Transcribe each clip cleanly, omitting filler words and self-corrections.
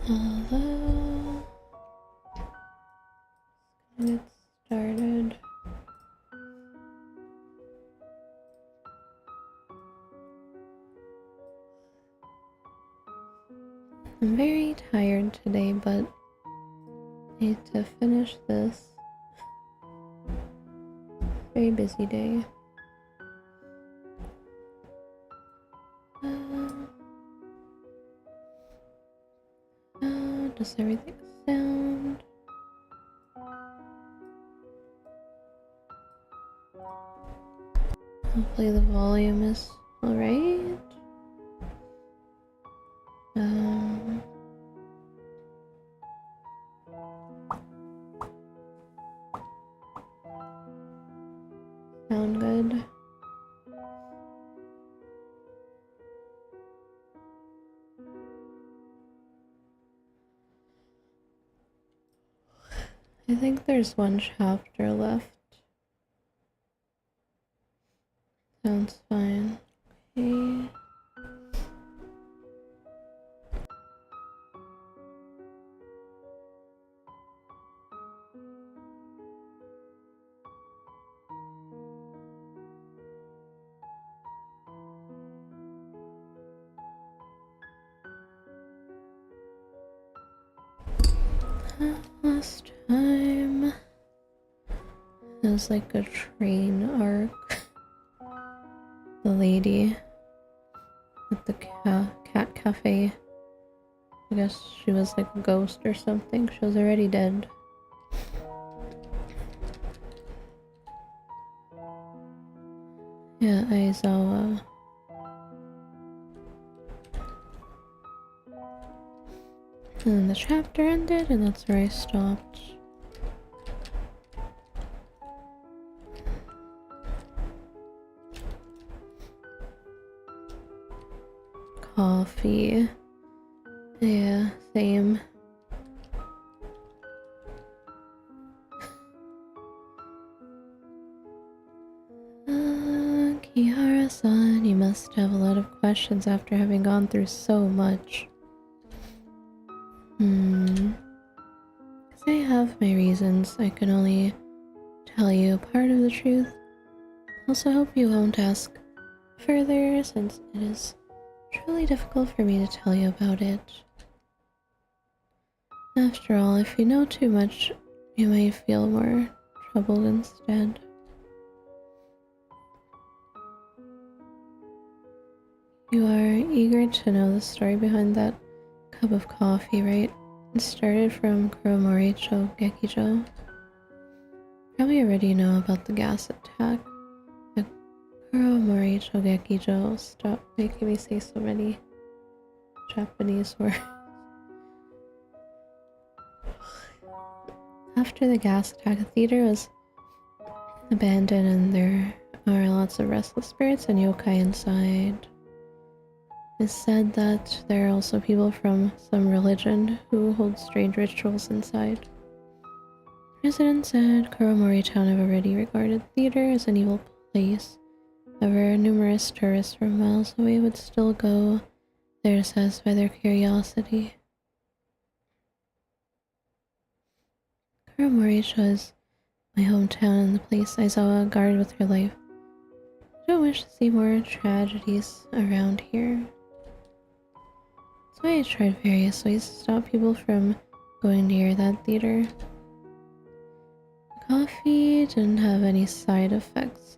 Although, let's get started. I'm very tired today, but I need to finish this. Very busy day. Does everything sound? Hopefully the volume is alright. Sound good? I think there's one chapter left. Sounds fine. Okay. Last time it was like a train arc. The lady at the cat cafe. I guess she was like a ghost or something. She was already dead. Yeah, Aizawa. And then the chapter ended, and that's where I stopped. Coffee. Yeah, same. Kihara-san, you must have a lot of questions after having gone through so much. Because I have my reasons. I can only tell you a part of the truth. Also hope you won't ask further, since it is truly difficult for me to tell you about it. After all, if you know too much, you might feel more troubled instead. You are eager to know the story behind that cup of coffee, right? It started from Kuromoricho Gekijo. Probably already know about the gas attack. Kuromoricho Gekijo, stop making me say so many Japanese words. After the gas attack, the theater was abandoned and there are lots of restless spirits and yokai inside. It's said that there are also people from some religion who hold strange rituals inside. Residents said Kuromori Town have already regarded the theater as an evil place. However, numerous tourists from miles away would still go there to satisfy their curiosity. Kuromori is my hometown and the place Aizawa guarded with her life. I don't wish to see more tragedies around here. That's why I tried various ways to stop people from going near that theater. The coffee didn't have any side effects.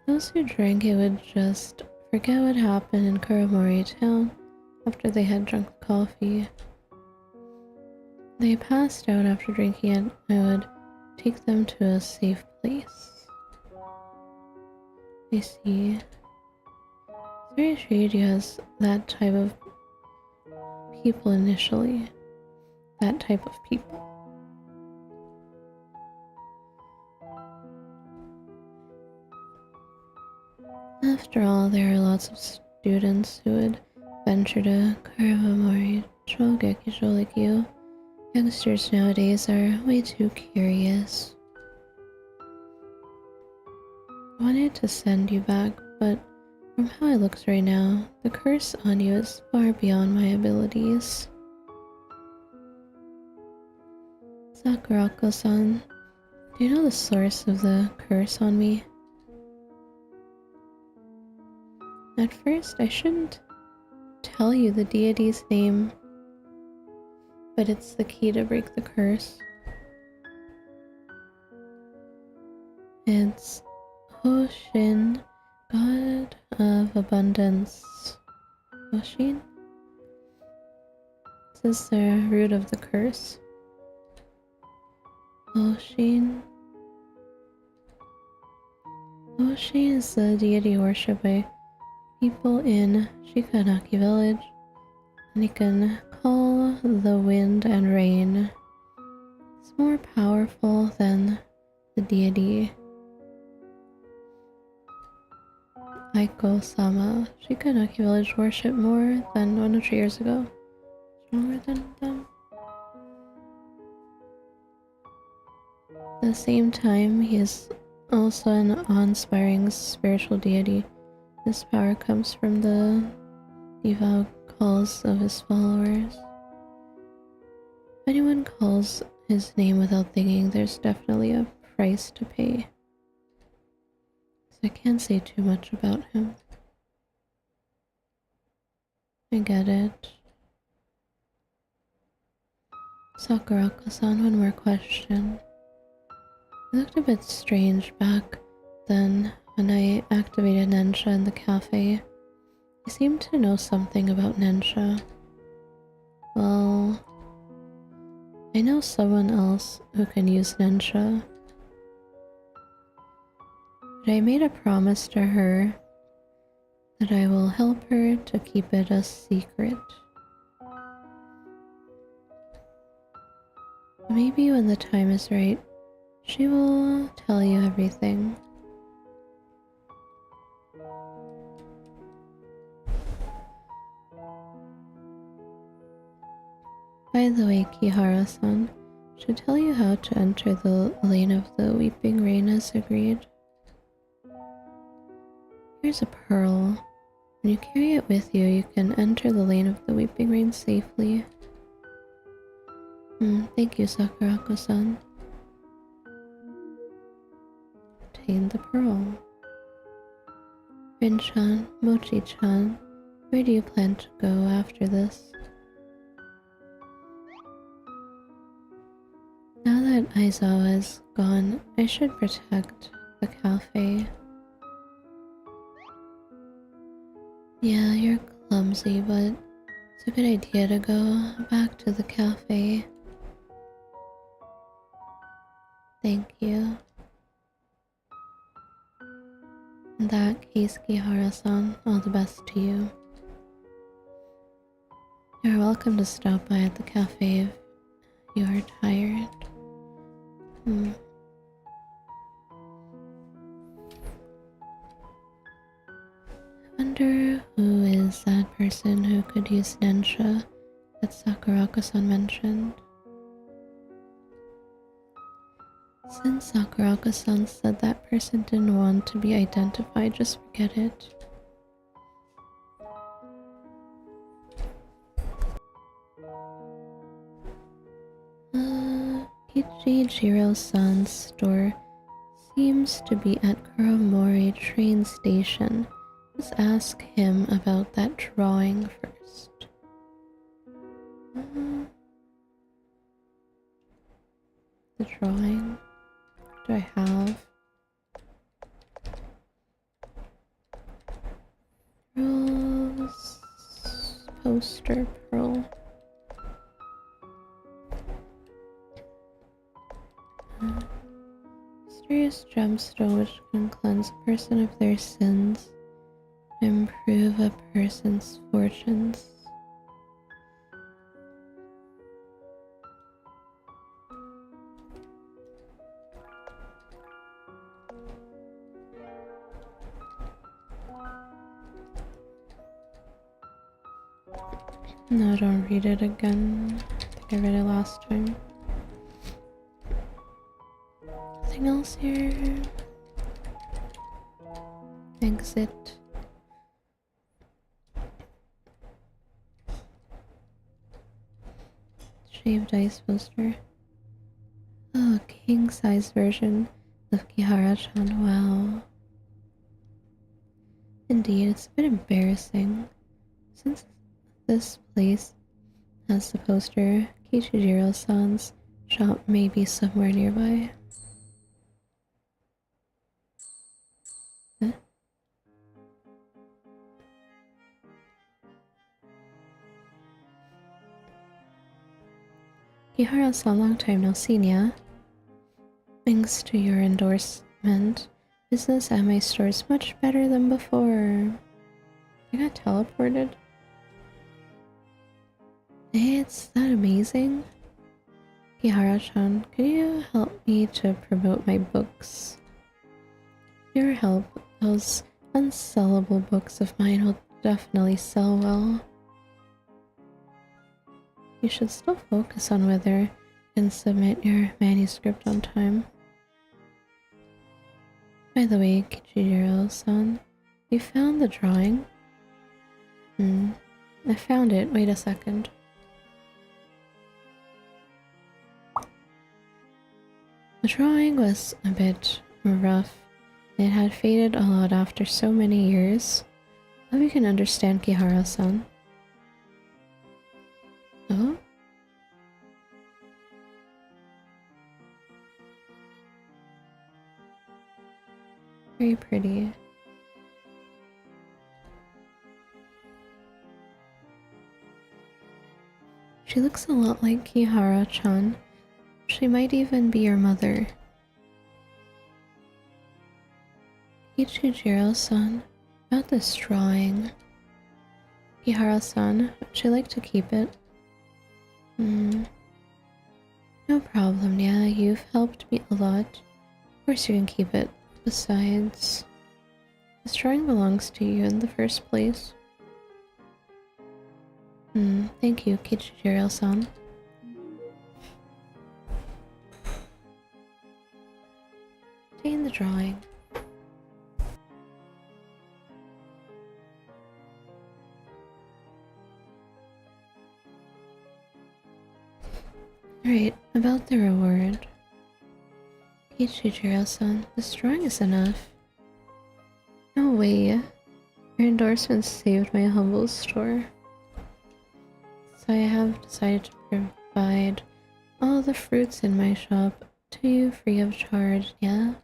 Those who drank it would just forget what happened in Kuromori Town after they had drunk the coffee. They passed out after drinking it. I would take them to a safe place. I see. It's very strange you has that type of people initially. That type of people. After all, there are lots of students who would venture to Kuromori Gekijo like you. Youngsters nowadays are way too curious. I wanted to send you back, but from how it looks right now, the curse on you is far beyond my abilities. Sakurako-san, do you know the source of the curse on me? At first, I shouldn't tell you the deity's name, but it's the key to break the curse. It's Hoshin, god of abundance. Hoshin? This is the root of the curse. Hoshin. Hoshin is the deity worshipped by people in Shikanaki village, and he can call the wind and rain. It's more powerful than the deity Aiko-sama. Shikanaki village worshipped more than 100 years ago. Stronger than them. At the same time, he is also an awe-inspiring spiritual deity. This power comes from the devout calls of his followers. If anyone calls his name without thinking, there's definitely a price to pay. So I can't say too much about him. I get it. Sakurako-san, one more question. It looked a bit strange back then when I activated Nensha in the cafe. I seemed to know something about Nensha. Well, I know someone else who can use Nensha. But I made a promise to her that I will help her to keep it a secret. Maybe when the time is right, she will tell you everything. By the way, Kihara-san, should tell you how to enter the lane of the Weeping Rain as agreed. Here's a pearl. When you carry it with you, you can enter the lane of the Weeping Rain safely. Thank you, Sakurako-san. Obtain the pearl. Rin-chan, Mochi-chan, where do you plan to go after this? Now that Aizawa is gone, I should protect the cafe. Yeah, you're clumsy, but it's a good idea to go back to the cafe. Thank you. In that case, Kihara-san, all the best to you. You're welcome to stop by at the cafe if you are tired. I wonder who is that person who could use Nensha that Sakurako-san mentioned. Since Sakurako-san said that person didn't want to be identified, just forget it. Ichijiro-san's store seems to be at Kuromori train station. Let's ask him about that drawing first. The drawing? What do I have? Pearls. Poster pearl. Mysterious gemstone which can cleanse a person of their sins, improve a person's fortunes. No, don't read it again. I think I read it last time. Nothing else here. Exit. Shaved ice poster. king-size version of Kihara-chan. Wow. Indeed, it's a bit embarrassing. Since this place has the poster, Kichijiro-san's shop may be somewhere nearby. Huh? Kihara-san, long time no see, ya. Thanks to your endorsement, business at my store is much better than before. I got teleported? It's that amazing? Kihara-chan, could you help me to promote my books? Your help, those unsellable books of mine will definitely sell well. You should still focus on whether you can submit your manuscript on time. By the way, Kichijiro-san, you found the drawing? I found it. Wait a second. The drawing was a bit rough. It had faded a lot after so many years. Hope you can understand, Kihara-san. Oh? Very pretty. She looks a lot like Kihara-chan. She might even be your mother. Ichijiro-san, about this drawing. Kihara-san, would you like to keep it? No problem, yeah, you've helped me a lot. Of course you can keep it. Besides, this drawing belongs to you in the first place. Thank you, Kichijiro-san. Take the drawing. Right, about the reward. Kichijiro-san, this drawing is enough. No way. Your endorsement saved my humble store. So I have decided to provide all the fruits in my shop to you free of charge, yeah?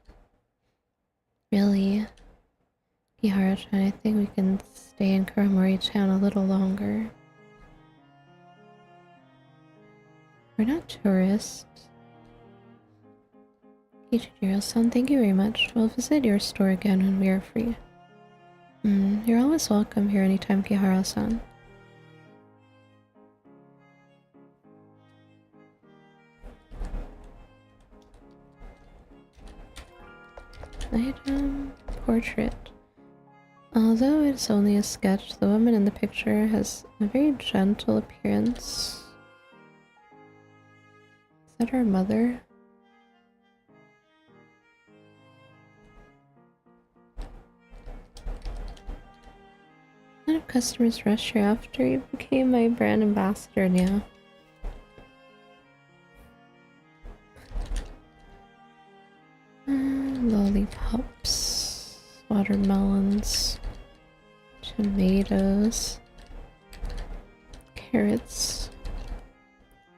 Really? Kihara-chan, I think we can stay in Kuramori Town a little longer. We're not tourists. Kichijiro-san, thank you very much. We'll visit your store again when we are free. You're always welcome here anytime, Kihara-san. Item portrait. Although it's only a sketch, the woman in the picture has a very gentle appearance. Is that her mother? A lot of customers rush here after you became my brand ambassador now. Lollipops, watermelons, tomatoes, carrots,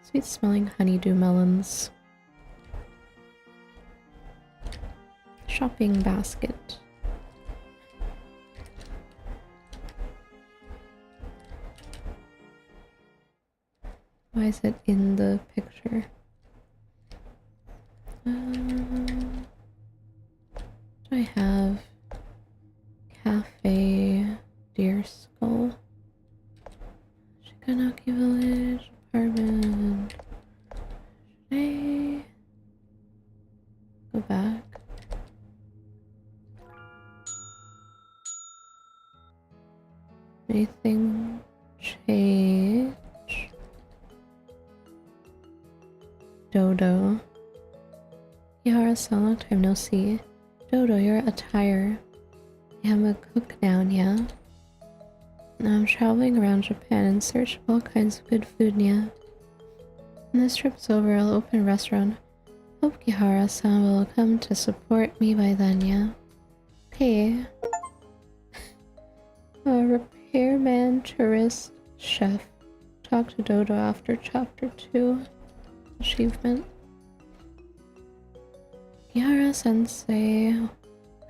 sweet smelling honeydew melons, shopping basket. Why is it in the picture? Do I have cafe, deer skull, Shikanaki village, apartment? Should I go back? Anything change? Dodo. Kihara-san, long time no see. Dodo, your attire. I'm a cook now, yeah? Now I'm traveling around Japan in search of all kinds of good food, yeah? When this trip's over, I'll open a restaurant. Hope Kihara-san will come to support me by then, yeah? Okay. A repairman, tourist, chef. Talk to Dodo after chapter 2. Achievement. Kihara-sensei,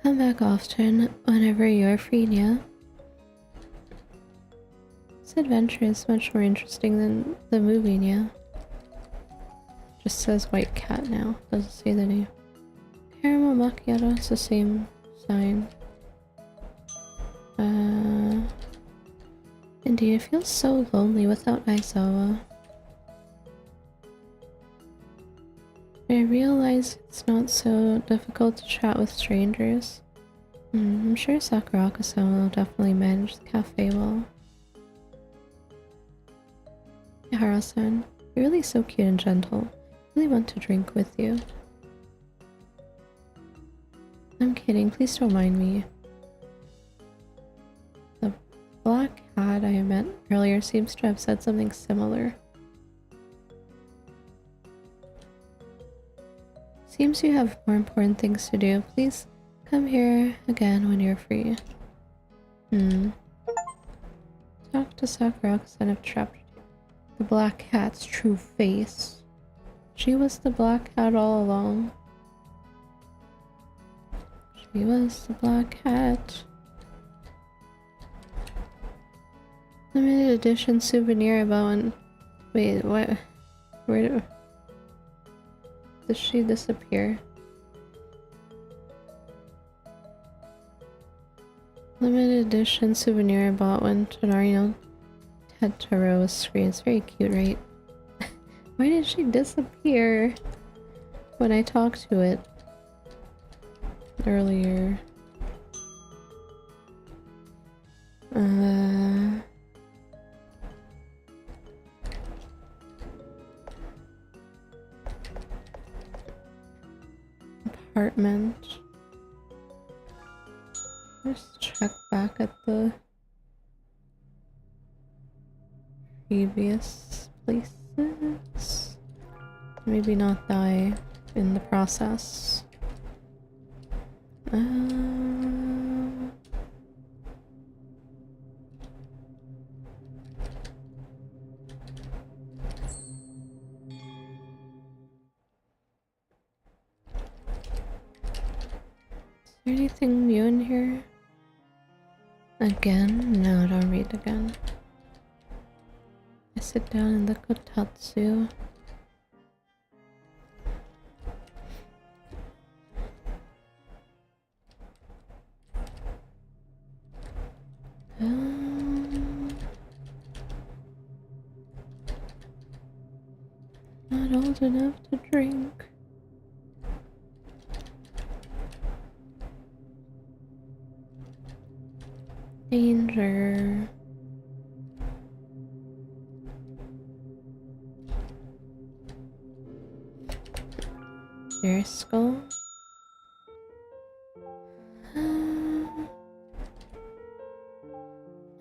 come back often whenever you're free, yeah? This adventure is much more interesting than the movie, yeah? Just says white cat now, doesn't say the name. Caramel macchiato, it's the same sign. Indeed, it feels so lonely without Aizawa. I realize it's not so difficult to chat with strangers. I'm sure Sakuraka-san will definitely manage the cafe well. Ihara-san, you're really so cute and gentle. I really want to drink with you. I'm kidding, please don't mind me. The black cat I met earlier seems to have said something similar. Seems you have more important things to do. Please come here again when you're free. Talk to Sakuraka-san of chapter 2. The black cat's true face. She was the black cat all along. She was the black cat. Limited edition souvenir about one. Wait, what? Where did she disappear? Limited edition souvenir I bought when Tonarino Tetaro was screened. It's very cute, right? Why did she disappear when I talked to it earlier? Apartment. Let's check back at the previous places. Maybe not die in the process. Is there anything new in here? Again? No, don't read again. I sit down in the kotatsu. Not old enough to drink. Danger. Your skull.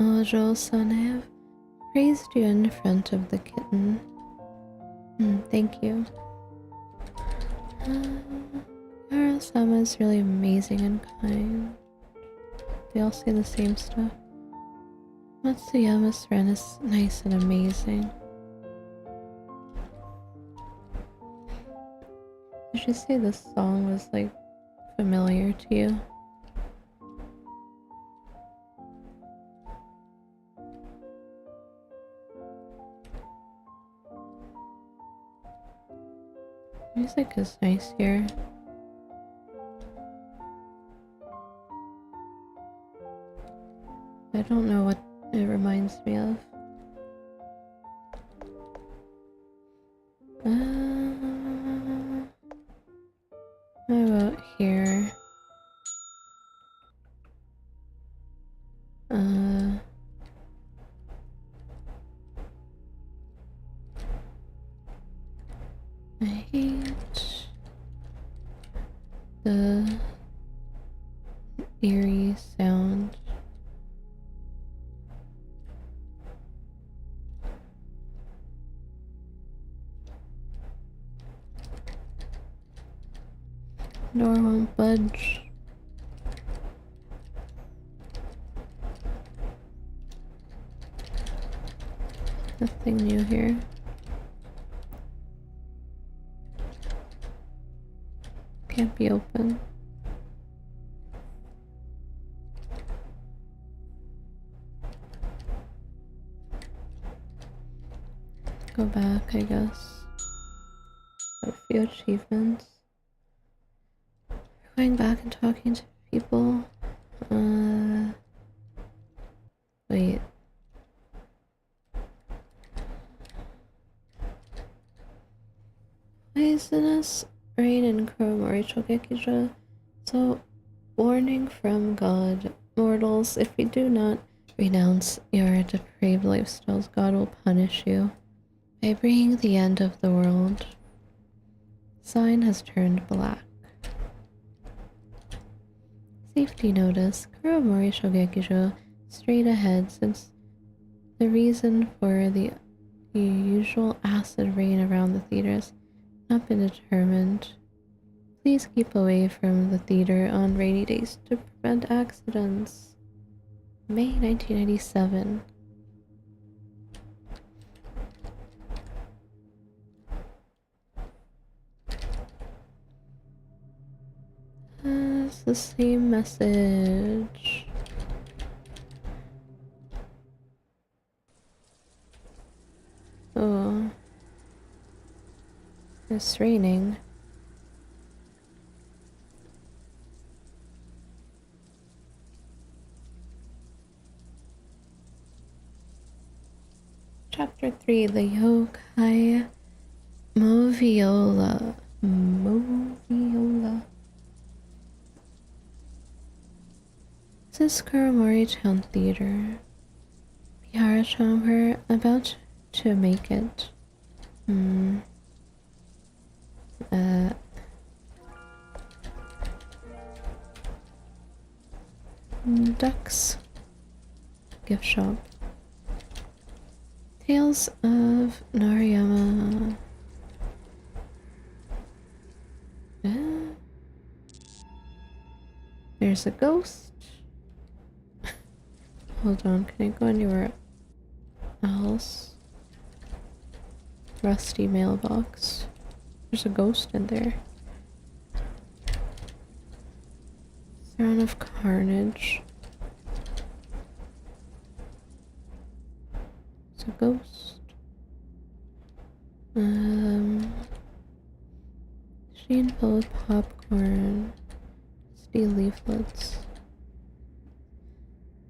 Oh, Joel-san, I have praised you in front of the kitten. Thank you. Yara-sama is really amazing and kind. They all say the same stuff. Matsuyama's friend is nice and amazing. Did you say this song was like familiar to you? Music is nice here. I don't know what it reminds me of. How about here? I hate the eerie sound. Door won't budge. Nothing new here. Can't be open. Go back, I guess. Got a few achievements. Going back and talking to people. Wait. Poisonous rain and Kuromori Chogekija. So, warning from God. Mortals, if you do not renounce your depraved lifestyles, God will punish you by bringing the end of the world. Sign has turned black. Safety notice. Kuromori Shogekijo straight ahead, since the reason for the usual acid rain around the theater has not been determined. Please keep away from the theater on rainy days to prevent accidents. May 1997. It's the same message. Oh. It's raining. Chapter 3, the Yokai Moviola. This is Kuromori Town Theater. Mihara-chan, we're about to make it. Ducks. Gift shop. Tales of Narayama. There's a ghost. Hold on, can I go anywhere else? Rusty mailbox. There's a ghost in there. Throne of Carnage. It's a ghost. Machine full of popcorn. Steel leaflets.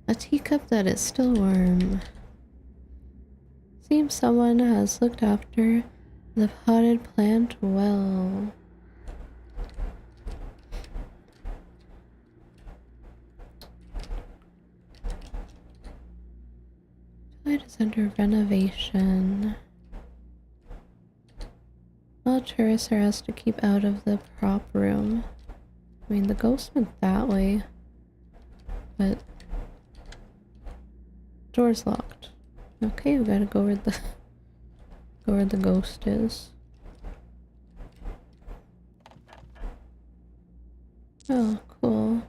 A teacup that is still warm. Seems someone has looked after the potted plant well. It is under renovation. All tourists are asked to keep out of the prop room. I mean, the ghost went that way, but door's locked. Okay, we gotta go where the ghost is. Oh, cool.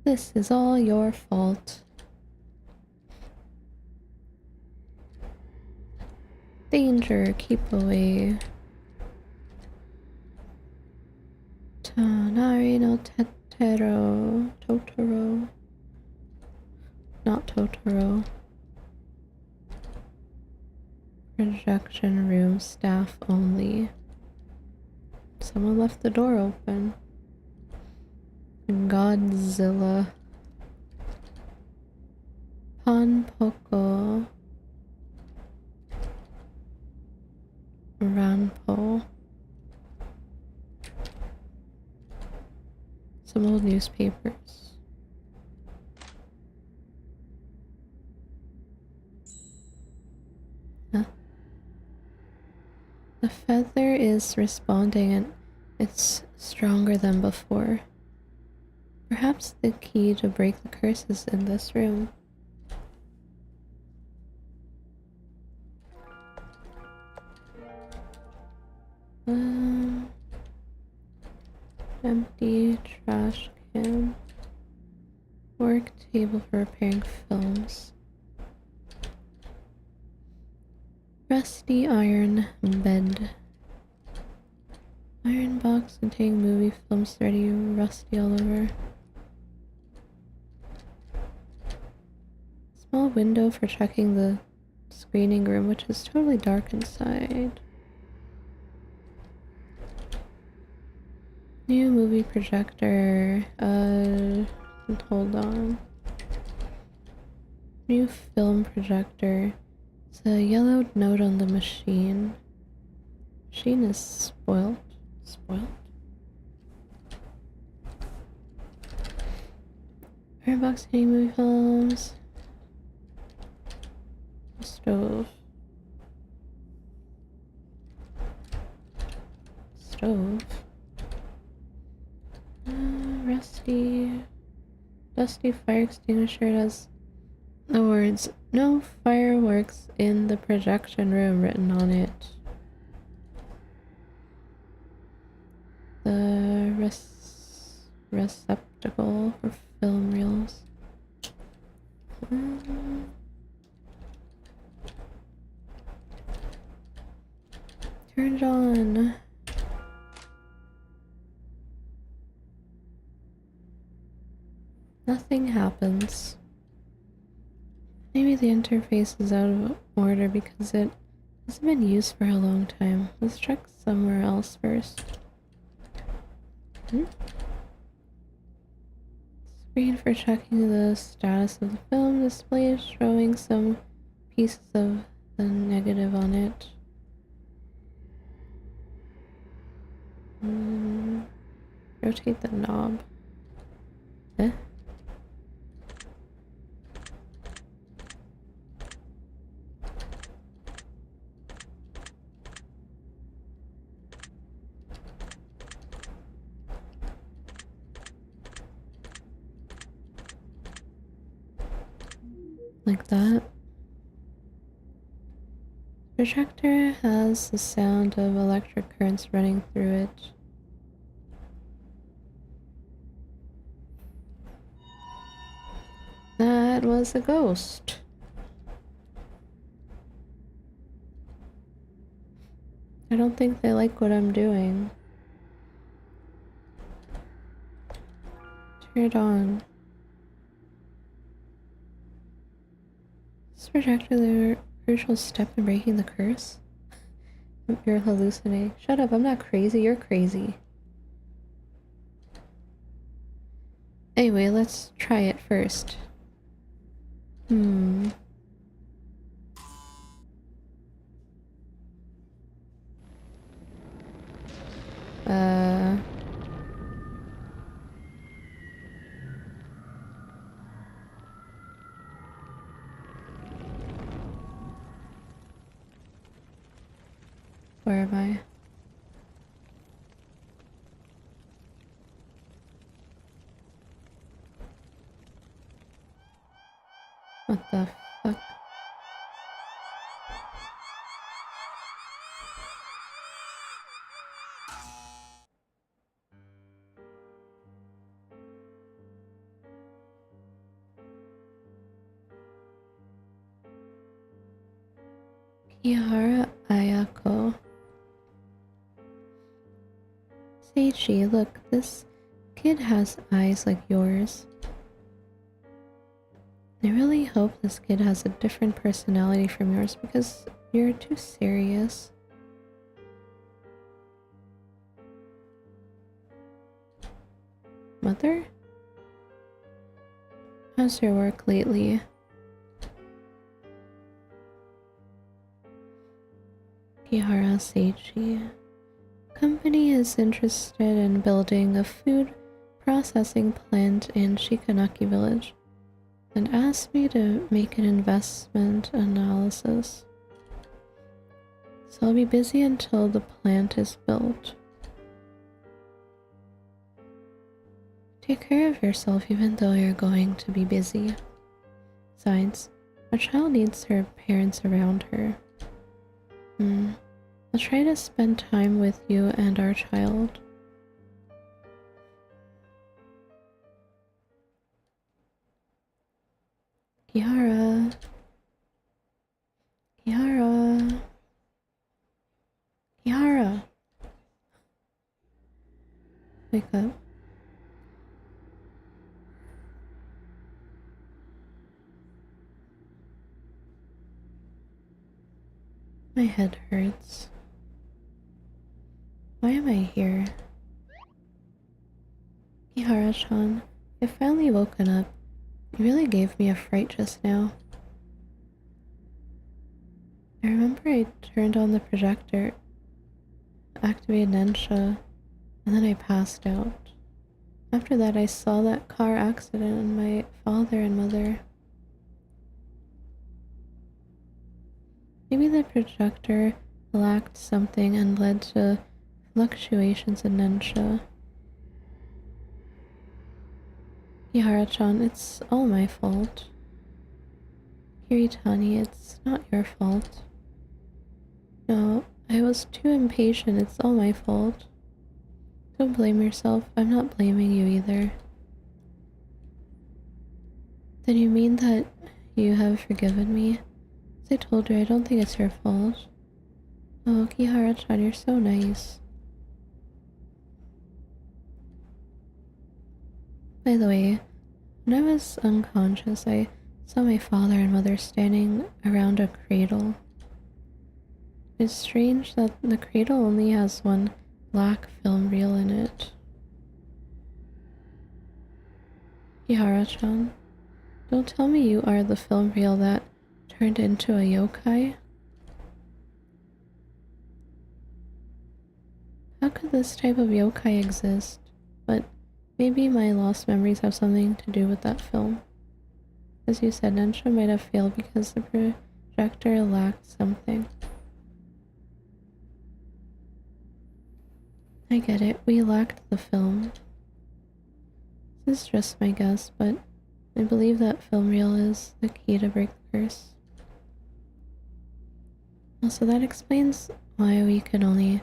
This is all your fault. Danger, keep away. Tonari no Totoro. Not Totoro. Projection room, staff only. Someone left the door open. Godzilla. Ponpoko. Ranpo. Some old newspapers. Huh? The feather is responding and it's stronger than before. Perhaps the key to break the curse is in this room. What? Empty trash can. Work table for repairing films. Rusty iron bed. Iron box containing movie films already rusty all over. Small window for checking the screening room, which is totally dark inside. New movie projector. Hold on. New film projector. It's a yellow note on the machine. Machine is spoiled. Spoiled? Airbox getting movie films. Stove. Stove. Rusty. Dusty fire extinguisher. It has the words "No fireworks in the projection room" written on it. The receptacle for film reels. Turn it on. Nothing happens. Maybe the interface is out of order because it hasn't been used for a long time. Let's check somewhere else first. Screen for checking the status of the film. Display is showing some pieces of the negative on it. Rotate the knob. Eh? Like that. Projector has the sound of electric currents running through it. That was a ghost. I don't think they like what I'm doing. Turn it on. This projector the crucial step in breaking the curse? You're hallucinating. Shut up, I'm not crazy, you're crazy. Anyway, let's try it first. Where am I? What the fuck? Kihara Ayako. Seichi, look, this kid has eyes like yours. I really hope this kid has a different personality from yours because you're too serious. Mother? How's your work lately? Kihara Seichi. Company is interested in building a food processing plant in Shikanaki village and asked me to make an investment analysis. So I'll be busy until the plant is built. Take care of yourself even though you're going to be busy. Besides, a child needs her parents around her. I'll try to spend time with you and our child. wake up. My head hurts. Why am I here? Ihara-chan, I've finally woken up. You really gave me a fright just now. I remember I turned on the projector, activated Nensha, and then I passed out. After that, I saw that car accident and my father and mother. Maybe the projector lacked something and led to fluctuations in Nensha. Ihara-chan, it's all my fault. Kiritani, it's not your fault. No, I was too impatient, it's all my fault. Don't blame yourself, I'm not blaming you either. Then you mean that you have forgiven me? As I told you, I don't think it's your fault. Oh, Kihara-chan, you're so nice. By the way, when I was unconscious, I saw my father and mother standing around a cradle. It's strange that the cradle only has one black film reel in it. Kihara-chan, don't tell me you are the film reel that turned into a yokai? How could this type of yokai exist? But maybe my lost memories have something to do with that film. As you said, Nensha might have failed because the projector lacked something. I get it, we lacked the film. This is just my guess, but I believe that film reel is the key to break the curse. Also, that explains why we could only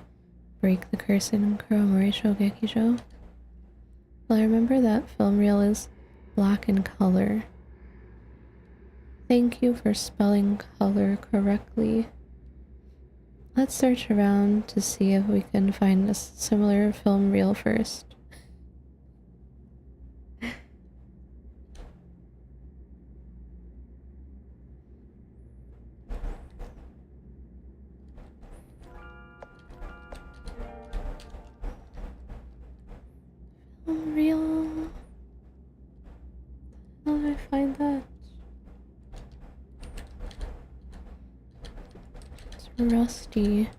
break the curse in Kuromori Shogekijo. Well, I remember that film reel is black in color. Thank you for spelling color correctly. Let's search around to see if we can find a similar film reel first. Film reel? How do I find that? Rusty.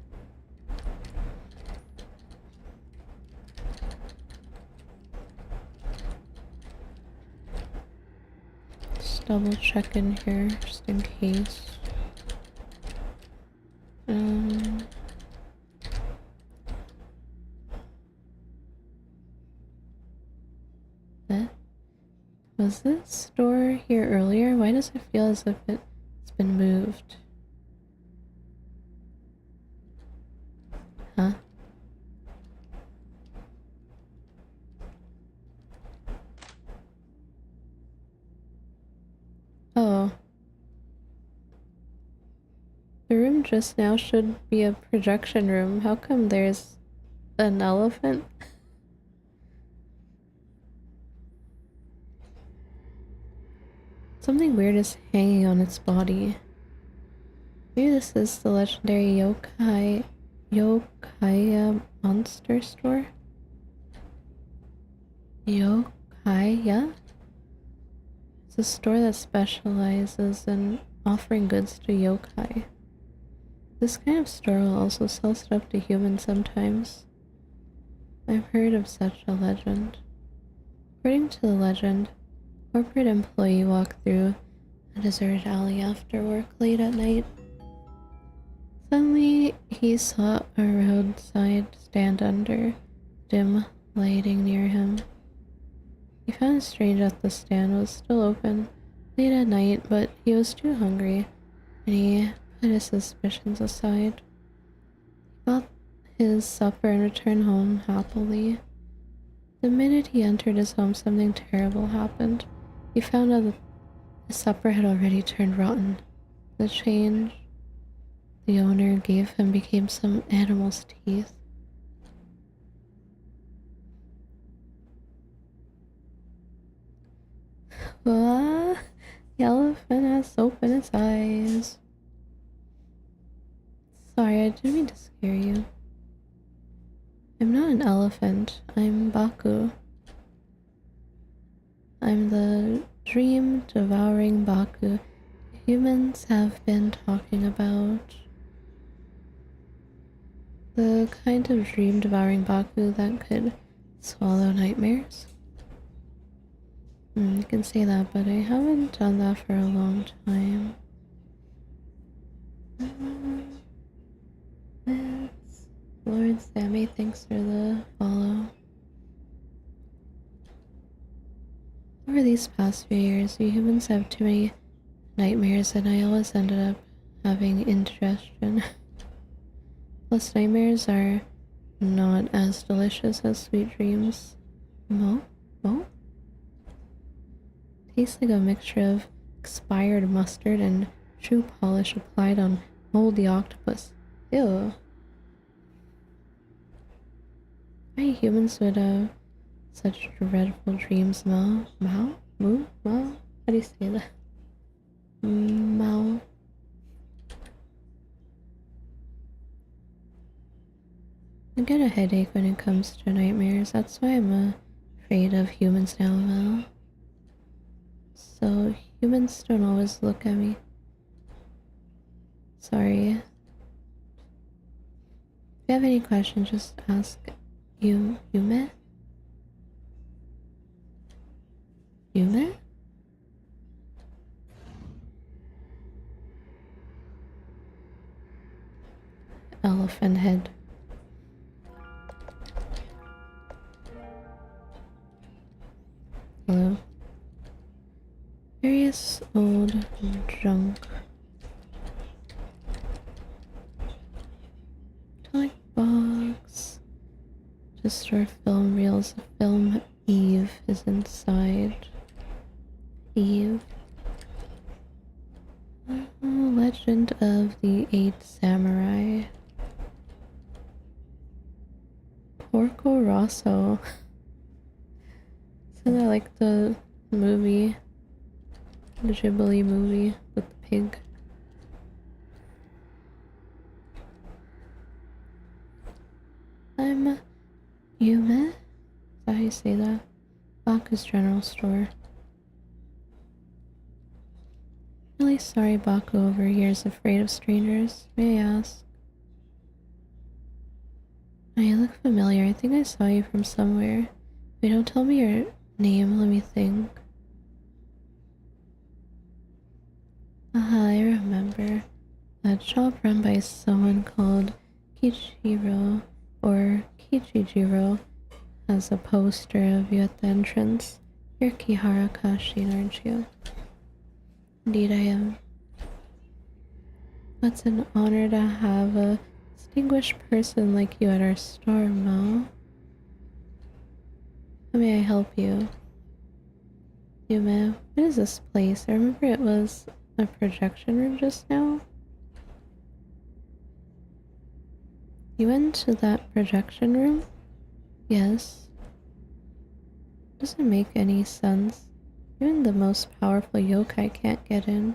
Just double check in here just in case. Was this store here earlier? Why does it feel as if it's been moved? Huh? Oh. The room just now should be a projection room. How come there's an elephant? Something weird is hanging on its body. Maybe this is the legendary Yokaya monster store? Yokaya? It's a store that specializes in offering goods to yokai. This kind of store will also sell stuff to humans sometimes. I've heard of such a legend. According to the legend, a corporate employee walked through a deserted alley after work late at night. Suddenly, he saw a roadside stand under dim lighting near him. He found it strange that the stand was still open late at night, but he was too hungry, and he put his suspicions aside. He got his supper and returned home happily. The minute he entered his home, something terrible happened. He found out that the supper had already turned rotten. The change the owner gave him became some animal's teeth. Ah, the elephant has soap in its eyes. Sorry, I didn't mean to scare you. I'm not an elephant. I'm Baku. I'm the dream-devouring Baku humans have been talking about. The kind of dream-devouring Baku that could swallow nightmares. You can say that, but I haven't done that for a long time. Lord Sammy, thanks for the follow. Over these past few years, we humans have too many nightmares, and I always ended up having indigestion. Plus, nightmares are not as delicious as sweet dreams. Mo? Tastes like a mixture of expired mustard and shoe polish applied on moldy octopus. Ew. Why humans would have such dreadful dreams, Mao? Mao? Moo? Mao? How do you say that? Mao. I get a headache when it comes to nightmares. That's why I'm afraid of humans now, Mao. So humans don't always look at me. Sorry. If you have any questions, just ask Yume? Yume? Elephant head. Hello. Various old junk. Tonic box. To store film reels. The film Eve is inside. Eve. Legend of the Eight Samurai. Porco Rosso. Isn't that like the movie? The Ghibli movie with the pig. I'm Yume? Is that how you say that? Baku's general store. Really sorry, Baku, over years afraid of strangers. May I ask? Oh, you look familiar. I think I saw you from somewhere. Wait, don't tell me your name. Let me think. Aha, I remember. That shop run by someone called Kichiro, or Kichijiro, has a poster of you at the entrance. You're Kihara Kashin, aren't you? Indeed I am. It's an honor to have a distinguished person like you at our store, Mo. How may I help you? Yume, what is this place? I remember it was a projection room just now. You went to that projection room? Yes. Doesn't make any sense. Even the most powerful yokai can't get in.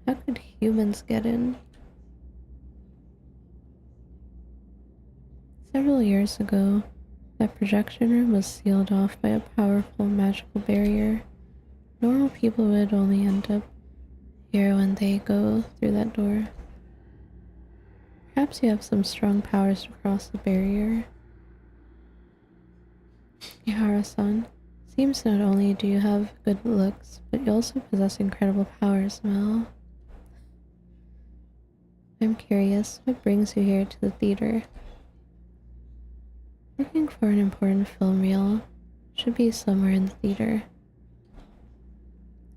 How could humans get in? Several years ago, that projection room was sealed off by a powerful magical barrier. Normal people would only end up here when they go through that door. Perhaps you have some strong powers to cross the barrier. Ihara-san, seems not only do you have good looks, but you also possess incredible powers, Mel. I'm curious, what brings you here to the theater? Looking for an important film reel. Should be somewhere in the theater.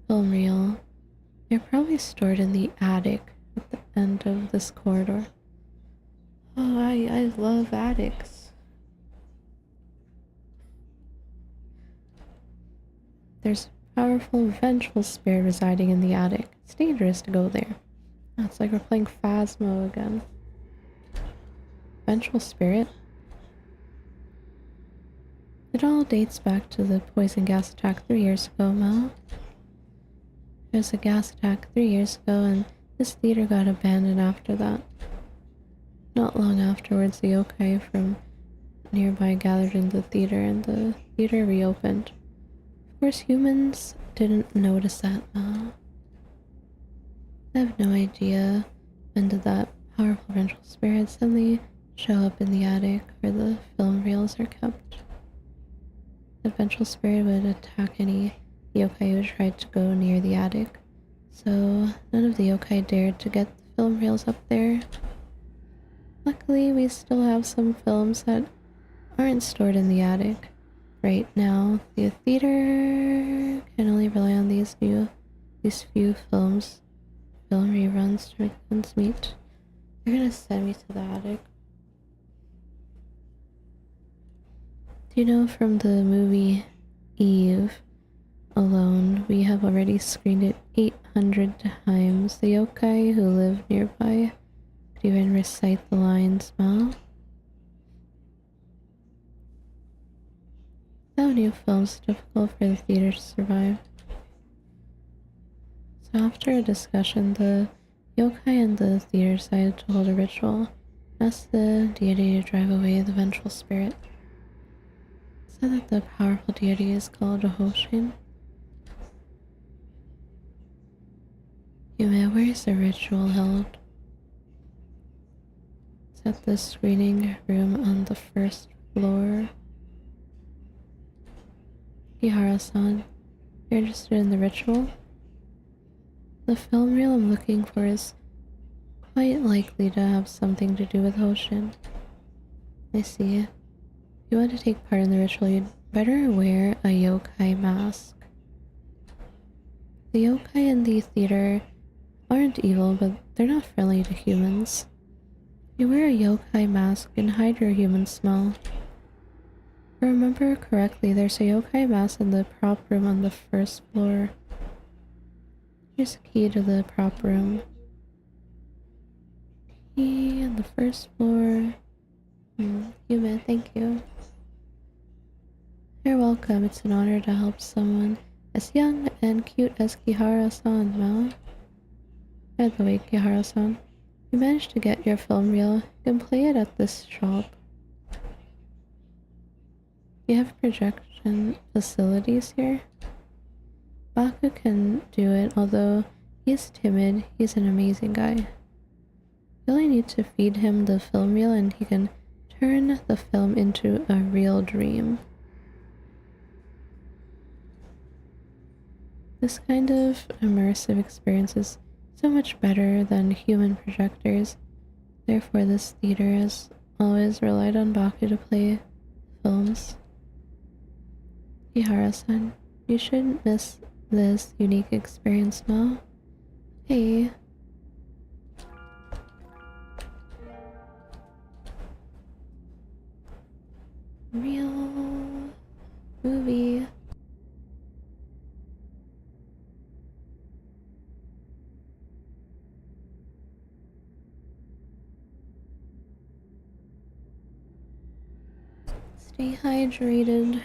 Film reel. They're probably stored in the attic at the end of this corridor. Oh, I love attics. There's a powerful, vengeful spirit residing in the attic. It's dangerous to go there. Oh, it's like we're playing Phasmo again. Vengeful spirit? It all dates back to the poison gas attack 3 years ago, Mel. There was a gas attack 3 years ago, and this theater got abandoned after that. Not long afterwards, the yokai from nearby gathered in the theater, and the theater reopened. Of course, humans didn't notice that. I have no idea when did that powerful vengeful spirit suddenly show up in the attic where the film reels are kept. The vengeful spirit would attack any yokai who tried to go near the attic, so none of the yokai dared to get the film reels up there. Luckily, we still have some films that aren't stored in the attic. Right now, the theater can only rely on these few film reruns to make ends meet. They're gonna send me to the attic. Do you know from the movie Eve alone, we have already screened it 800 times. The yokai who live nearby could even recite the lines, Ma. That new film's difficult for the theater to survive. So after a discussion, the yokai and the theater decided to hold a ritual, asked the deity to drive away the vengeful spirit. Said that the powerful deity is called a Hoshin. Yume, where is the ritual held? It's at the screening room on the first floor. Kihara-san, you're interested in the ritual? The film reel I'm looking for is quite likely to have something to do with Hoshin. I see. If you want to take part in the ritual, you'd better wear a yokai mask. The yokai in the theater aren't evil, but they're not friendly to humans. If you wear a yokai mask and hide your human smell. If I remember correctly, there's a yokai mask in the prop room on the first floor. Here's a key to the prop room. Key on the first floor. Yume, thank you. You're welcome. It's an honor to help someone as young and cute as Kihara-san, Mao. By the way, Kihara-san, you managed to get your film reel. You can play it at this shop. You have projection facilities here? Baku can do it, although he's timid. He's an amazing guy. You only need to feed him the film reel and he can turn the film into a real dream. This kind of immersive experience is so much better than human projectors. Therefore, this theater has always relied on Baku to play films. Ihara-san, you shouldn't miss this unique experience now. Hey. Real movie. Stay hydrated.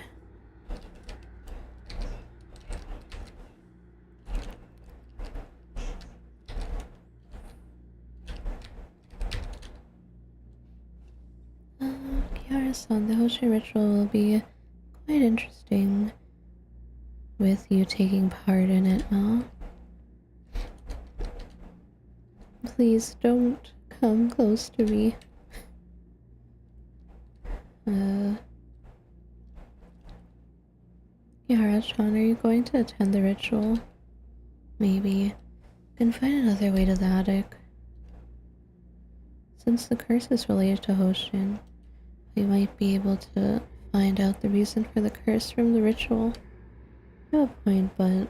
Kiara-san, the Hoshin ritual will be quite interesting with you taking part in it, Ma. Please don't come close to me. Kiara-chan, are you going to attend the ritual? Maybe. You can find another way to the attic. Since the curse is related to Hoshin, we might be able to find out the reason for the curse from the ritual. You have a point, but...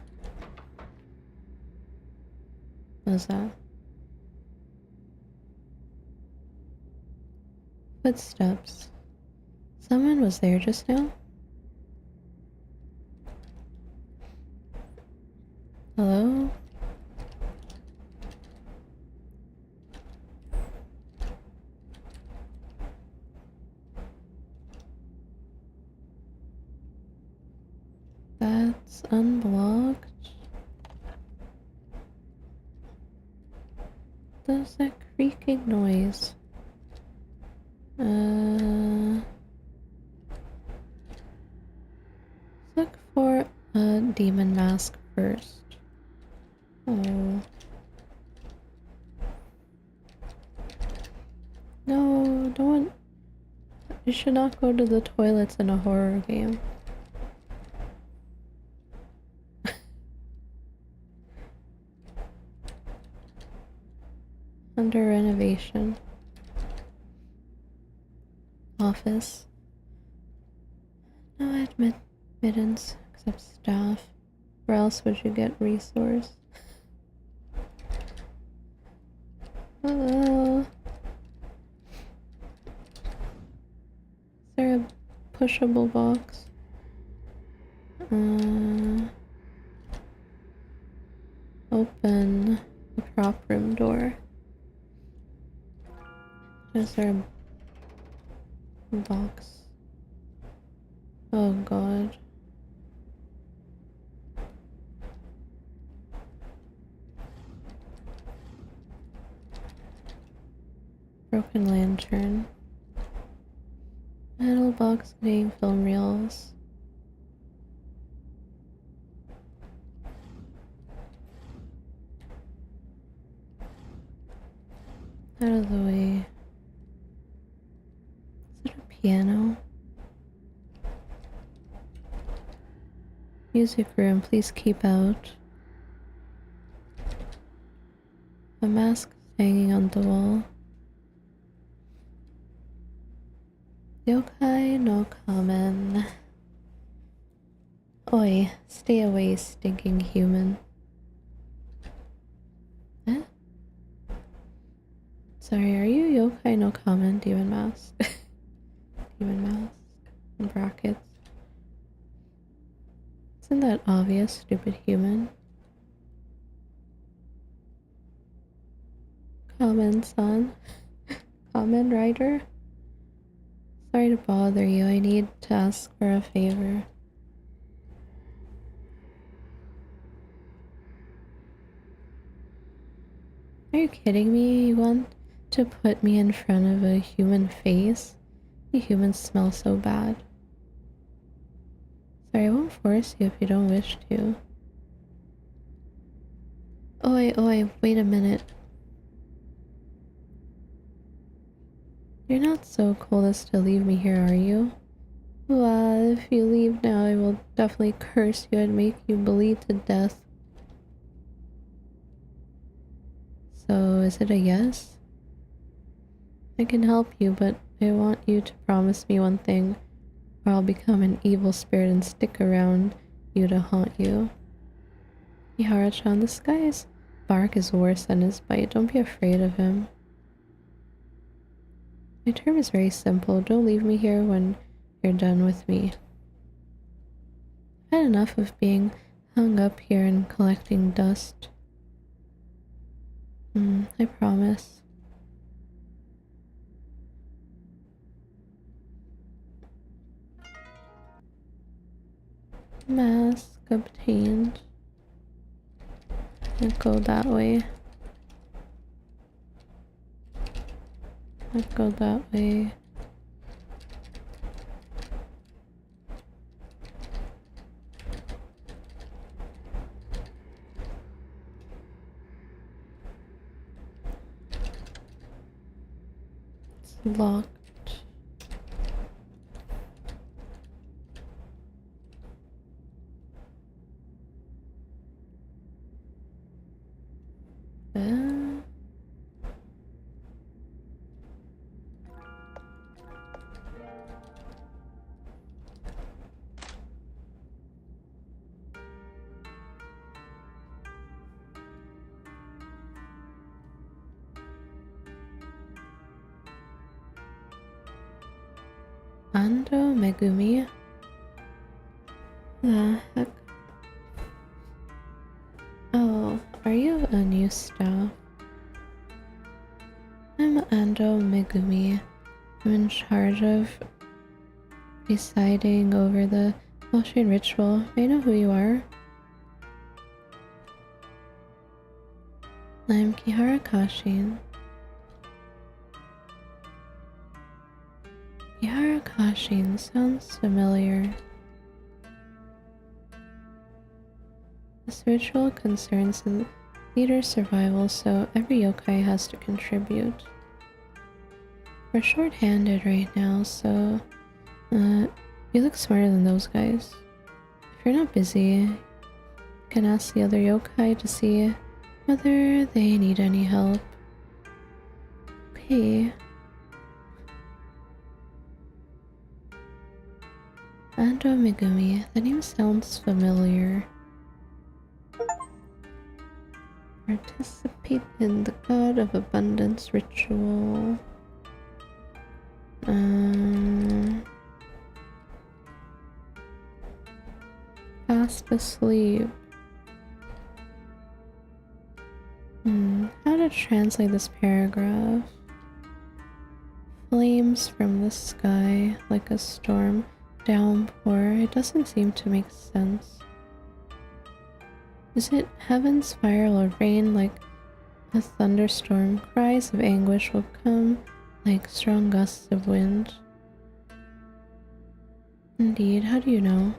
what was that? Footsteps. Someone was there just now? Hello? That's unblocked. does that creaking noise? Look for a demon mask first. Oh. No, don't. You should not go to the toilets in a horror game. Under renovation. Office. No admittance except staff. Where else would you get resource? Hello. Is there a pushable box? Open the prop room door. Is there a box? Oh god. Broken lantern. Metal box containing film reels. Out of the way. Is it a piano? Music room, please keep out. A mask is hanging on the wall. Yokai no kamen. Oi, stay away, stinking human. Eh? Sorry, are you yokai no kamen, demon mask? Demon mask. In brackets. Isn't that obvious, stupid human? Kamen-san. Kamen Rider? Sorry to bother you, I need to ask for a favor. Are you kidding me? You want to put me in front of a human face? You humans smell so bad. Sorry, I won't force you if you don't wish to. Oi, wait a minute. You're not so cold as to leave me here, are you? Well, if you leave now, I will definitely curse you and make you bleed to death. So, is it a yes? I can help you, but I want you to promise me one thing, or I'll become an evil spirit and stick around you to haunt you. Ihara-chan, this guy's bark is worse than his bite. Don't be afraid of him. My term is very simple. Don't leave me here when you're done with me. I've had enough of being hung up here and collecting dust. I promise. Mask obtained. I'll go that way. I'll go that way. It's locked. Ando Megumi? The heck? Oh, are you a new staff? I'm Ando Megumi. I'm in charge of presiding over the Ocean ritual. May I know who you are? I'm Kihara Kashin. Kihara Kashin sounds familiar. This ritual concerns the leader's survival, so every yokai has to contribute. We're short-handed right now, so you look smarter than those guys. If you're not busy, you can ask the other yokai to see whether they need any help. Okay. Ando Megumi, the name sounds familiar. Participate in the God of Abundance ritual. Fast asleep. How to translate this paragraph? Flames from the sky like a storm downpour. It doesn't seem to make sense. Is it heaven's fire or rain like a thunderstorm? Cries of anguish will come like strong gusts of wind. Indeed, how do you know?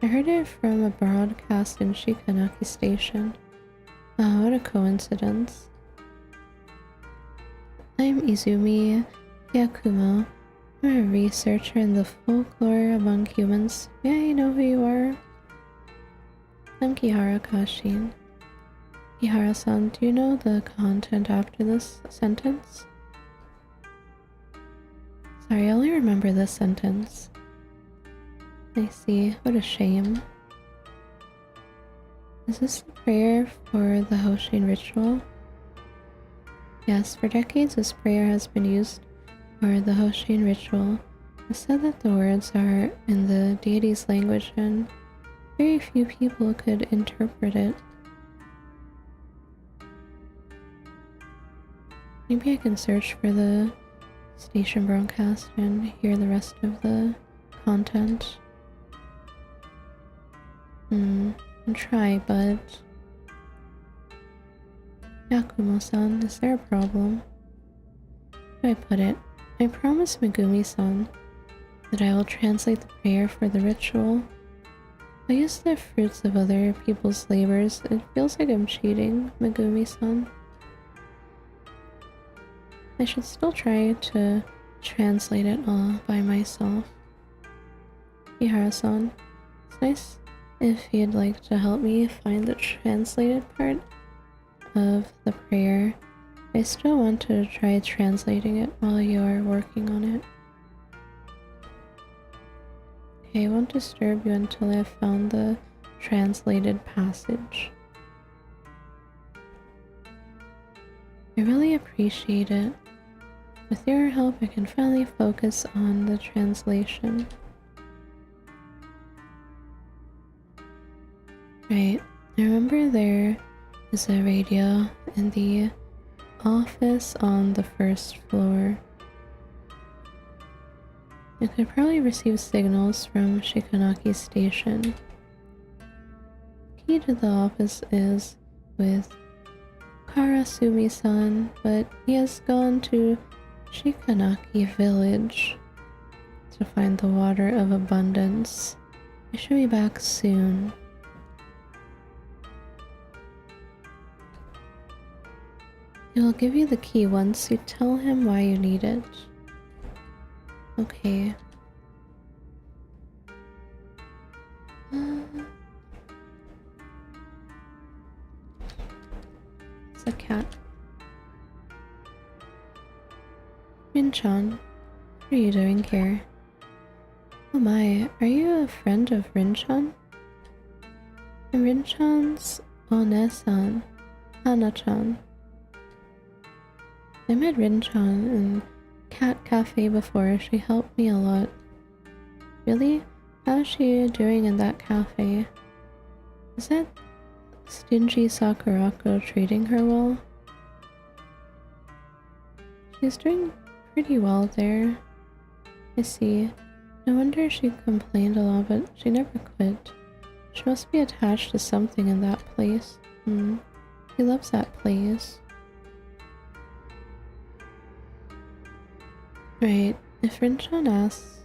I heard it from a broadcast in Shikanaki Station. Oh, what a coincidence. I'm Izumi Yakumo. I'm a researcher in the folklore among humans. May I know who you are? I'm Kihara Kashin. Kihara-san, do you know the content after this sentence? Sorry, I only remember this sentence. I see. What a shame. Is this the prayer for the Hoshin ritual? Yes, for decades this prayer has been used for the Hoshin ritual. It's said that the words are in the deity's language and very few people could interpret it. Maybe I can search for the station broadcast and hear the rest of the content. And try, but... Yakumo-san, is there a problem? How do I put it? I promised Megumi-san that I will translate the prayer for the ritual. I use the fruits of other people's labors. It feels like I'm cheating, Megumi-san. I should still try to translate it all by myself. Ihara-san, it's nice if you'd like to help me find the translated part of the prayer. I still want to try translating it while you are working on it. Okay, I won't disturb you until I've found the translated passage. I really appreciate it. With your help, I can finally focus on the translation. Right, I remember there is a radio in the office on the first floor. I could probably receive signals from Shikanaki Station. Key to the office is with Karasumi-san, but he has gone to Shikanaki Village to find the water of abundance. I should be back soon. He will give you the key once you tell him why you need it. Okay. It's a cat. Rin-chan, what are you doing here? Oh my, are you a friend of Rin-chan? I'm Rin-chan's One-san, Hana-chan. I met Rin-chan in Cat Cafe before. She helped me a lot. Really? How is she doing in that cafe? Is that stingy Sakurako treating her well? She's doing pretty well there. I see. No wonder she complained a lot, but she never quit. She must be attached to something in that place. He loves that place. Right, if Rinchan asks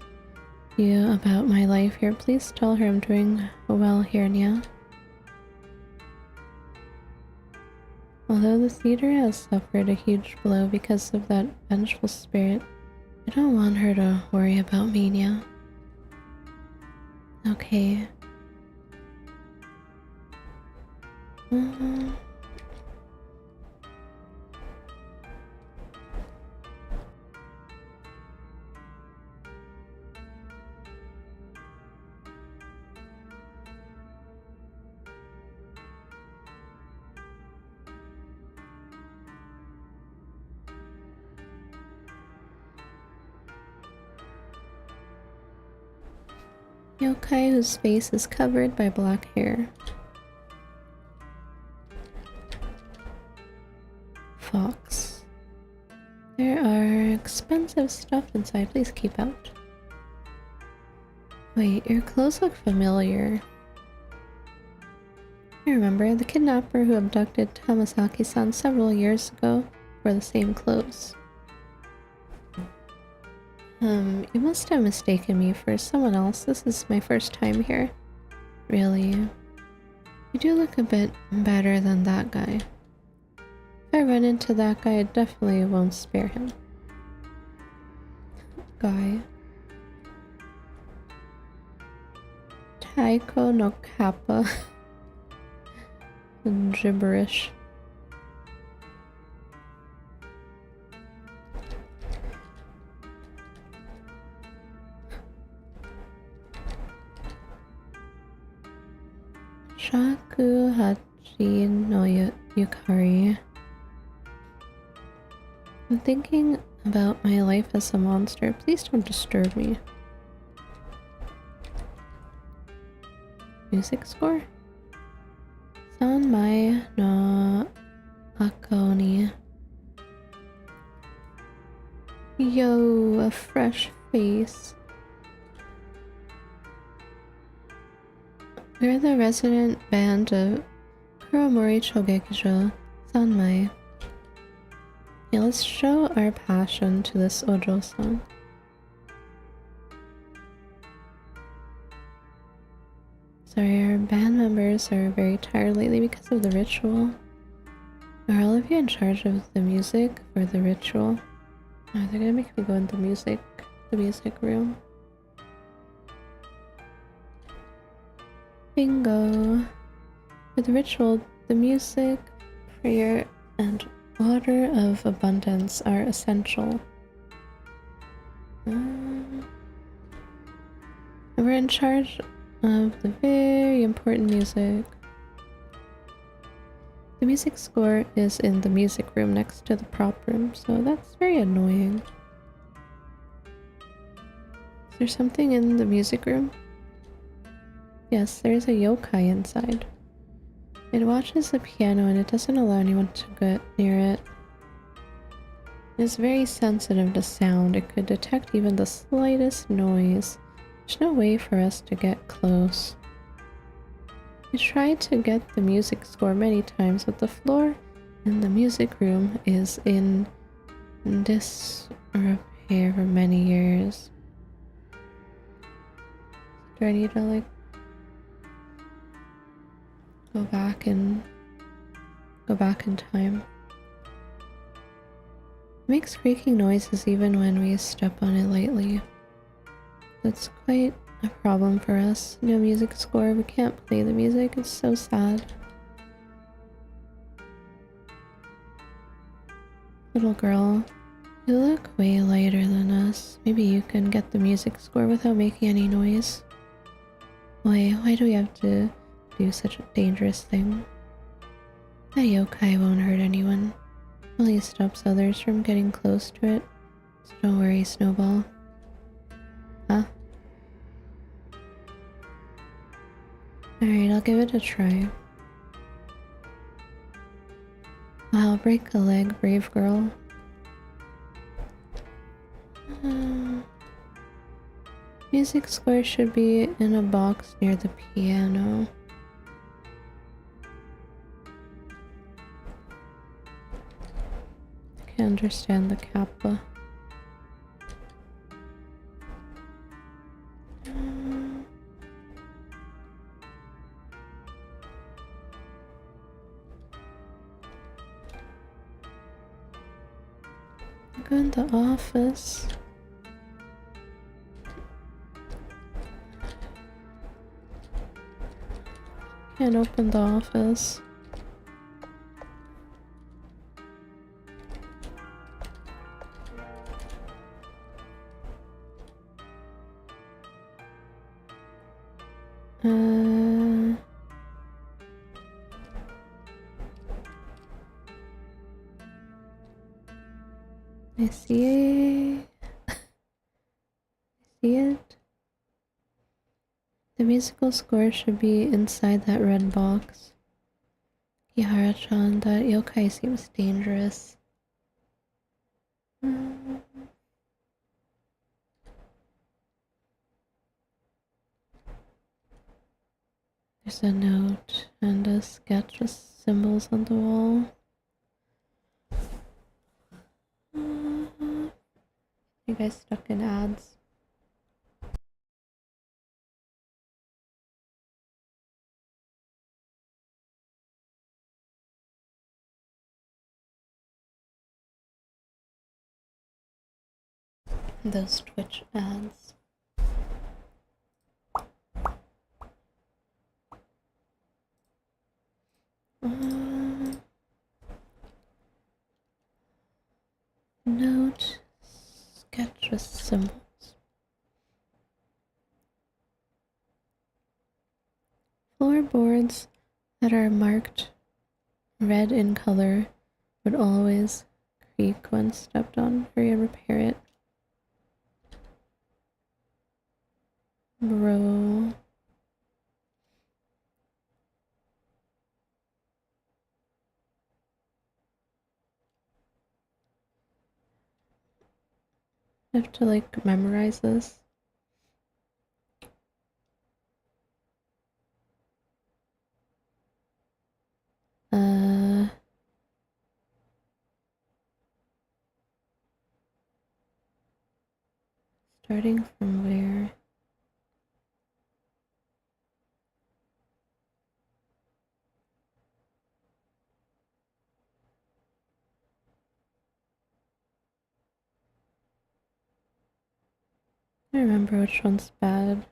you about my life here, please tell her I'm doing well here, Nya. Although the theater has suffered a huge blow because of that vengeful spirit, I don't want her to worry about me, Nya. Okay. Yokai whose face is covered by black hair. Fox. There are expensive stuff inside. Please keep out. Wait, your clothes look familiar. I remember the kidnapper who abducted Tamasaki-san several years ago wore the same clothes. You must have mistaken me for someone else. This is my first time here. Really? You do look a bit better than that guy. If I run into that guy, I definitely won't spare him. Guy. Taiko no Kappa. Gibberish. Shakuhachi no Yukari. I'm thinking about my life as a monster. Please don't disturb me. Music score? Sanmai no Akoni. Yo, a fresh face. We're the resident band of Kuromori Chogekijo, Sanmai. Yeah, let's show our passion to this Ojo-san. Sorry, our band members are very tired lately because of the ritual. Are all of you in charge of the music for the ritual? Oh, they're gonna make me go in the music room. Bingo! For the ritual, the music, prayer, and water of abundance are essential. And we're in charge of the very important music. The music score is in the music room next to the prop room, so that's very annoying. Is there something in the music room? Yes, there's a yokai inside. It watches the piano and it doesn't allow anyone to get near it. It's very sensitive to sound. It could detect even the slightest noise. There's no way for us to get close. We tried to get the music score many times, but the floor in the music room is in disrepair for many years. Do I need to like go back in time? It makes creaking noises even when we step on it lightly. That's quite a problem for us. No music score, we can't play the music, it's so sad. Little girl, you look way lighter than us. Maybe you can get the music score without making any noise. Why do we have to do such a dangerous thing? That yokai won't hurt anyone. Only stops others from getting close to it. So don't worry, Snowball. Huh? Alright, I'll give it a try. Wow, break a leg, brave girl. Music score should be in a box near the piano. Can't understand the kappa. Go in the office. Can't open the office. I see. I see it. The musical score should be inside that red box. Kihara-chan, that yokai seems dangerous. There's a note and a sketch with symbols on the wall. You guys stuck in ads? Those Twitch ads. Note, sketch with symbols. Floorboards that are marked red in color would always creak when stepped on. Hurry and repair it. Bro. I have to like memorize this. Starting from where? I don't remember which one's bad.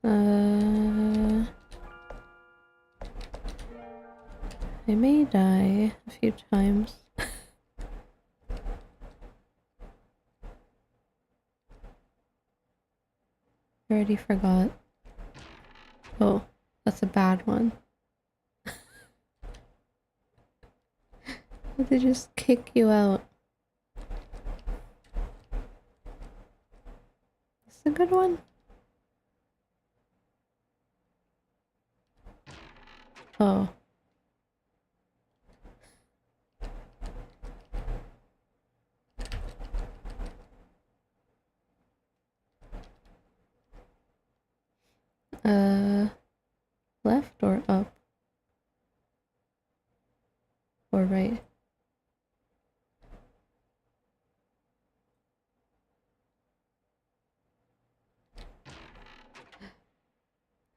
I may die a few times. I already forgot. Oh, that's a bad one. They just kick you out. Is this a good one? Oh. Left or up? Or right?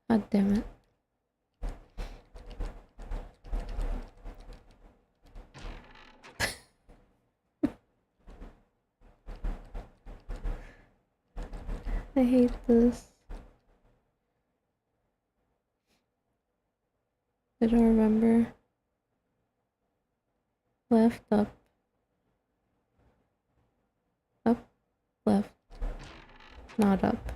God damn it. I hate this. I don't remember. Left, up. Up, left. Not up.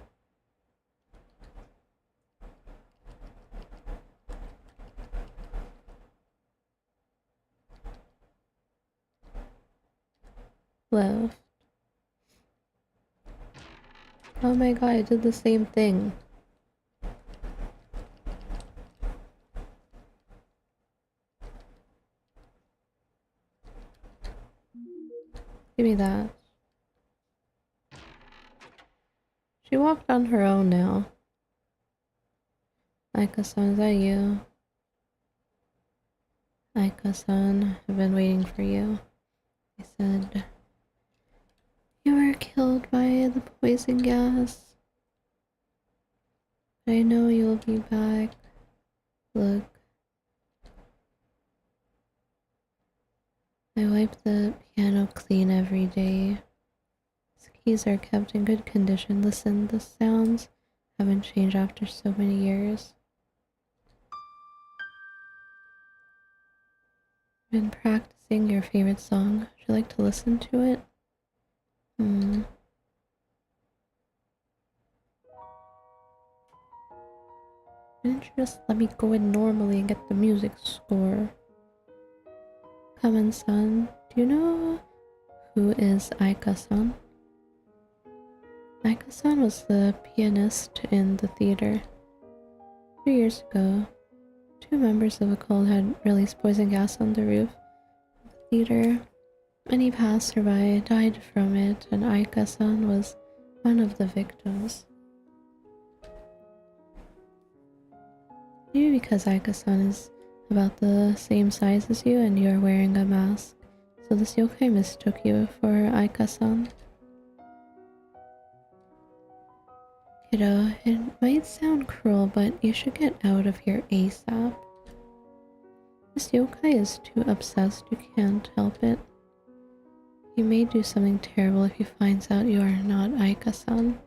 Left. Oh my god, I did the same thing. Give me that. She walked on her own now. Aika-san, is that you? Aika-san, I've been waiting for you. I said, "You were killed by the poison gas. I know you'll be back. Look, I wipe the piano clean every day. Its keys are kept in good condition. Listen, the sounds haven't changed after so many years. I've been practicing your favorite song. Would you like to listen to it?" Didn't you just let me go in normally and get the music score? Come in, son. Do you know who is Aika-san? Aika-san was the pianist in the theater. 2 years ago, 2 members of a cult had released poison gas on the roof of the theater. Many passerby died from it, and Aika-san was one of the victims. Maybe because Aika-san is about the same size as you and you're wearing a mask, so this yokai mistook you for Aika-san. Kiddo, it might sound cruel, but you should get out of here ASAP. This yokai is too obsessed, you can't help it. He may do something terrible if he finds out you are not Aika-san.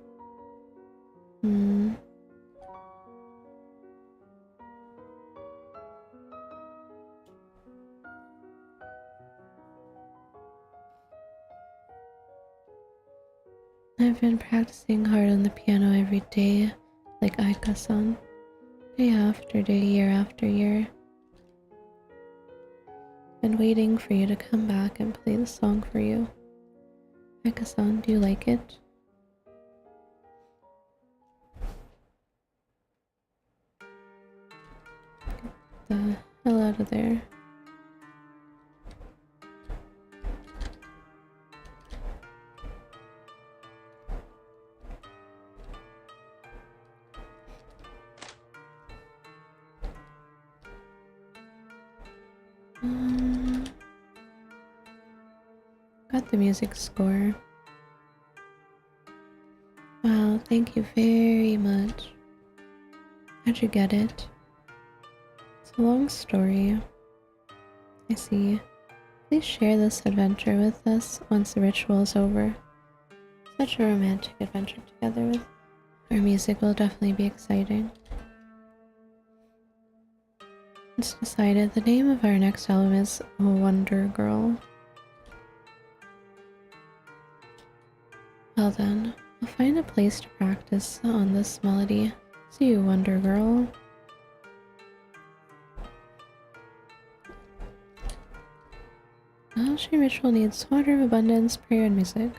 I've been practicing hard on the piano every day, like Aika-san. Day after day, year after year. Been waiting for you to come back and play the song for you. Aika-san, do you like it? Get the hell out of there. Got the music score. Wow, thank you very much. How'd you get it? It's a long story. I see. Please share this adventure with us once the ritual is over. Such a romantic adventure together with our music will definitely be exciting. It's decided. The name of our next album is Wonder Girl. Well then, we'll find a place to practice on this melody. See you, Wonder Girl. The Hellstream ritual needs water of abundance, prayer, and music.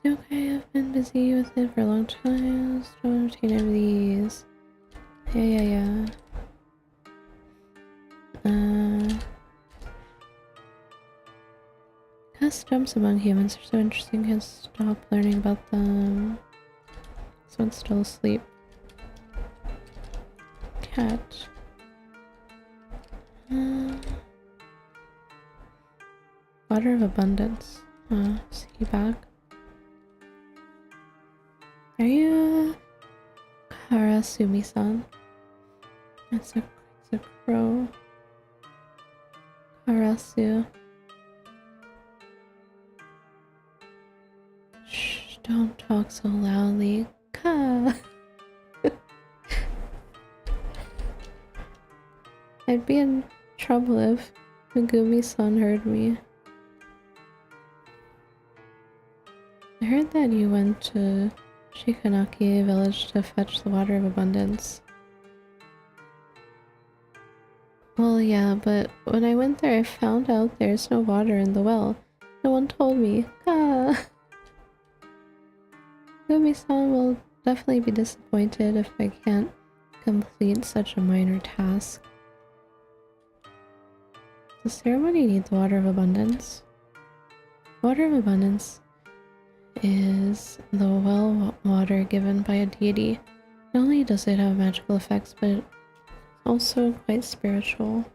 It's okay, I've been busy with it for a long time. Don't obtain any of these. Yeah. Customs among humans are so interesting, can't stop learning about them. This one's still asleep. Cat. Water of abundance. Is he back? Are you Karasumi-san? It's a crow. Karasu. Shh, don't talk so loudly. Ka. I'd be in trouble if Megumi-san heard me. I heard that you went to Shikanaki village to fetch the water of abundance. Well, yeah, but when I went there I found out there's no water in the well. No one told me. Ah. Megumi-san will definitely be disappointed if I can't complete such a minor task. Does the ceremony need the water of abundance? Water of abundance is the well water given by a deity. Not only does it have magical effects, but it's also quite spiritual.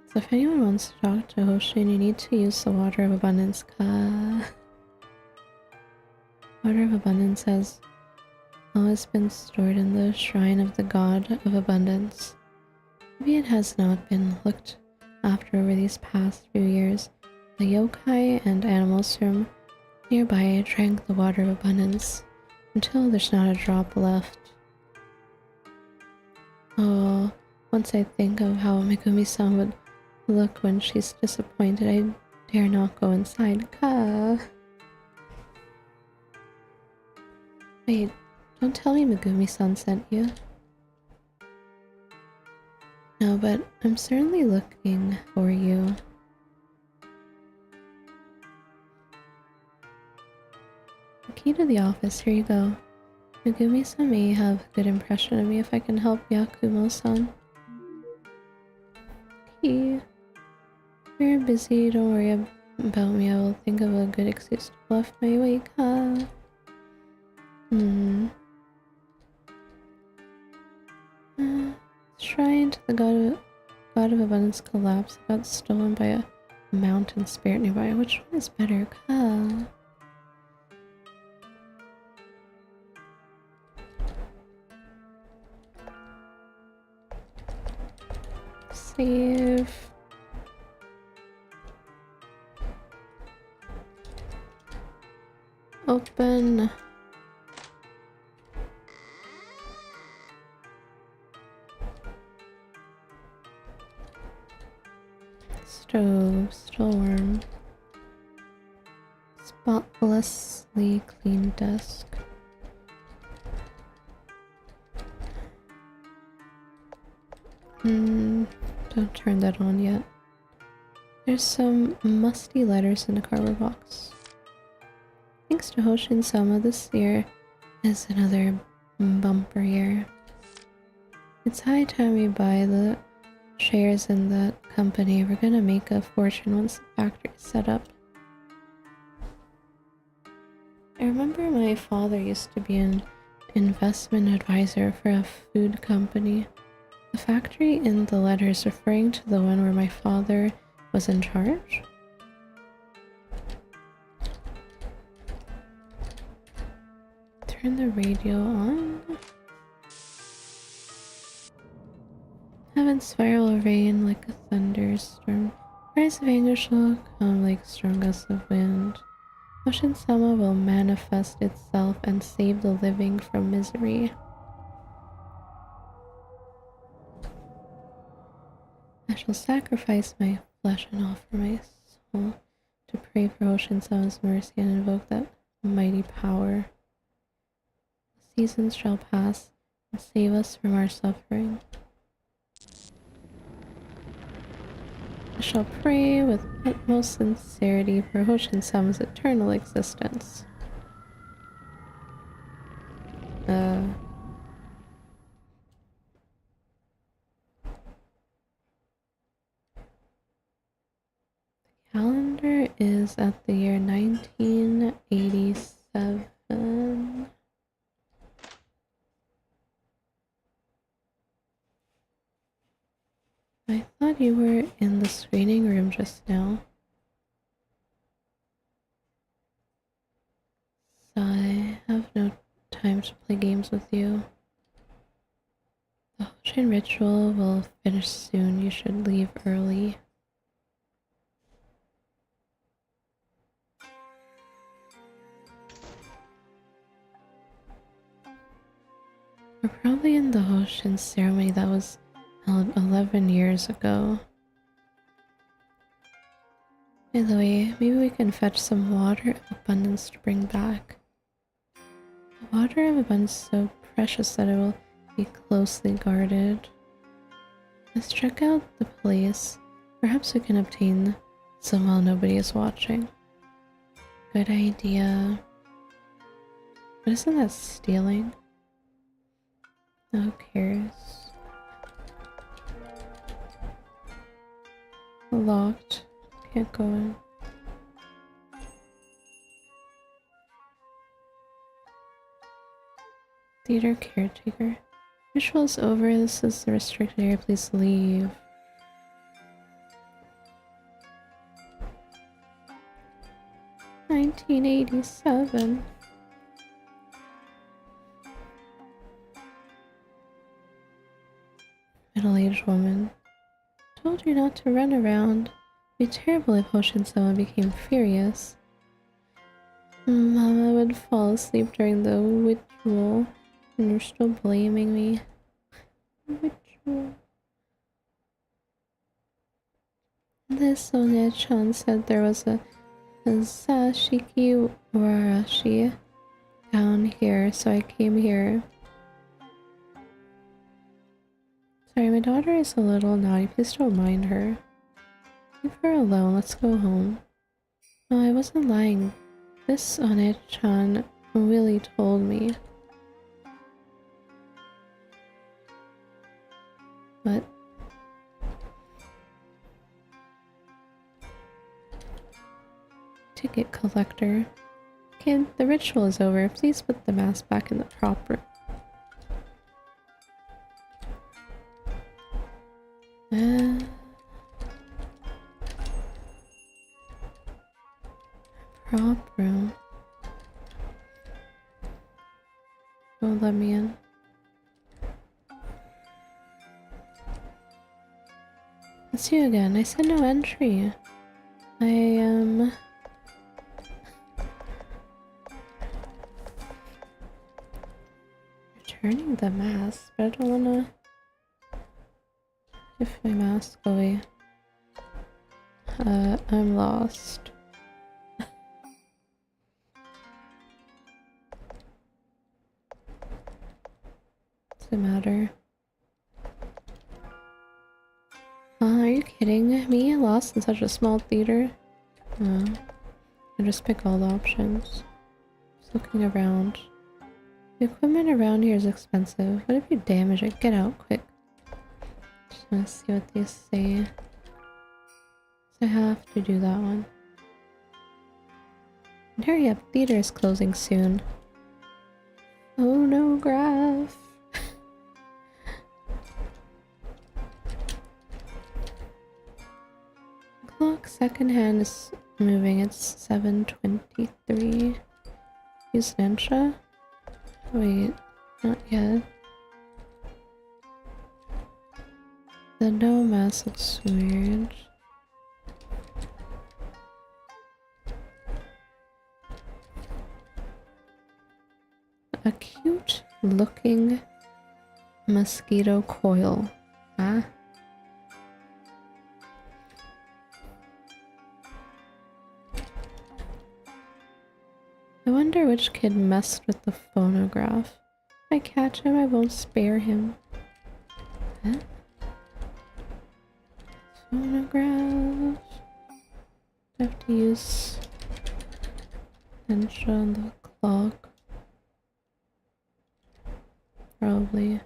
So if anyone wants to talk to Hoshin, you need to use the Water of Abundance. Water of Abundance has always been stored in the shrine of the god of abundance. Maybe it has not been looked after over these past few years. The yokai and animals from nearby drank the Water of Abundance until there's not a drop left. Oh, once I think of how Megumi-san would look when she's disappointed, I dare not go inside. Wait, don't tell me Megumi-san sent you. No, but I'm certainly looking for you. The key to the office, here you go. Megumi-san may have a good impression of me if I can help Yakumo-san. Key. If you're busy, don't worry about me. I will think of a good excuse to bluff my way. Shrine to the god of abundance collapsed. It got stolen by a mountain spirit nearby. Which one is better? Save. Open. Stove, still warm. Spotlessly clean desk. Don't turn that on yet. There's some musty letters in a cardboard box. Thanks to Hoshin-sama, this year is another bumper year. It's high time we buy the shares in that company. We're gonna make a fortune once the factory is set up. I remember my father used to be an investment advisor for a food company. The factory in the letter is referring to the one where my father was in charge? Turn the radio on. Heaven spiral rain like a thunderstorm. Cries of anguish will come like strong gusts of wind. Hoshin-sama will manifest itself and save the living from misery. I shall sacrifice my flesh and offer my soul to pray for Hoshin-sama's mercy and invoke that mighty power. The seasons shall pass and save us from our suffering. I shall pray with utmost sincerity for Hoshin-sama's eternal existence. The calendar is at the year 1987. I thought you were in the screening room just now. I have no time to play games with you. The Hoshin ritual will finish soon. You should leave early. We're probably in the Hoshin ceremony that was held 11 years ago. By the way, maybe we can fetch some water of abundance to bring back. The water of abundance is so precious that it will be closely guarded. Let's check out the place. Perhaps we can obtain some while nobody is watching. Good idea. But isn't that stealing? Who cares? Locked. Can't go in. Theater caretaker. Ritual's over. This is the restricted area. Please leave. 1987. Middle-aged woman. Told you not to run around. It'd be terrible if Hoshin-sama became furious. Mama would fall asleep during the ritual, and you're still blaming me. Ritual. This One-chan said there was a Sashiki Warashi down here, so I came here. Sorry, my daughter is a little naughty. Please don't mind her. Leave her alone. Let's go home. No, I wasn't lying. This One-chan really told me. What? Ticket collector. Kid, the ritual is over. Please put the mask back in the proper. Prop room. Don't let me in. It's you again. I said no entry. I am... returning the mask, but I don't wanna give my mask away. I'm lost. What's the matter? Are you kidding me? Lost in such a small theater? I just pick all the options. Just looking around. The equipment around here is expensive. What if you damage it? Get out quick. Just wanna see what they say. So I have to do that one. And hurry up, theater is closing soon. Phonograph. Clock secondhand is moving. It's 7:23. Use Ninja? Wait, not yet. The no mask looks weird. A cute looking mosquito coil. Huh? I wonder which kid messed with the phonograph. If I catch him, I won't spare him. Huh? Phonograph. I have to use Ninja on the clock. Probably.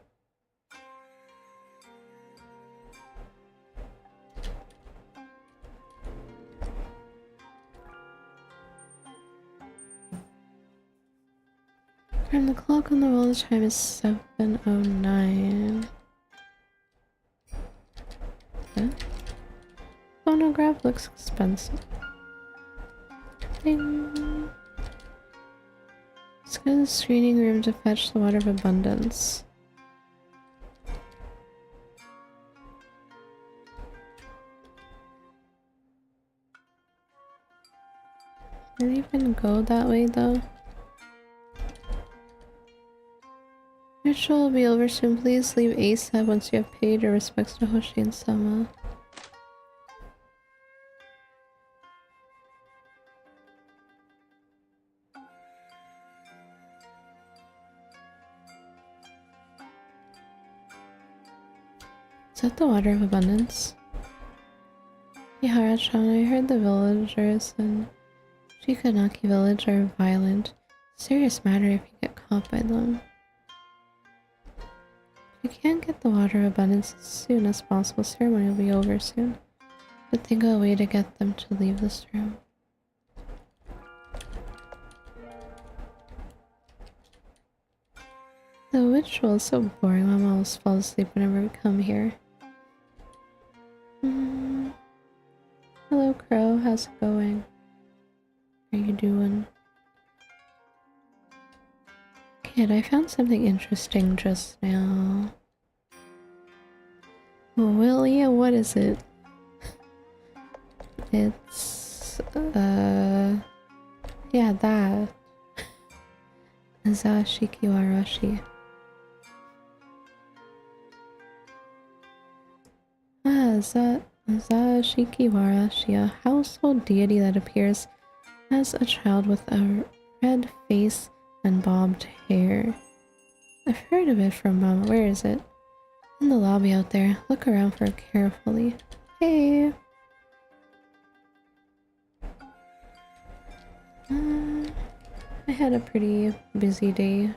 And the clock on the wall, the time is 7:09. Okay. Phonograph looks expensive. Ding. Let's go to the screening room to fetch the water of abundance. Did it even go that way though? Ritual will be over soon. Please leave ASAP once you have paid your respects to Hoshin-sama. Is that the water of abundance? Ihara-chan, I heard the villagers in Shikanaki village are violent. Serious matter if you get caught by them. If you can't get the water of abundance as soon as possible, ceremony will be over soon. But think of a way to get them to leave this room. The ritual is so boring. Mama always falls asleep whenever we come here. Hello, Crow. How's it going? are you doing? Kid, I found something interesting just now. Well, yeah, what is it? It's, yeah, that. Zashikiwarashi. Zashikiwarashi, a household deity that appears as a child with a red face and bobbed hair. I've heard of it from Mama. Where is it? In the lobby out there. Look around for it carefully. Hey! I had a pretty busy day,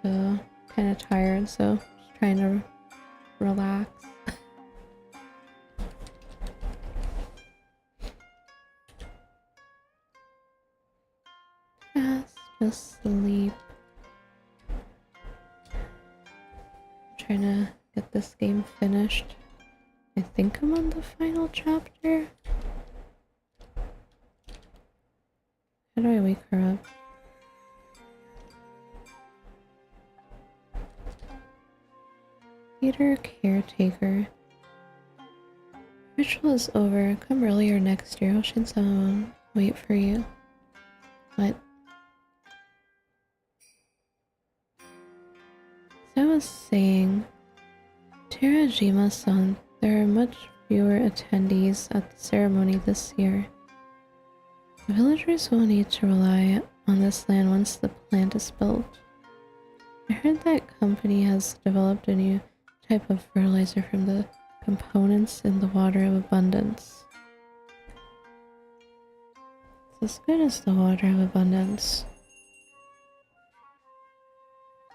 so kind of tired, so just trying to relax. Just sleep. I'm trying to get this game finished. I think I'm on the final chapter. How do I wake her up? Theater caretaker. Ritual is over. Come earlier next year. Ocean's Own. Wait for you. What? As I was saying, Terajima-san, there are much fewer attendees at the ceremony this year. The villagers will need to rely on this land once the plant is built. I heard that company has developed a new type of fertilizer from the components in the water of abundance. It's as good as the water of abundance.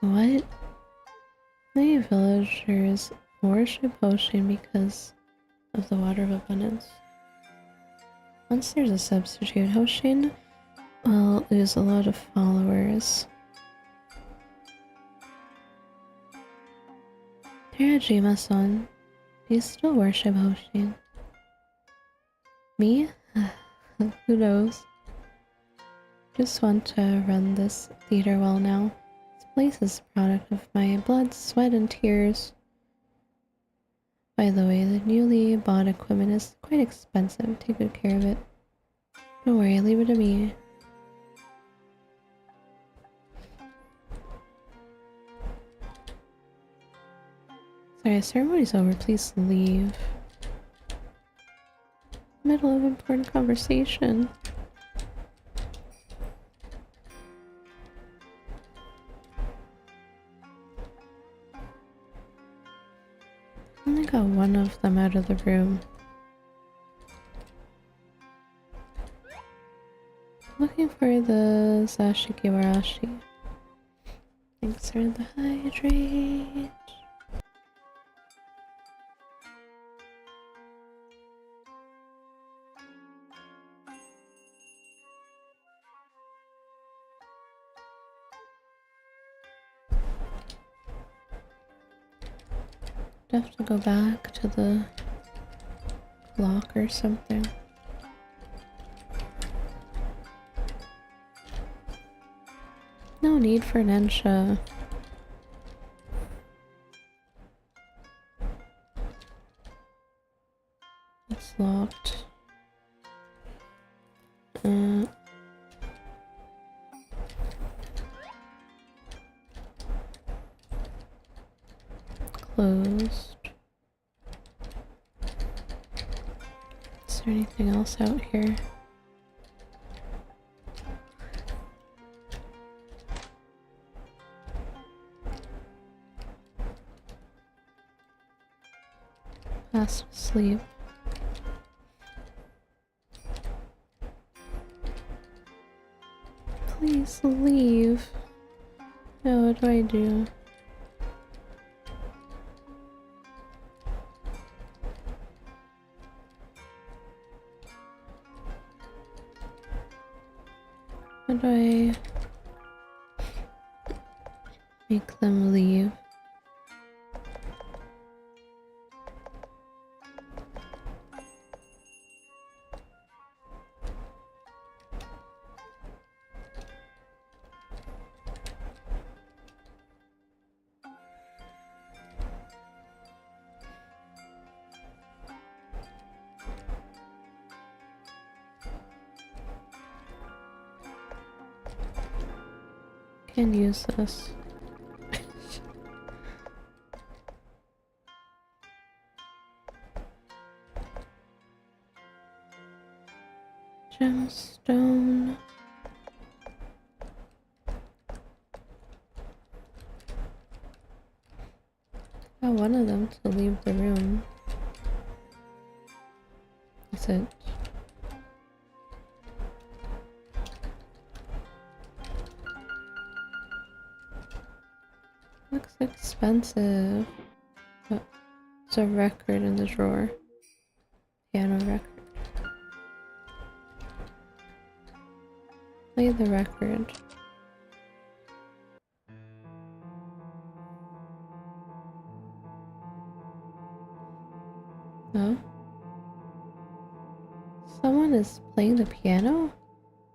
What? Many villagers worship Ocean because of the water of abundance. Once there's a substitute, Hoshin will lose a lot of followers. Terajima-san, do you still worship Hoshin? Me? Who knows? Just want to run this theater well now. This place is a product of my blood, sweat, and tears. By the way, the newly bought equipment is quite expensive. Take good care of it. Don't worry, leave it to me. Sorry, ceremony's over. Please leave. Middle of important conversation. Only got one of them out of the room. Looking for the Zashikiwarashi. Thanks for the hydrate. I have to go back to the clock or something. No need for Nensha. It's locked. Closed. Is there anything else out here? Fast asleep. Please leave. Oh, what do I do? How do I make them leave? Can't use this. Gemstone. Got one of them to leave the room. That's it. Looks expensive. But there's a record in the drawer. Piano record. Play the record. No? Someone is playing the piano?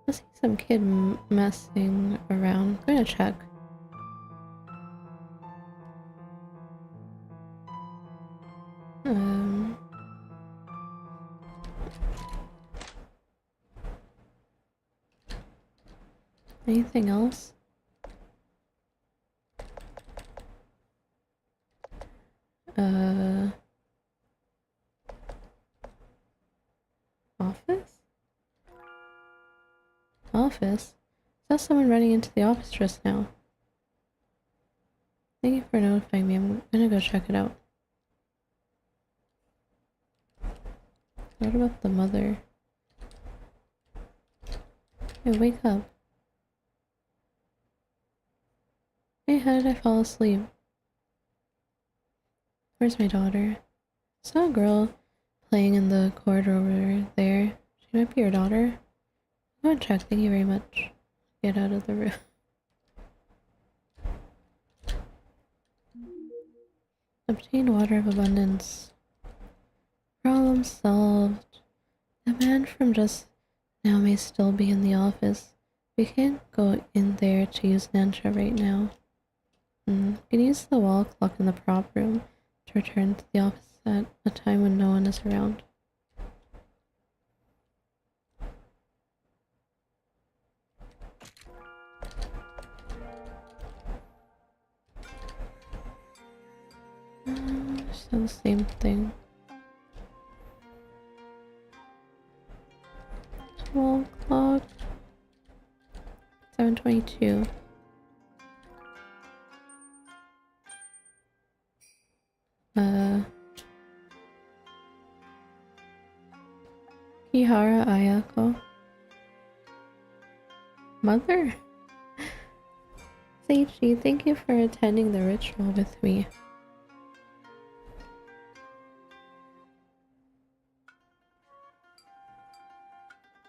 I see some kid messing around. I'm gonna check. Anything else? Office? Office? I saw someone running into the office just now. Thank you for notifying me. I'm gonna go check it out. What about the mother? Hey, wake up. Hey, how did I fall asleep? Where's my daughter? I saw a girl playing in the corridor over there. She might be your daughter. Go and check. Thank you very much. Get out of the room. Obtain water of abundance. Problem solved. The man from just now may still be in the office. We can't go in there to use Nansha right now. You can use the wall clock in the prop room to return to the office at a time when no one is around. Still the same thing. Wall clock. 7:22. Kihara Ayako. Mother? Seichi, thank you for attending the ritual with me.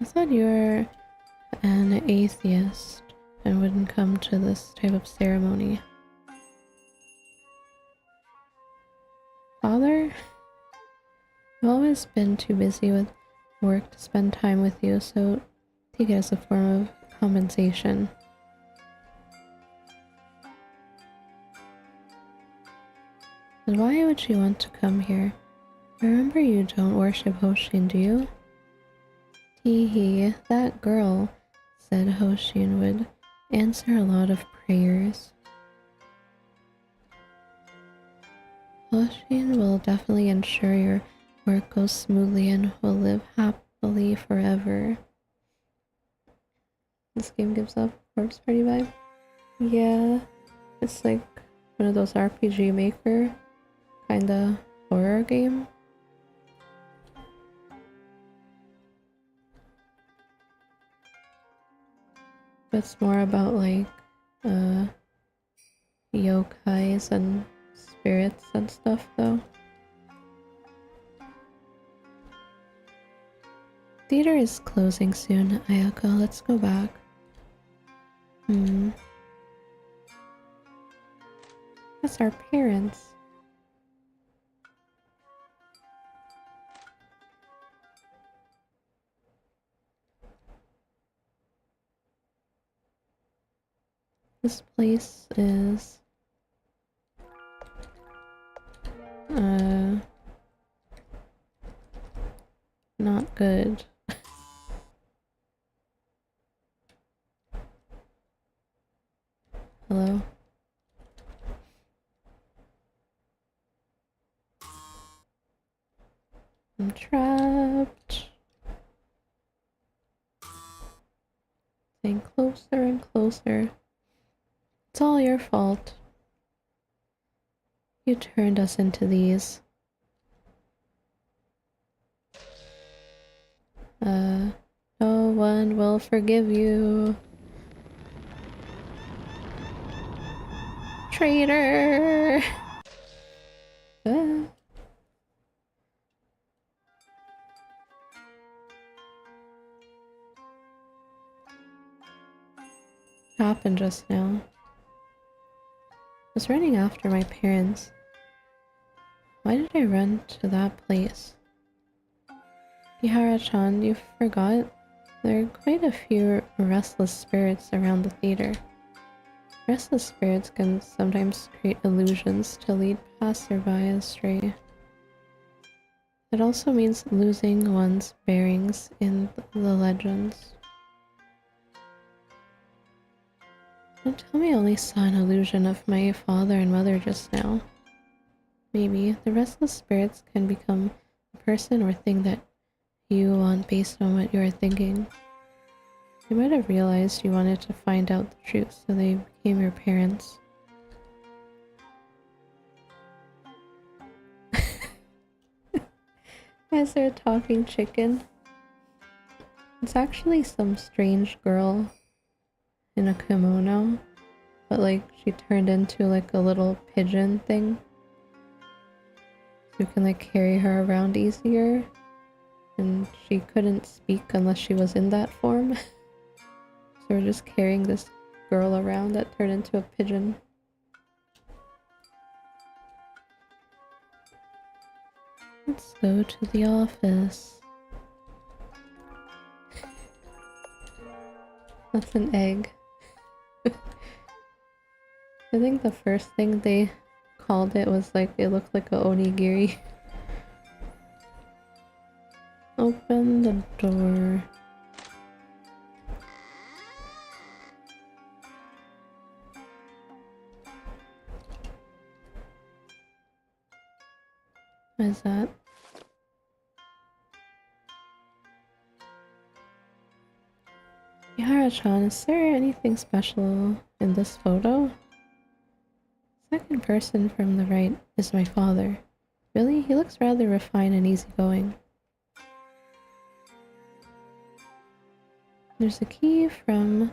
I thought you were an atheist and wouldn't come to this type of ceremony. Father? I've always been too busy with work to spend time with you, so take it as a form of compensation. But why would she want to come here? I remember you don't worship Hoshin, do you? Teehee, that girl said Hoshin would answer a lot of prayers. Hoshin will definitely ensure your work goes smoothly and will live happily forever. This game gives off corpse party vibe. Yeah, it's like one of those RPG Maker kinda horror game. It's more about like yokais and spirits and stuff though. Theater is closing soon, Ayako. Let's go back. That's our parents. This place is not good. Hello. I'm trapped. Getting closer and closer. It's all your fault. You turned us into these. No one will forgive you. Traitor! What happened just now? I was running after my parents. Why did I run to that place? Ihara-chan, you forgot? There are quite a few restless spirits around the theater. Restless spirits can sometimes create illusions to lead passerby astray. It also means losing one's bearings in the legends. Don't tell me I only saw an illusion of my father and mother just now. Maybe the restless spirits can become a person or thing that you want based on what you are thinking. You might have realized you wanted to find out the truth, so they became your parents. Is there a talking chicken? It's actually some strange girl in a kimono, but like she turned into like a little pigeon thing. So you can like carry her around easier. And she couldn't speak unless she was in that form. So we're just carrying this girl around that turned into a pigeon. Let's go to the office. That's an egg. I think the first thing they called it was like it looked like a onigiri. Open the door. What is that? Ihara-chan, is there anything special in this photo? Second person from the right is my father. Really? He looks rather refined and easygoing. There's a key from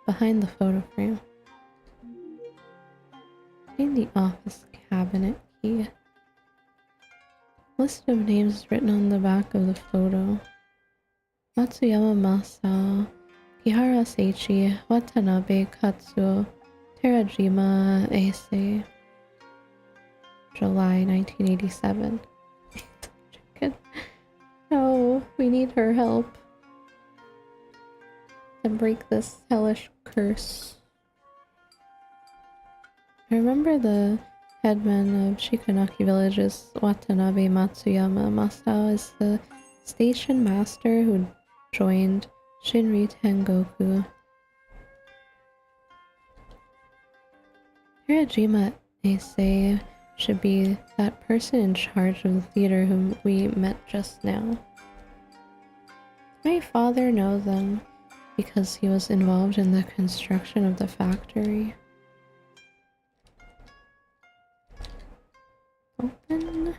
behind the photo frame. In the office cabinet key. List of names is written on the back of the photo. Matsuyama Masao, Kihara Seichi, Watanabe Katsuo, Terajima Eisei. July 1987. No, we need her help. To break this hellish curse. I remember the headman of Shikanaki Village's Watanabe Matsuyama Masao is the station master who joined Shinri Tengoku. Terajima Eisei should be that person in charge of the theater whom we met just now. My father knows them because he was involved in the construction of the factory. Open.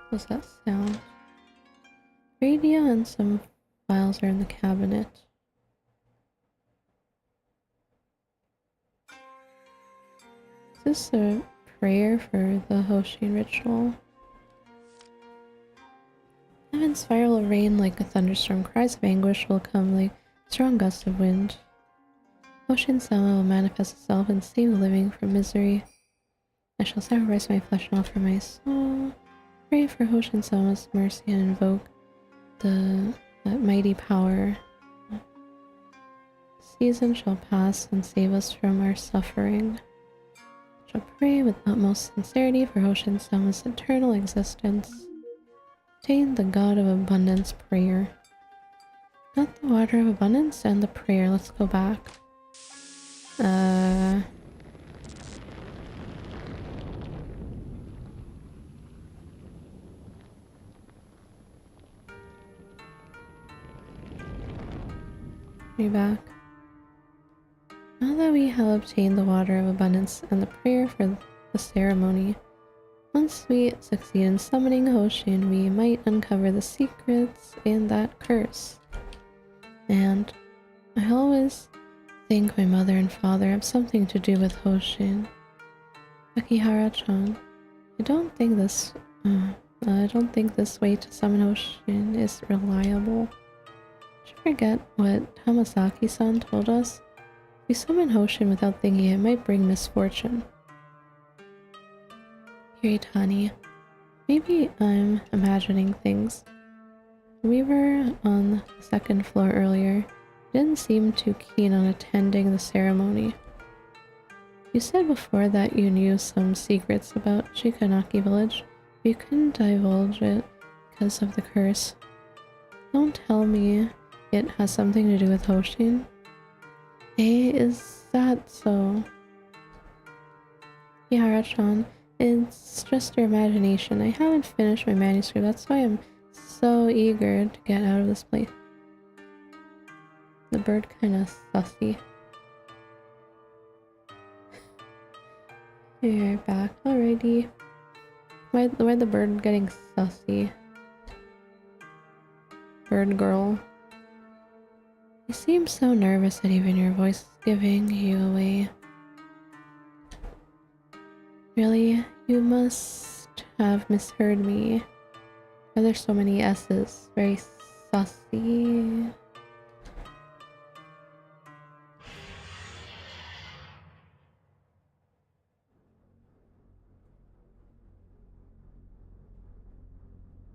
What's that sound? Radio and some files are in the cabinet. Is this a prayer for the Hoshin ritual? Heaven spiral of rain like a thunderstorm. Cries of anguish will come like strong gusts of wind. Hoshin-sama will manifest itself and save the living from misery. I shall sacrifice my flesh and offer my soul. Pray for Hoshin-sama's mercy and invoke that mighty power. The season shall pass and save us from our suffering. I shall pray with utmost sincerity for Hoshin-sama's eternal existence. Obtain the God of Abundance prayer. Got the water of abundance and the prayer. Let's go back. Be back. Now that we have obtained the water of abundance and the prayer for the ceremony, once we succeed in summoning Hoshin, we might uncover the secrets in that curse. And I always think my mother and father have something to do with Hoshin. Akihara-chan, I don't think this way to summon Hoshin is reliable. Did you forget what Hamasaki-san told us? If we summon Hoshin without thinking, it might bring misfortune. Hiritani, maybe I'm imagining things. We were on the second floor earlier. You didn't seem too keen on attending the ceremony. You said before that you knew some secrets about Shikanaki village, but you couldn't divulge it because of the curse. Don't tell me it has something to do with Hoshin. Is that so? Yara-chan, it's just your imagination. I haven't finished my manuscript, that's why I'm so eager to get out of this place. The bird kinda sussy. You're back, alrighty. Why the bird getting sussy? Bird girl. You seem so nervous that even your voice is giving you away. Really? You must have misheard me. Why are there so many S's? Very sussy.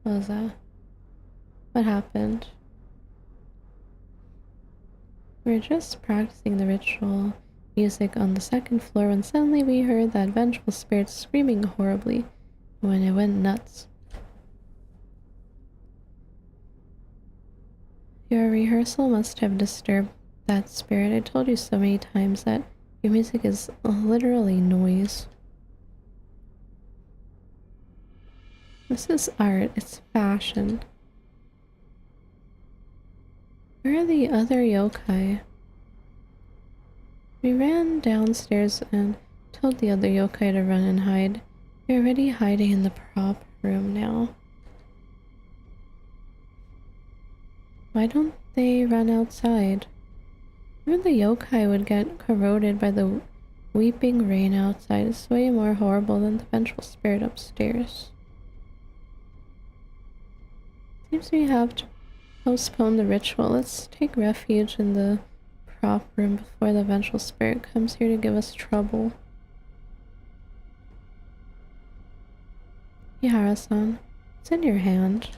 What was that? What happened? We were just practicing the ritual music on the second floor when suddenly we heard that vengeful spirit screaming horribly when it went nuts. Your rehearsal must have disturbed that spirit. I told you so many times that your music is literally noise. This is art, it's fashion. Where are the other yokai? We ran downstairs and told the other yokai to run and hide. They're already hiding in the prop room now. Why don't they run outside? Even the yokai would get corroded by the weeping rain outside. It's way more horrible than the vengeful spirit upstairs. Seems we have to postpone the ritual. Let's take refuge in the prop room before the vengeful spirit comes here to give us trouble. Ihara-san, it's in your hand.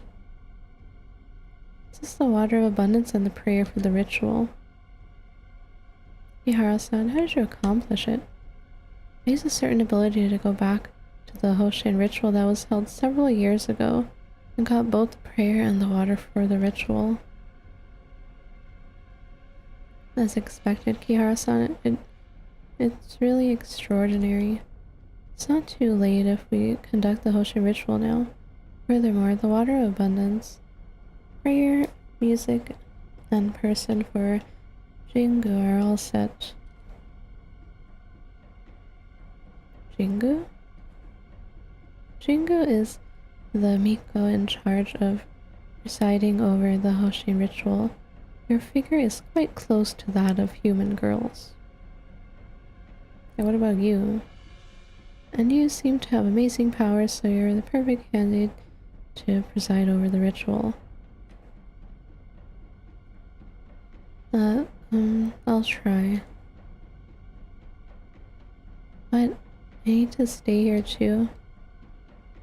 This is the water of abundance and the prayer for the ritual. Ihara-san, how did you accomplish it? I used a certain ability to go back to the Hoshin ritual that was held several years ago and got both the prayer and the water for the ritual. As expected, Kihara-san, it's really extraordinary. It's not too late if we conduct the Hoshin ritual now. Furthermore, the water of abundance, prayer, music, and person for Jingu are all set. Jingu? Jingu is the Miko in charge of presiding over the Hoshin ritual. Your figure is quite close to that of human girls. And what about you? And you seem to have amazing powers, so you're the perfect candidate to preside over the ritual. I'll try. But I need to stay here too.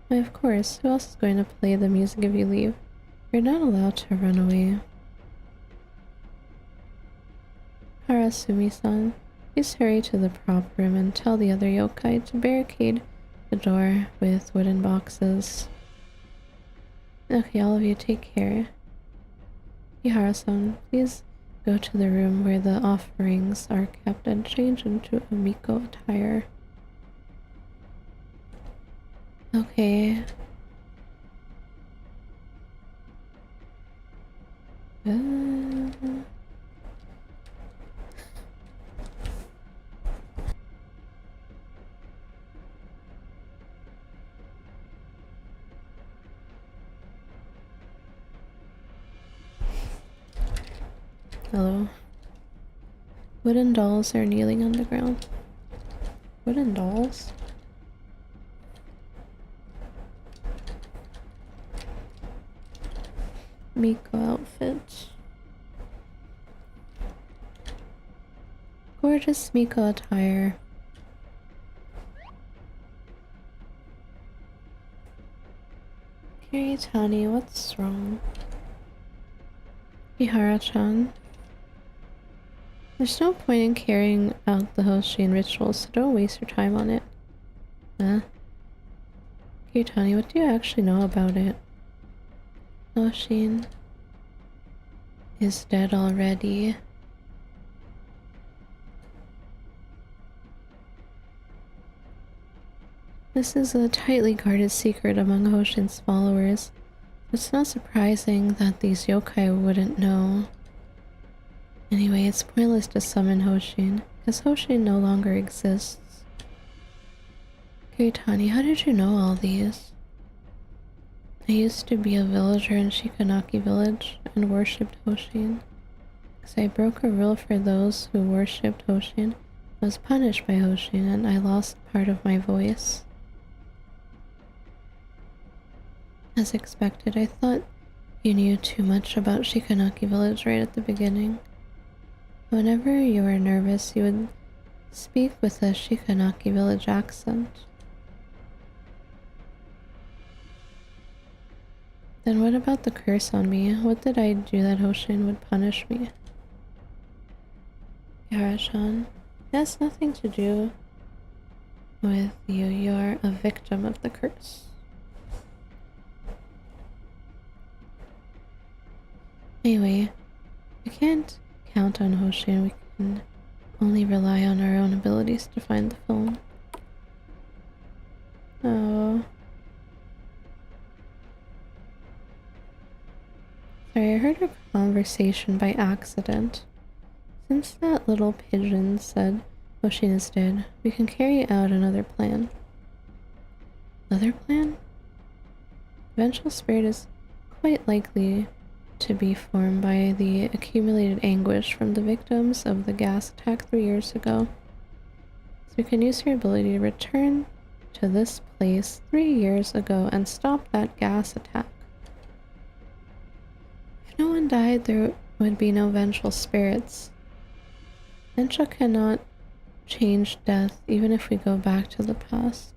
Why, of course, who else is going to play the music if you leave? You're not allowed to run away. Harasumi-san, please hurry to the prop room and tell the other yokai to barricade the door with wooden boxes. Okay, all of you take care. Ihara-san, please go to the room where the offerings are kept and change into a Miko attire. Okay. Hello. Wooden dolls are kneeling on the ground. Wooden dolls? Miko outfit. Gorgeous Miko attire. Hey Tani, what's wrong? Ihara-chan. There's no point in carrying out the Hoshin rituals, so don't waste your time on it. Huh? Hey Tani, what do you actually know about it? Hoshin is dead already. This is a tightly guarded secret among Hoshin's followers. It's not surprising that these yokai wouldn't know. Anyway, it's pointless to summon Hoshin, because Hoshin no longer exists. Kiritani, how did you know all these? I used to be a villager in Shikanaki village and worshipped Hoshin. Because I broke a rule for those who worshipped Hoshin, I was punished by Hoshin and I lost part of my voice. As expected, I thought you knew too much about Shikanaki village right at the beginning. Whenever you were nervous, you would speak with a Shikanaki village accent. Then what about the curse on me? What did I do that Hoshin would punish me? Yara-chan, it has nothing to do with you. You're a victim of the curse. Anyway, we can't count on Hoshin. We can only rely on our own abilities to find the phone. Oh. Sorry, I heard a conversation by accident. Since that little pigeon said Hoshin is dead, we can carry out another plan. Another plan? Vengeful spirit is quite likely to be formed by the accumulated anguish from the victims of the gas attack 3 years ago. So we can use your ability to return to this place 3 years ago and stop that gas attack. If no one died, there would be no vengeful spirits. Densha cannot change death even if we go back to the past.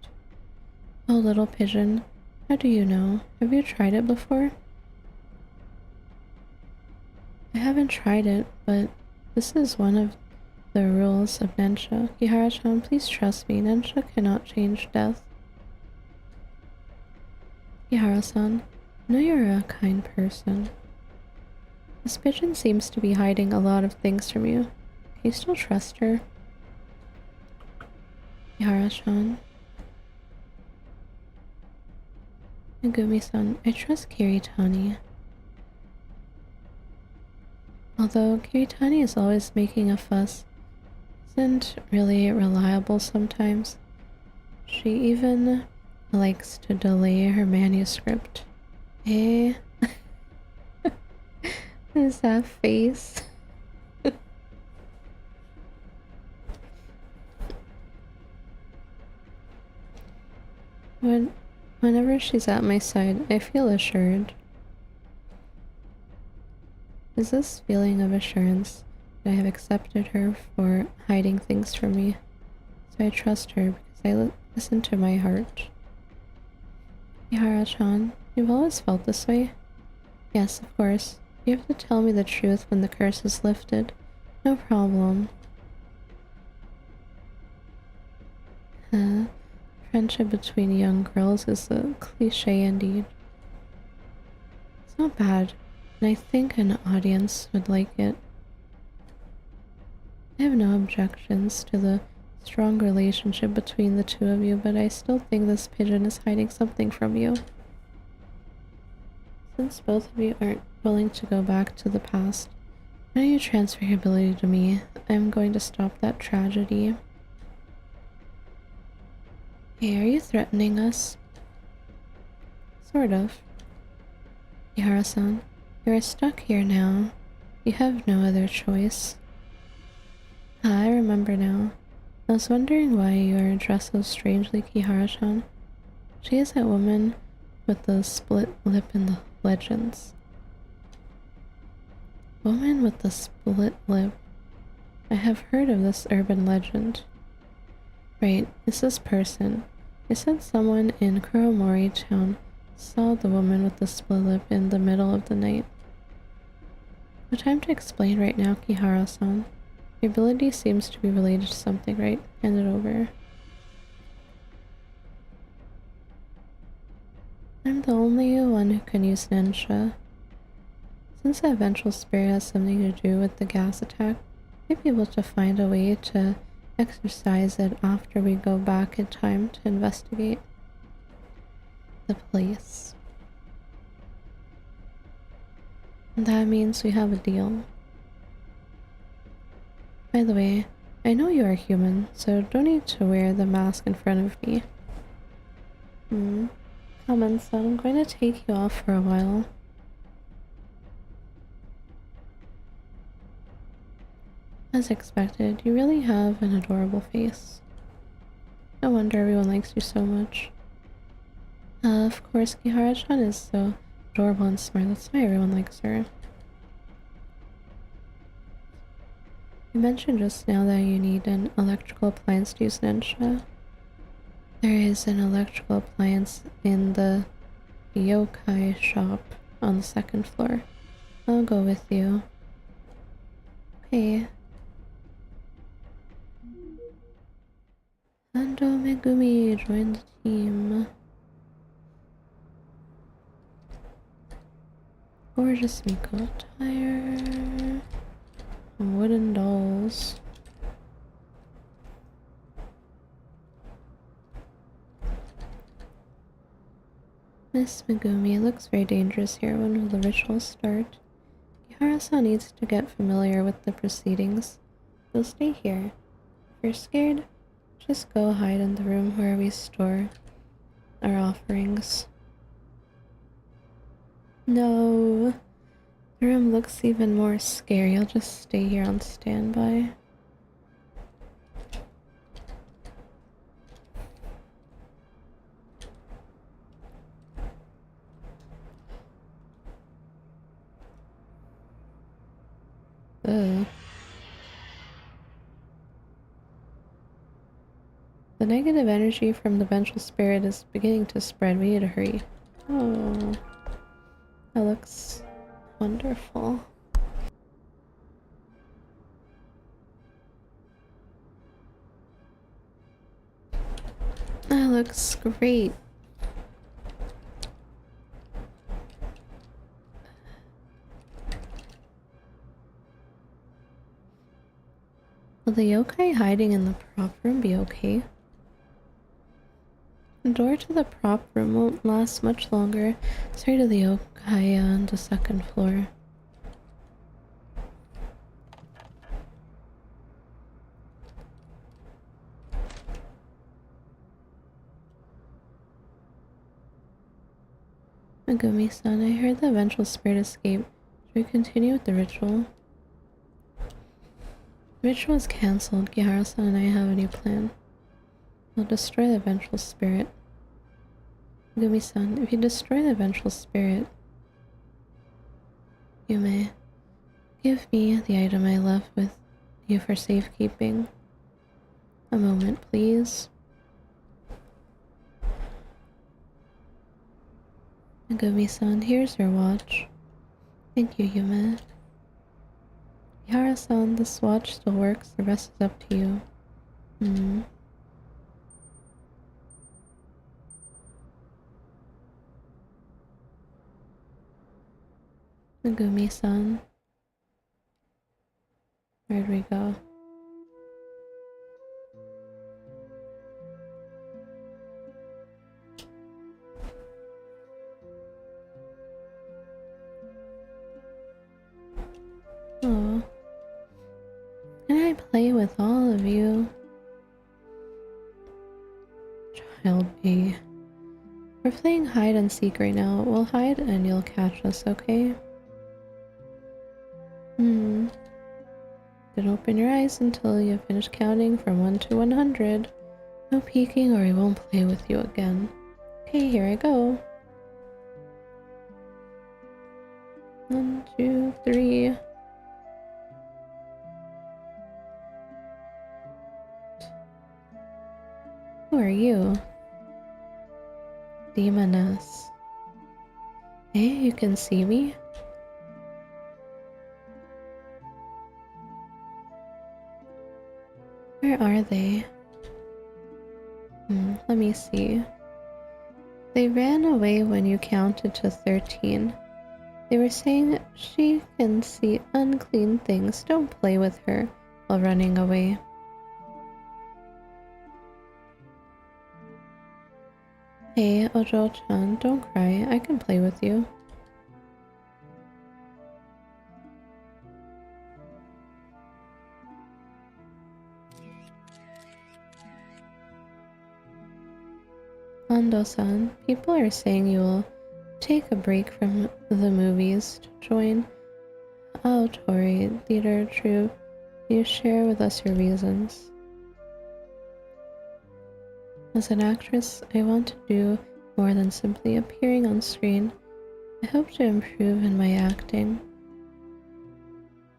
Oh, little pigeon, how do you know? Have you tried it before? I haven't tried it, but this is one of the rules of Nensha. Kihara-chan, please trust me. Nensha cannot change death. Kihara-san, I know you're a kind person. This pigeon seems to be hiding a lot of things from you. Can you still trust her? Kihara-chan. Megumi-san, I trust Kiritani. Although Kiritani is always making a fuss, isn't really reliable sometimes. She even likes to delay her manuscript. Eh? What is that face? Whenever she's at my side, I feel assured. Is this feeling of assurance that I have accepted her for hiding things from me? So I trust her because I listen to my heart. Ihara-chan, you've always felt this way? Yes, of course. You have to tell me the truth when the curse is lifted. No problem. Friendship between young girls is a cliché indeed. It's not bad. and I think an audience would like it. I have no objections to the strong relationship between the two of you, but I still think this pigeon is hiding something from you. Since both of you aren't willing to go back to the past, why don't you transfer your ability to me? I'm going to stop that tragedy. Hey, are you threatening us? Sort of. Ihara-san, you are stuck here now. You have no other choice. Ah, I remember now. I was wondering why you are dressed so strangely, Kihara-chan. She is that woman with the split lip in the legends. Woman with the split lip. I have heard of this urban legend. Right, it's this person. They said someone in Kuromori town saw the woman with the split lip in the middle of the night. No time to explain right now, Kihara-san. Your ability seems to be related to something, right? Hand it over. I'm the only one who can use Nensha. Since the eventual spirit has something to do with the gas attack, I might be able to find a way to exercise it after we go back in time to investigate the place. And that means we have a deal. By the way, I know you are human, so don't need to wear the mask in front of me. Come on, son, I'm going to take you off for a while. As expected, you really have an adorable face. No wonder everyone likes you so much. Of course, Kihara-chan is so adorable and smart, that's why everyone likes her. You mentioned just now that you need an electrical appliance to use Nensha. There is an electrical appliance in the yokai shop on the second floor. I'll go with you. Okay. Ando Megumi joined the team. Gorgeous Miko attire. Wooden dolls. Miss Megumi, it looks very dangerous here. When will the ritual start? Ihara-san needs to get familiar with the proceedings. You'll stay here. If you're scared, just go hide in the room where we store our offerings. No. The room looks even more scary. I'll just stay here on standby. Ugh. The negative energy from the vengeful spirit is beginning to spread. We need to hurry. Oh. That looks wonderful. That looks great. Will the yokai hiding in the prop room be okay? The door to the prop room won't last much longer. Sorry to the yokai on the second floor. Megumi-san, I heard the vengeful spirit escaped. Should we continue with the ritual? The ritual is cancelled. Kihara-san and I have a new plan. We'll destroy the vengeful spirit. Megumi-san, if you destroy the vengeful spirit, you may give me the item I left with you for safekeeping. A moment, please. Megumi-san, here's your watch. Thank you, Yume. Ihara-san, this watch still works. The rest is up to you. Nagumi-san. Where'd we go? Oh. Can I play with all of you? Child B. We're playing hide and seek right now. We'll hide and you'll catch us, okay? Then open your eyes until you finish counting from 1 to 100. No peeking or I won't play with you again. Okay, here I go. 1, 2, 3. Who are you? Demoness. Hey, you can see me? Where are they? Let me see. They ran away when you counted to 13. They were saying she can see unclean things. Don't play with her while running away. Hey, Ojo-chan, don't cry. I can play with you. Ando-san, people are saying you will take a break from the movies to join Aotori Theater Troupe. You share with us your reasons. As an actress, I want to do more than simply appearing on screen. I hope to improve in my acting.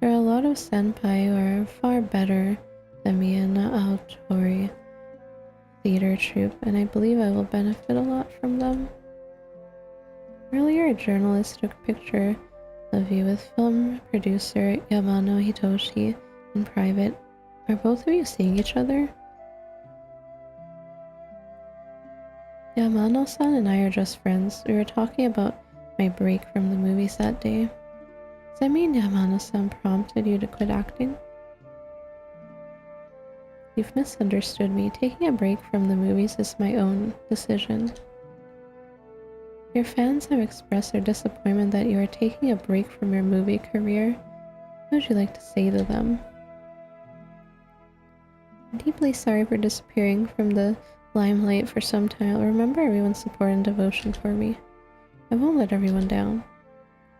There are a lot of senpai who are far better than me in Aotori Theater Troupe, and I believe I will benefit a lot from them. Earlier, a journalist took a picture of you with film producer Yamano Hitoshi in private. Are both of you seeing each other? Yamano-san and I are just friends. We were talking about my break from the movies that day. Does that mean Yamano-san prompted you to quit acting? You've misunderstood me. Taking a break from the movies is my own decision. Your fans have expressed their disappointment that you are taking a break from your movie career. What would you like to say to them? I'm deeply sorry for disappearing from the limelight for some time. I'll remember everyone's support and devotion for me. I won't let everyone down.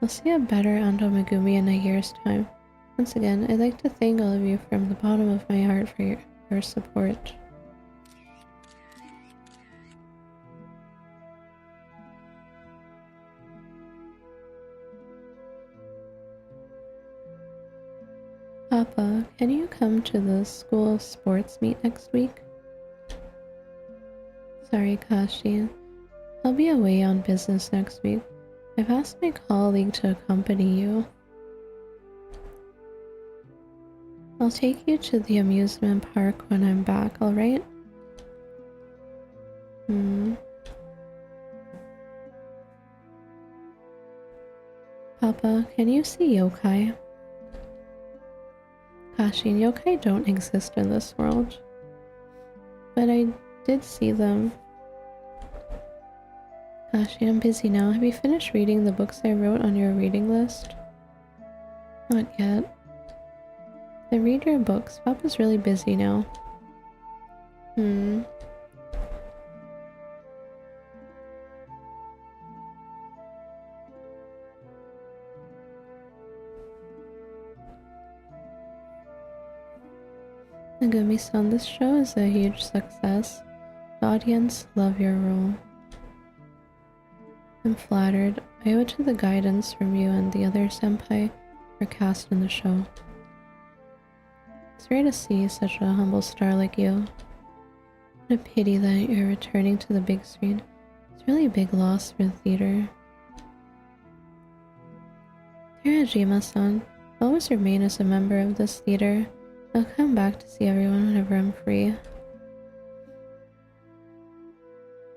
I'll see a better Ando Megumi in a year's time. Once again, I'd like to thank all of you from the bottom of my heart for your support. Papa, can you come to the school sports meet next week? Sorry, Kashi. I'll be away on business next week. I've asked my colleague to accompany you. I'll take you to the amusement park when I'm back, alright? Papa, can you see yokai? Kashi, yokai don't exist in this world. But I did see them. Kashi, I'm busy now. Have you finished reading the books I wrote on your reading list? Not yet. Then read your books. Papa's really busy now. Nagumi-san, this show is a huge success. The audience love your role. I'm flattered. I owe it to the guidance from you and the other senpai who are cast in the show. It's rare to see such a humble star like you. What a pity that you're returning to the big screen. It's really a big loss for the theater. Terajima-san, I'll always remain as a member of this theater. I'll come back to see everyone whenever I'm free.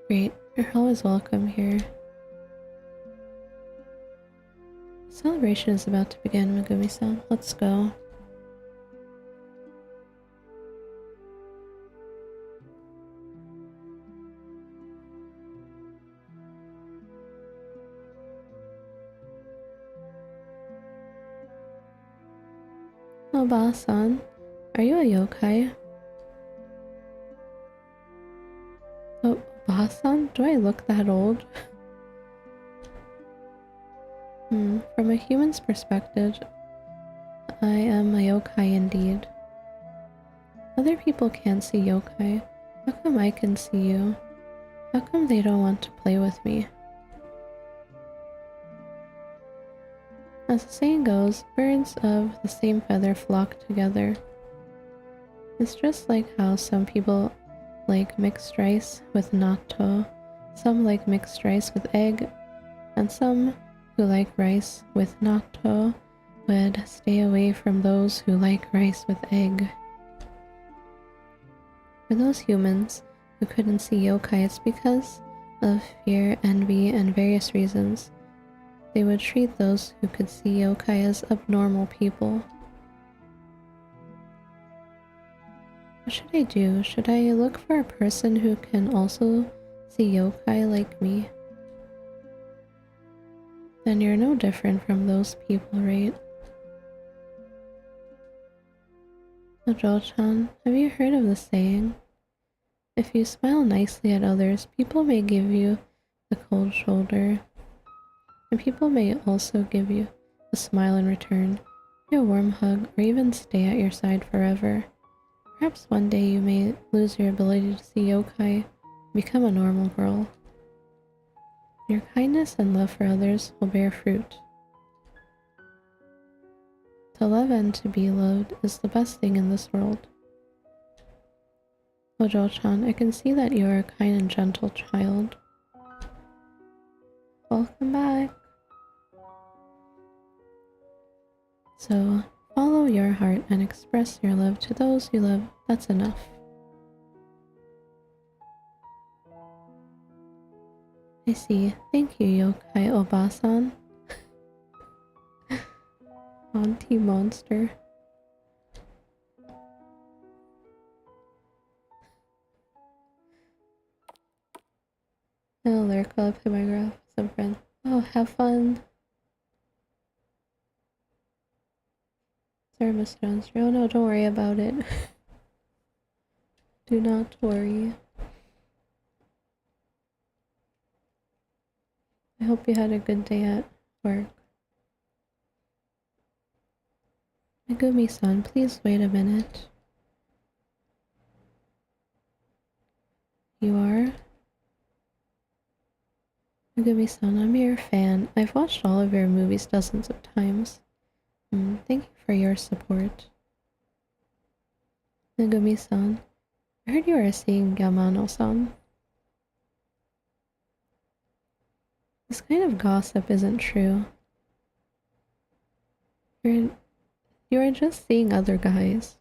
Great, you're always welcome here. Celebration is about to begin, Megumi-san. Let's go. Oh, Ba-san, are you a yokai? Oh, Ba-san? Do I look that old? From a human's perspective, I am a yokai indeed. Other people can't see yokai. How come I can see you? How come they don't want to play with me? As the saying goes, birds of the same feather flock together. It's just like how some people like mixed rice with natto, some like mixed rice with egg, and some who like rice with natto would stay away from those who like rice with egg. For those humans who couldn't see yokai, it's because of fear, envy, and various reasons. They would treat those who could see yokai as abnormal people. What should I do? Should I look for a person who can also see yokai like me? Then you're no different from those people, right? Ojo-chan, have you heard of the saying? If you smile nicely at others, people may give you the cold shoulder. And people may also give you a smile in return, a warm hug, or even stay at your side forever. Perhaps one day you may lose your ability to see yokai and become a normal girl. Your kindness and love for others will bear fruit. To love and to be loved is the best thing in this world. Ojo-chan, I can see that you are a kind and gentle child. Welcome back. So, follow your heart and express your love to those you love. That's enough. I see. Thank you, Yokai Obasan. Auntie monster. I'll lurk while I play Minecraft with some friends. Oh, have fun. Sorry, Miss Jones. Oh no, don't worry about it. Do not worry. I hope you had a good day at work. Megumi-san, please wait a minute. You are? Megumi-san, I'm your fan. I've watched all of your movies dozens of times. Thank you for your support. Megumi-san, I heard you are seeing Yamano-san. This kind of gossip isn't true. You are just seeing other guys.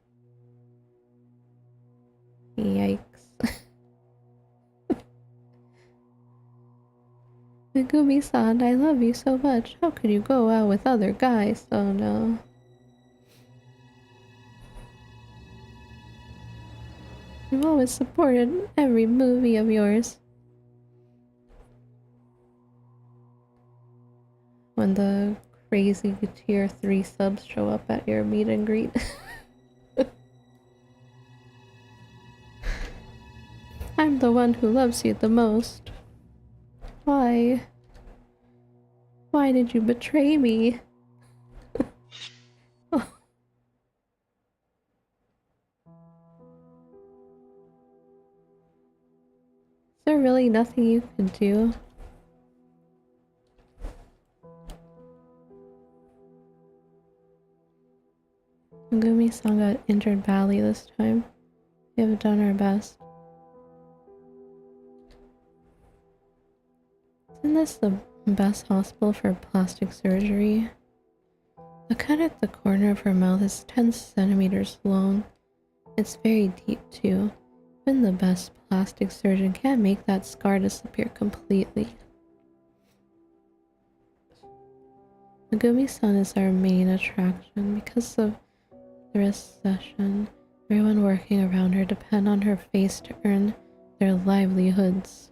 Yikes. Megumi-san, I love you so much. How could you go out with other guys? Oh no. I've always supported every movie of yours. When the crazy tier 3 subs show up at your meet and greet. I'm the one who loves you the most. Why? Why did you betray me? Oh. Is there really nothing you can do? Megumi-san got injured badly this time. We have done our best. Isn't this the best hospital for plastic surgery? The cut at the corner of her mouth is 10 centimeters long. It's very deep too. Even the best plastic surgeon can't make that scar disappear completely. Megumi-san is our main attraction because of the recession. Everyone working around her depend on her face to earn their livelihoods.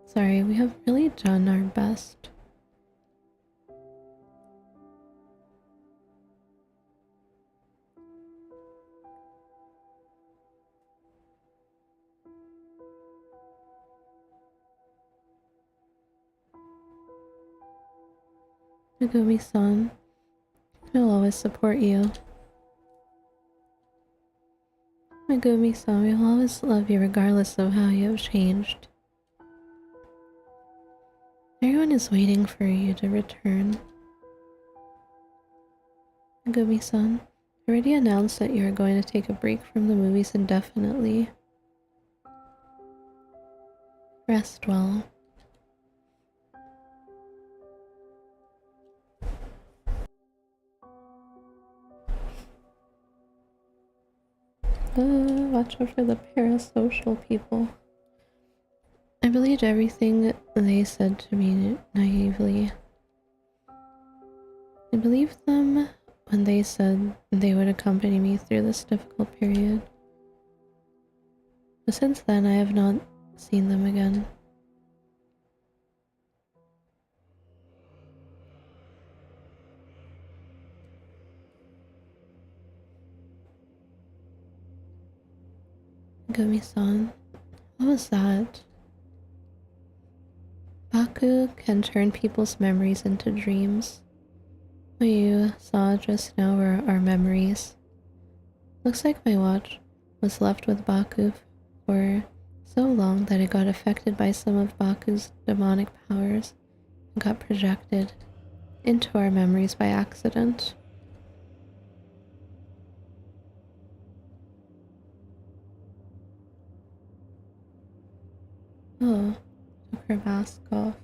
Sorry, we have really done our best. Megumi-san, we'll always support you. Megumi-san, we'll always love you regardless of how you have changed. Everyone is waiting for you to return. Megumi-san, I already announced that you are going to take a break from the movies indefinitely. Rest well. Watch out for the parasocial people. I believed everything they said to me naively. I believed them when they said they would accompany me through this difficult period. But since then, I have not seen them again. Gumi-san, what was that? Baku can turn people's memories into dreams. What you saw just now were our memories. Looks like my watch was left with Baku for so long that it got affected by some of Baku's demonic powers and got projected into our memories by accident. Oh, took her mask off.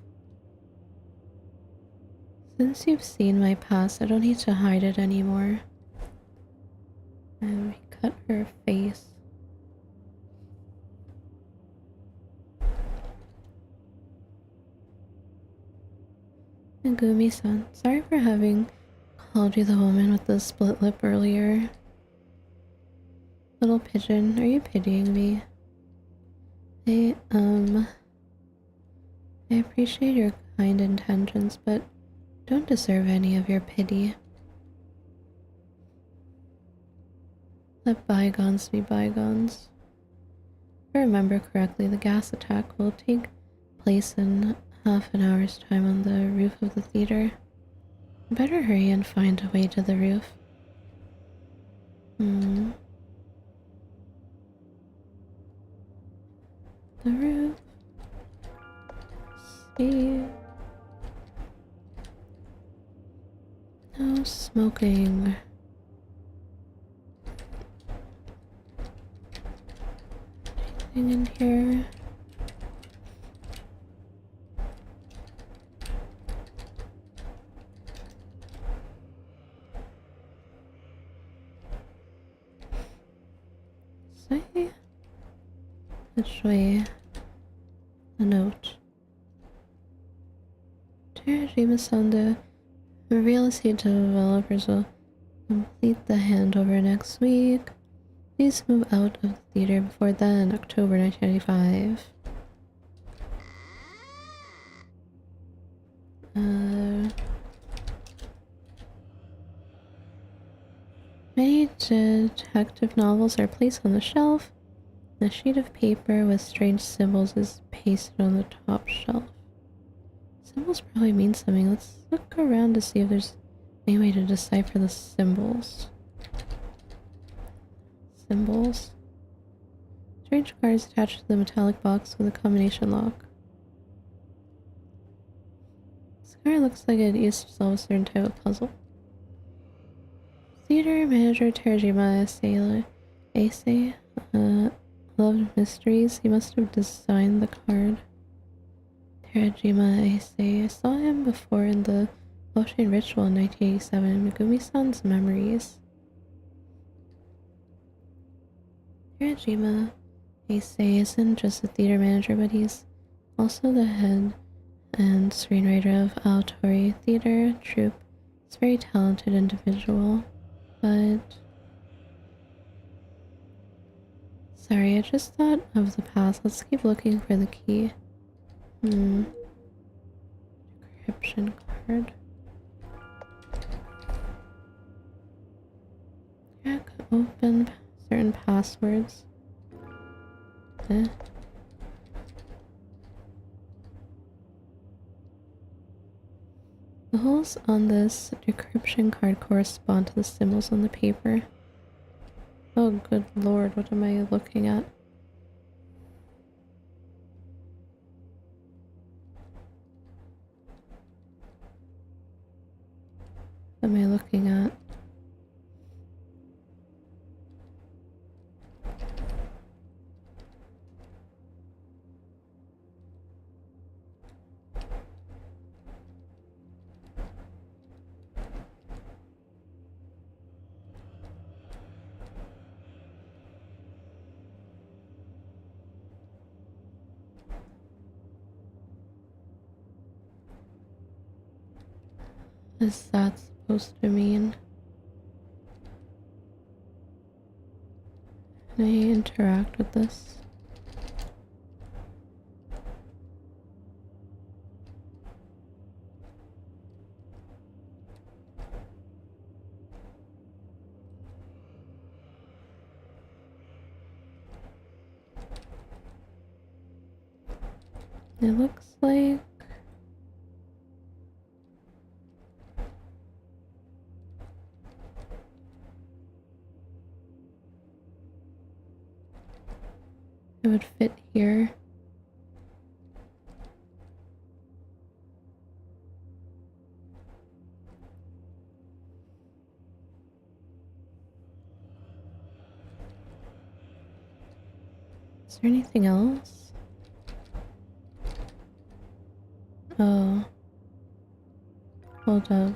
Since you've seen my past, I don't need to hide it anymore. And we cut her face. Megumi-san, sorry for having called you the woman with the split lip earlier. Little pigeon, are you pitying me? I appreciate your kind intentions, but don't deserve any of your pity. Let bygones be bygones. If I remember correctly, the gas attack will take place in half an hour's time on the roof of the theater. Better hurry and find a way to the roof. The roof. See. No smoking. Anything in here? Say? Which way? A note. Terajima-san, the real estate developers will complete the handover next week. Please move out of the theater before then, October 1995. Many detective novels are placed on the shelf. A sheet of paper with strange symbols is pasted on the top shelf. Symbols probably mean something. Let's look around to see if there's any way to decipher the symbols. Symbols. Strange cards attached to the metallic box with a combination lock. This card looks like it used to solve a certain type of puzzle. Theater manager Terajima Ase loved mysteries. He must have designed the card. Terajima Ase. I saw him before in the Ocean Ritual in 1987 in Megumi-san's memories. Terajima Ase isn't just a theater manager, but he's also the head and screenwriter of Valkyrie theater troupe. He's a very talented individual, but sorry, I just thought of the past. Let's keep looking for the key. Decryption card. Crack open certain passwords. Eh. The holes on this decryption card correspond to the symbols on the paper. Oh, good lord, what am I looking at? What am I looking at? What is that supposed to mean? Can I interact with this? It looks like it would fit here. Is there anything else? Oh. Hold up.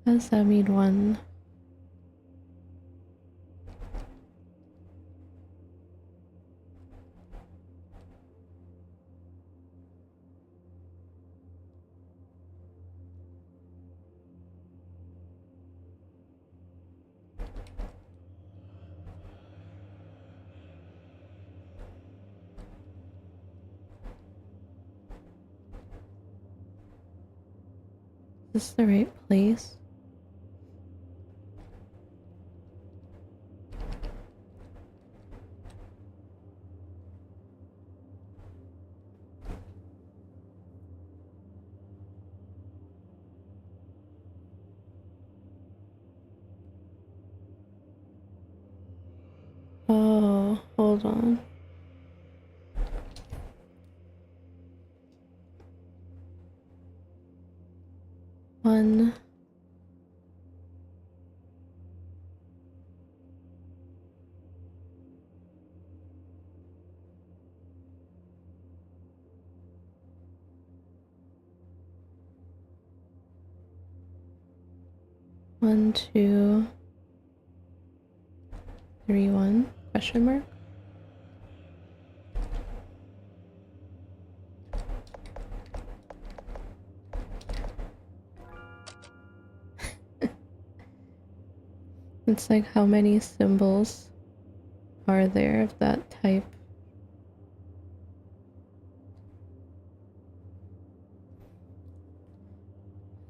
What does that mean, one? Is this the right place? Oh, hold on. One. One, two, three, one, question mark? It's like how many symbols are there of that type?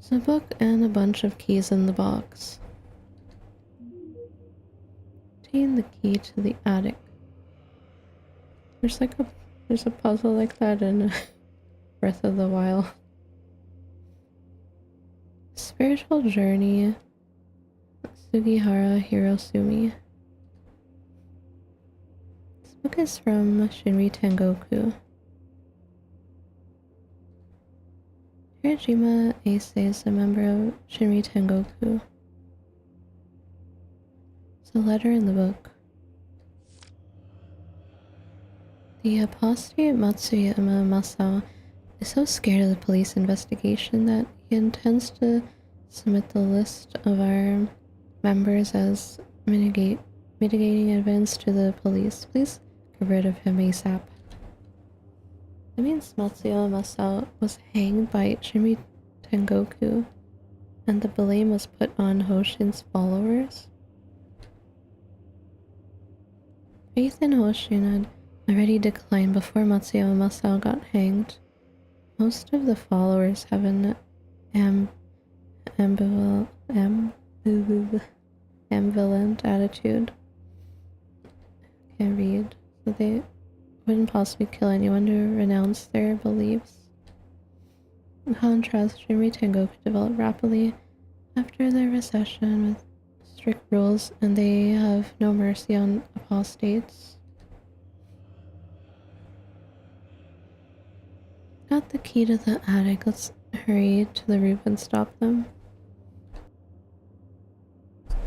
There's a book and a bunch of keys in the box. Obtain the key to the attic. There's a puzzle like that in Breath of the Wild. Spiritual Journey, Sugihara Hirosumi. This book is from Shinri Tengoku. Kirajima Ace is a member of Shinri Tengoku. It's a letter in the book. The apostate Matsuyama Masao is so scared of the police investigation that he intends to submit the list of our members as mitigating evidence to the police. Please get rid of him ASAP. That means Matsuyama Masao was hanged by Shinri Tengoku, and the blame was put on Hoshin's followers. Faith in Hoshin had already declined before Matsuyama Masao got hanged. Most of the followers have an ambivalent attitude. Can't read, so they wouldn't possibly kill anyone to renounce their beliefs. In contrast, Shinri Tengoku developed rapidly after the recession with strict rules, and they have no mercy on apostates. Got the key to the attic. Let's hurry to the roof and stop them.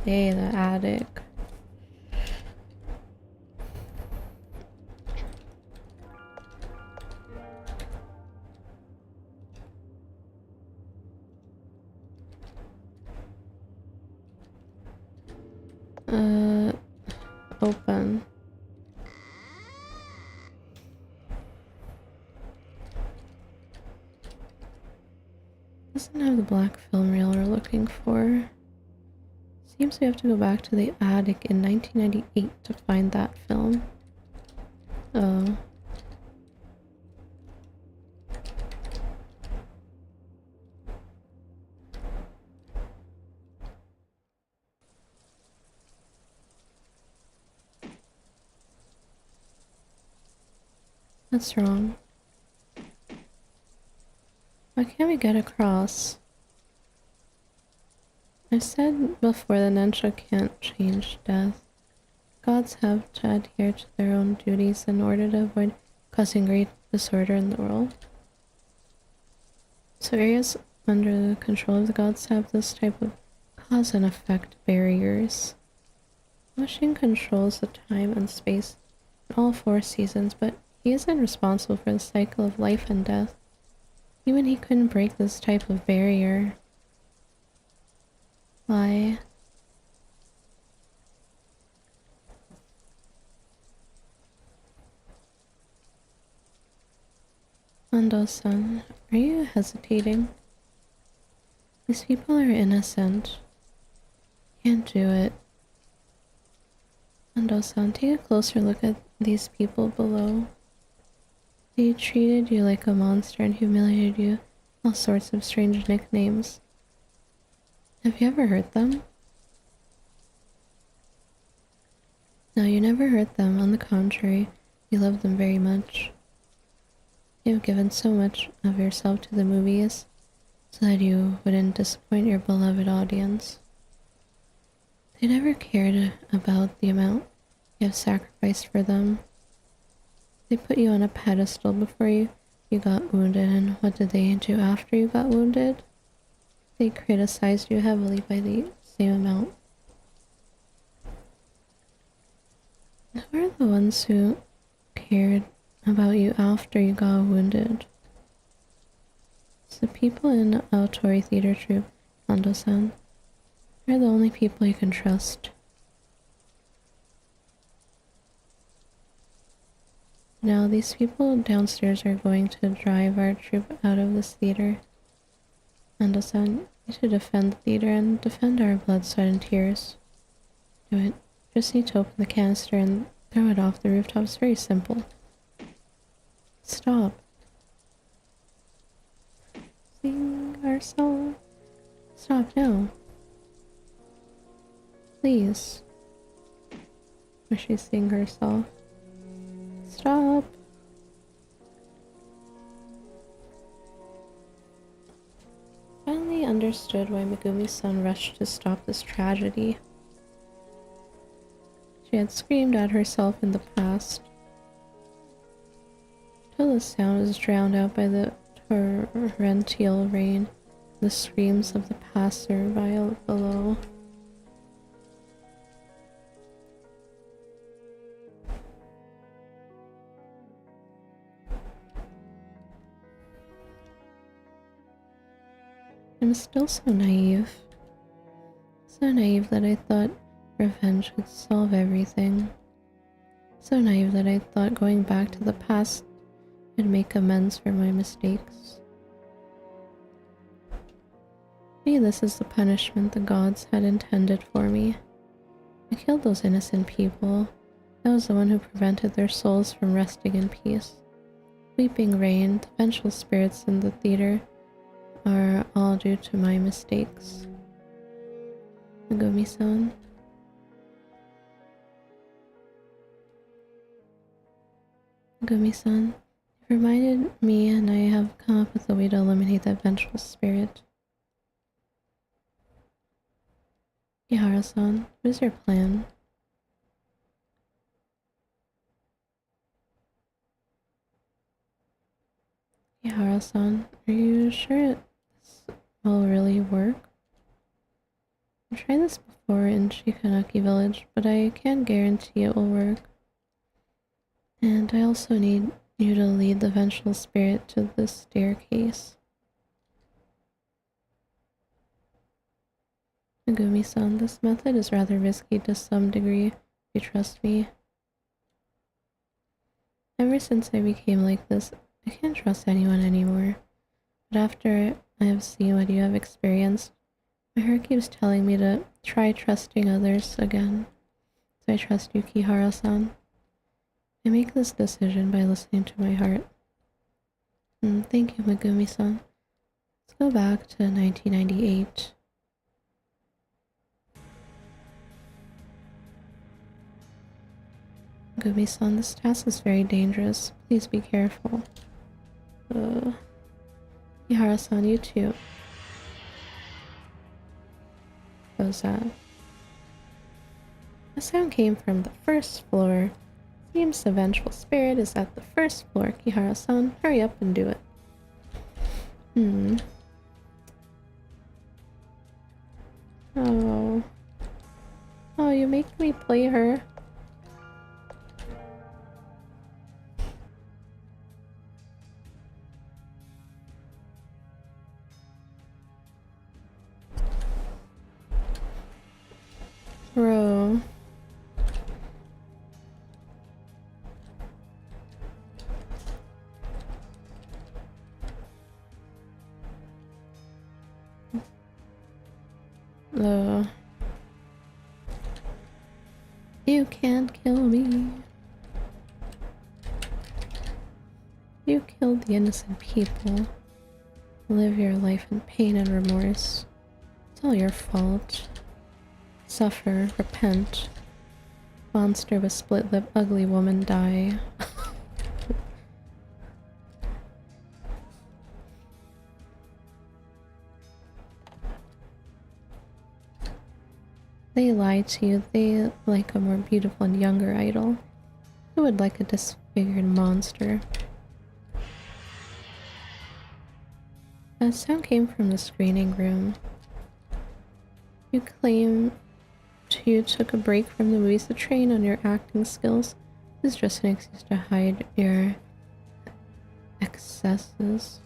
Hey, the attic. Open. Doesn't have the black film reel we're looking for. Seems we have to go back to the attic in 1998 to find that film. Oh. That's wrong. Why can't we get across? I said before the Nensha can't change death. Gods have to adhere to their own duties in order to avoid causing great disorder in the world. So areas under the control of the gods have this type of cause and effect barriers. Machine controls the time and space in all 4 seasons, but he isn't responsible for the cycle of life and death. Even he couldn't break this type of barrier. Why? Ando-san, are you hesitating? These people are innocent. Can't do it. Ando-san, take a closer look at these people below. They treated you like a monster and humiliated you with all sorts of strange nicknames. Have you ever hurt them? No, you never hurt them. On the contrary, you love them very much. You have given so much of yourself to the movies so that you wouldn't disappoint your beloved audience. They never cared about the amount you have sacrificed for them. They put you on a pedestal before you got wounded, and what did they do after you got wounded? They criticized you heavily by the same amount. Who are the ones who cared about you after you got wounded? It's the people in Aotori Theater Troupe, Ando-san. They're the only people you can trust. Now, these people downstairs are going to drive our troupe out of this theater. Ando-san, you should defend the theater and defend our blood, sweat, and tears. Do it. Just need to open the canister and throw it off the rooftop. It's very simple. Stop. Sing our song. Stop now. Please. Or she sing herself. Stop. Finally understood why Megumi-san rushed to stop this tragedy. She had screamed at herself in the past, till the sound was drowned out by the torrential rain, the screams of the passerby below. I'm still so naive. So naive that I thought revenge could solve everything. So naive that I thought going back to the past could make amends for my mistakes. Maybe this is the punishment the gods had intended for me. I killed those innocent people. I was the one who prevented their souls from resting in peace. Weeping Rain, the vengeful spirits in the theater, are all due to my mistakes. Megumi-san. Megumi-san, you've reminded me and I have come up with a way to eliminate that vengeful spirit. Ihara-san, what is your plan? Ihara-san, are you sure this will really work? I've tried this before in Shikanaki village, but I can't guarantee it will work. And I also need you to lead the vengeful spirit to the staircase. Megumi-san, this method is rather risky to some degree, if you trust me. Ever since I became like this, I can't trust anyone anymore. But after I have seen what you have experienced, my heart keeps telling me to try trusting others again. So I trust you, Kihara-san. I make this decision by listening to my heart. Thank you, Megumi-san. Let's go back to 1998. Megumi-san, this task is very dangerous. Please be careful. Ihara-san, you too. What was that? The sound came from the first floor. Seems the vengeful spirit is at the first floor. Kihara-san, hurry up and do it. Oh. Oh, you make me play her. Bro. You can't kill me. You killed the innocent people. Live your life in pain and remorse. It's all your fault. Suffer, repent. Monster with split lip, ugly woman, die. They lie to you. They like a more beautiful and younger idol. Who would like a disfigured monster? That sound came from the screening room. You claim you took a break from the movies to train on your acting skills. This is just an excuse to hide your excesses.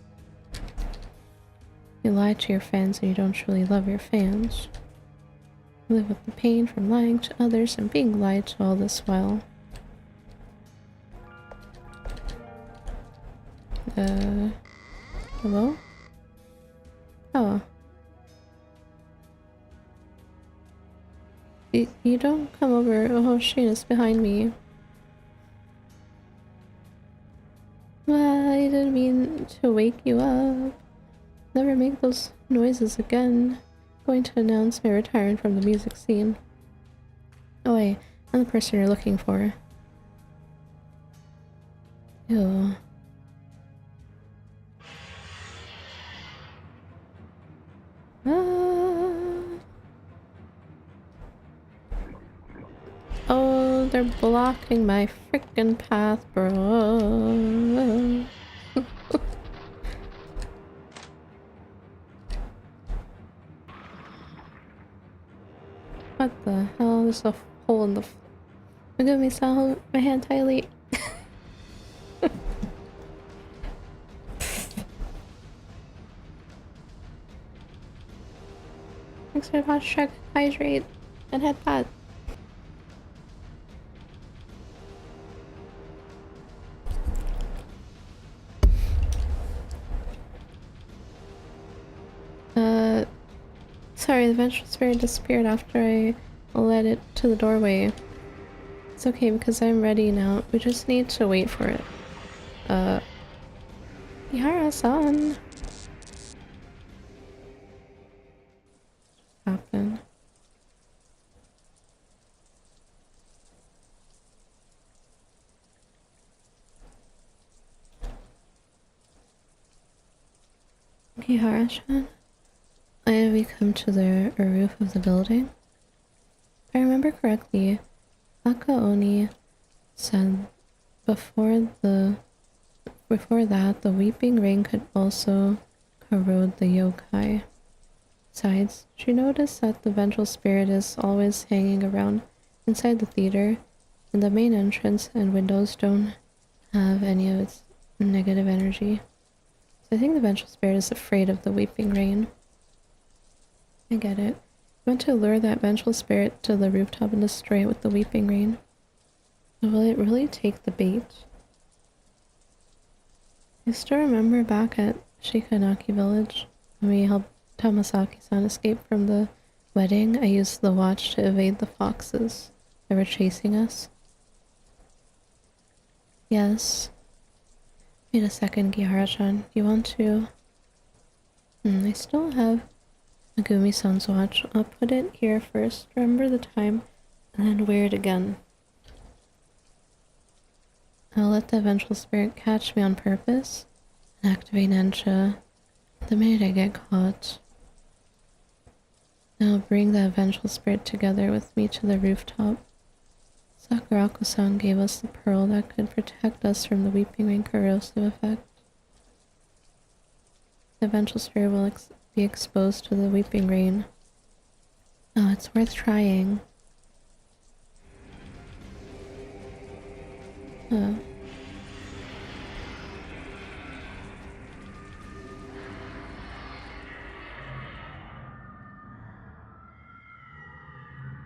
You lie to your fans and you don't truly love your fans. You live with the pain from lying to others and being lied to all this while. Hello? Oh. You don't come over. Oh, Shane is behind me. I didn't mean to wake you up. Never make those noises again. Going to announce my retirement from the music scene. Oh wait, I'm the person you're looking for. Ew. Oh, they're blocking my frickin' path, bro. What the hell? There's a hole in the... Megumi-san, hold my hand tightly. Thanks for the hot check, hydrate, and headpad. Sorry, the vengeful spirit disappeared after I led it to the doorway. It's okay because I'm ready now. We just need to wait for it. Ihara-san. Happen. Ihara-san. Why did we come to the roof of the building? If I remember correctly, Akaoni said before that the weeping rain could also corrode the yokai. Besides, she noticed that the vengeful spirit is always hanging around inside the theater, and the main entrance and windows don't have any of its negative energy. So I think the vengeful spirit is afraid of the weeping rain. I get it. We want to lure that vengeful spirit to the rooftop and destroy it with the weeping rain. But will it really take the bait? I still remember back at Shikanaki village when we helped Tamasaki-san escape from the wedding. I used the watch to evade the foxes that were chasing us. Yes. Wait a second, Gihara-chan. You want to... I still have Megumi-san's watch. I'll put it here first, remember the time, and then wear it again. I'll let the vengeful spirit catch me on purpose and activate Nensha the minute I get caught. I'll bring that vengeful spirit together with me to the rooftop. Sakurako-san gave us the pearl that could protect us from the weeping rain corrosive effect. The vengeful spirit will be exposed to the weeping rain. Oh, it's worth trying. Oh.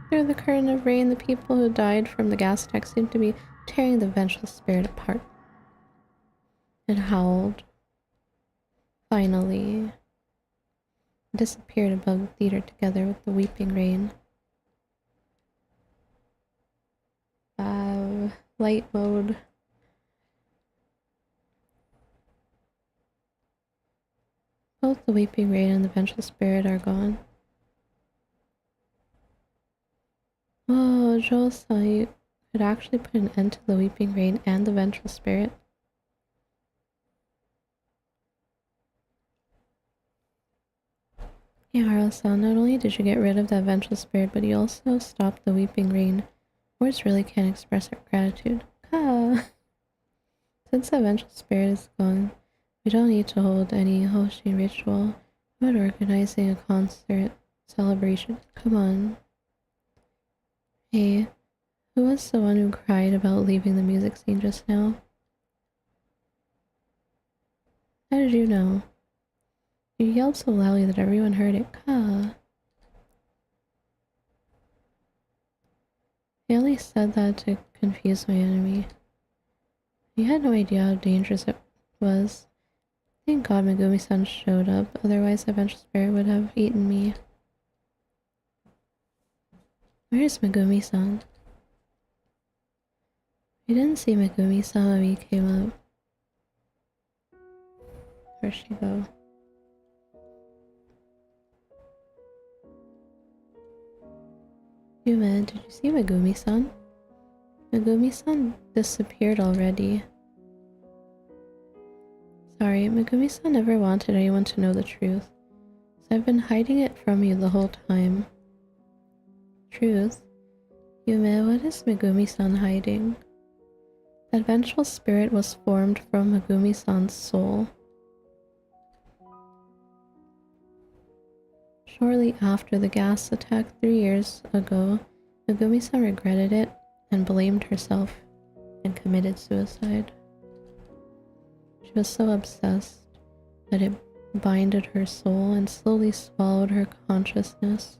Through the curtain of rain, the people who died from the gas attack seemed to be tearing the vengeful spirit apart. It howled. Finally, it disappeared above the theater together with the weeping rain. Light mode. Both the weeping rain and the vengeful spirit are gone. Oh, Joe-san, you could actually put an end to the weeping rain and the vengeful spirit. Ihara-san, not only did you get rid of that vengeful spirit, but you also stopped the weeping rain. Words really can't express our gratitude. Ah. Since the vengeful spirit is gone, we don't need to hold any Hoshi ritual about organizing a concert celebration. Come on. Hey, who was the one who cried about leaving the music scene just now? How did you know? You yelled so loudly that everyone heard it. Ka. I only said that to confuse my enemy. You had no idea how dangerous it was. Thank God Megumi-san showed up, otherwise the vengeful spirit would have eaten me. Where's Megumi-san? I didn't see Megumi-san when we came up. Where'd she go? Yume, did you see Megumi-san? Megumi-san disappeared already. Sorry, Megumi-san never wanted anyone to know the truth, so I've been hiding it from you the whole time. Truth? Yume, what is Megumi-san hiding? That vengeful spirit was formed from Megumi-san's soul. Shortly after the gas attack 3 years ago, Megumi-san regretted it and blamed herself and committed suicide. She was so obsessed that it binded her soul and slowly swallowed her consciousness.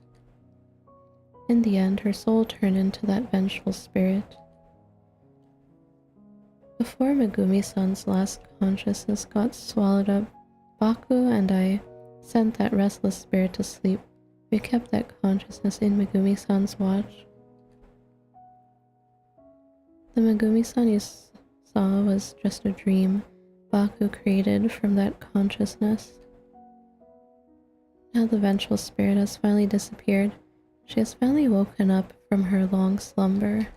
In the end, her soul turned into that vengeful spirit. Before Megumi-san's last consciousness got swallowed up, Baku and I sent that restless spirit to sleep. We kept that consciousness in Megumi-san's watch. The Megumi-san you saw was just a dream Baku created from that consciousness. Now the vengeful spirit has finally disappeared. She has finally woken up from her long slumber.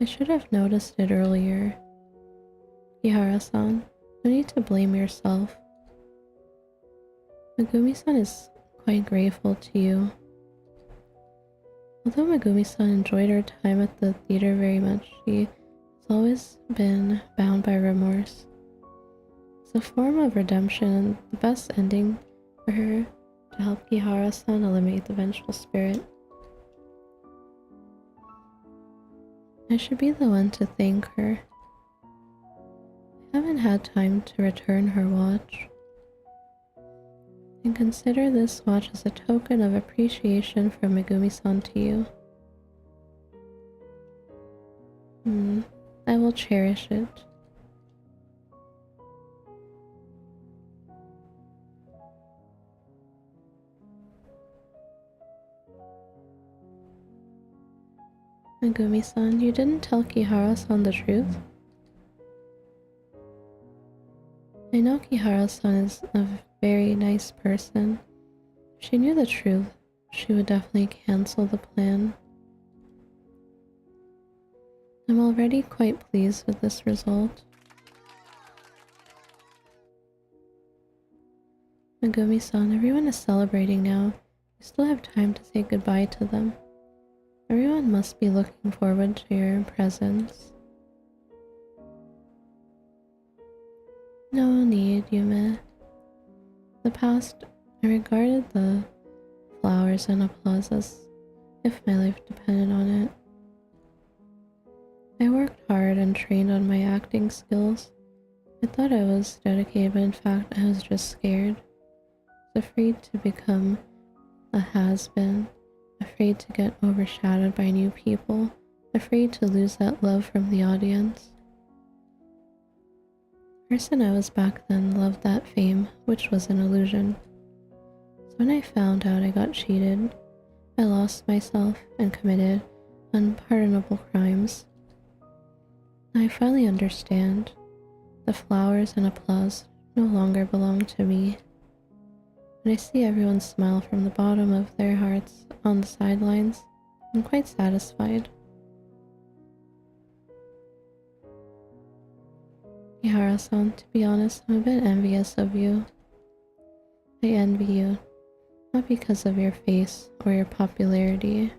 I should have noticed it earlier. Kihara-san, no need to blame yourself. Megumi-san is quite grateful to you. Although Megumi-san enjoyed her time at the theater very much, she has always been bound by remorse. It's a form of redemption and the best ending for her to help Kihara-san eliminate the vengeful spirit. I should be the one to thank her. I haven't had time to return her watch. And consider this watch as a token of appreciation from Megumi-san to you. I will cherish it. Megumi-san, you didn't tell Kihara-san the truth? I know Kihara-san is a very nice person. If she knew the truth, she would definitely cancel the plan. I'm already quite pleased with this result. Megumi-san, everyone is celebrating now. We still have time to say goodbye to them. Everyone must be looking forward to your presence. No need, Yume. In the past, I regarded the flowers and applause as if my life depended on it. I worked hard and trained on my acting skills. I thought I was dedicated, but in fact I was just scared. I was afraid to become a has-been, afraid to get overshadowed by new people, afraid to lose that love from the audience. The person I was back then loved that fame, which was an illusion. So when I found out I got cheated, I lost myself and committed unpardonable crimes. I finally understand. The flowers and applause no longer belong to me. When I see everyone smile from the bottom of their hearts on the sidelines, I'm quite satisfied. Kihara-san, to be honest, I'm a bit envious of you. I envy you, not because of your face or your popularity,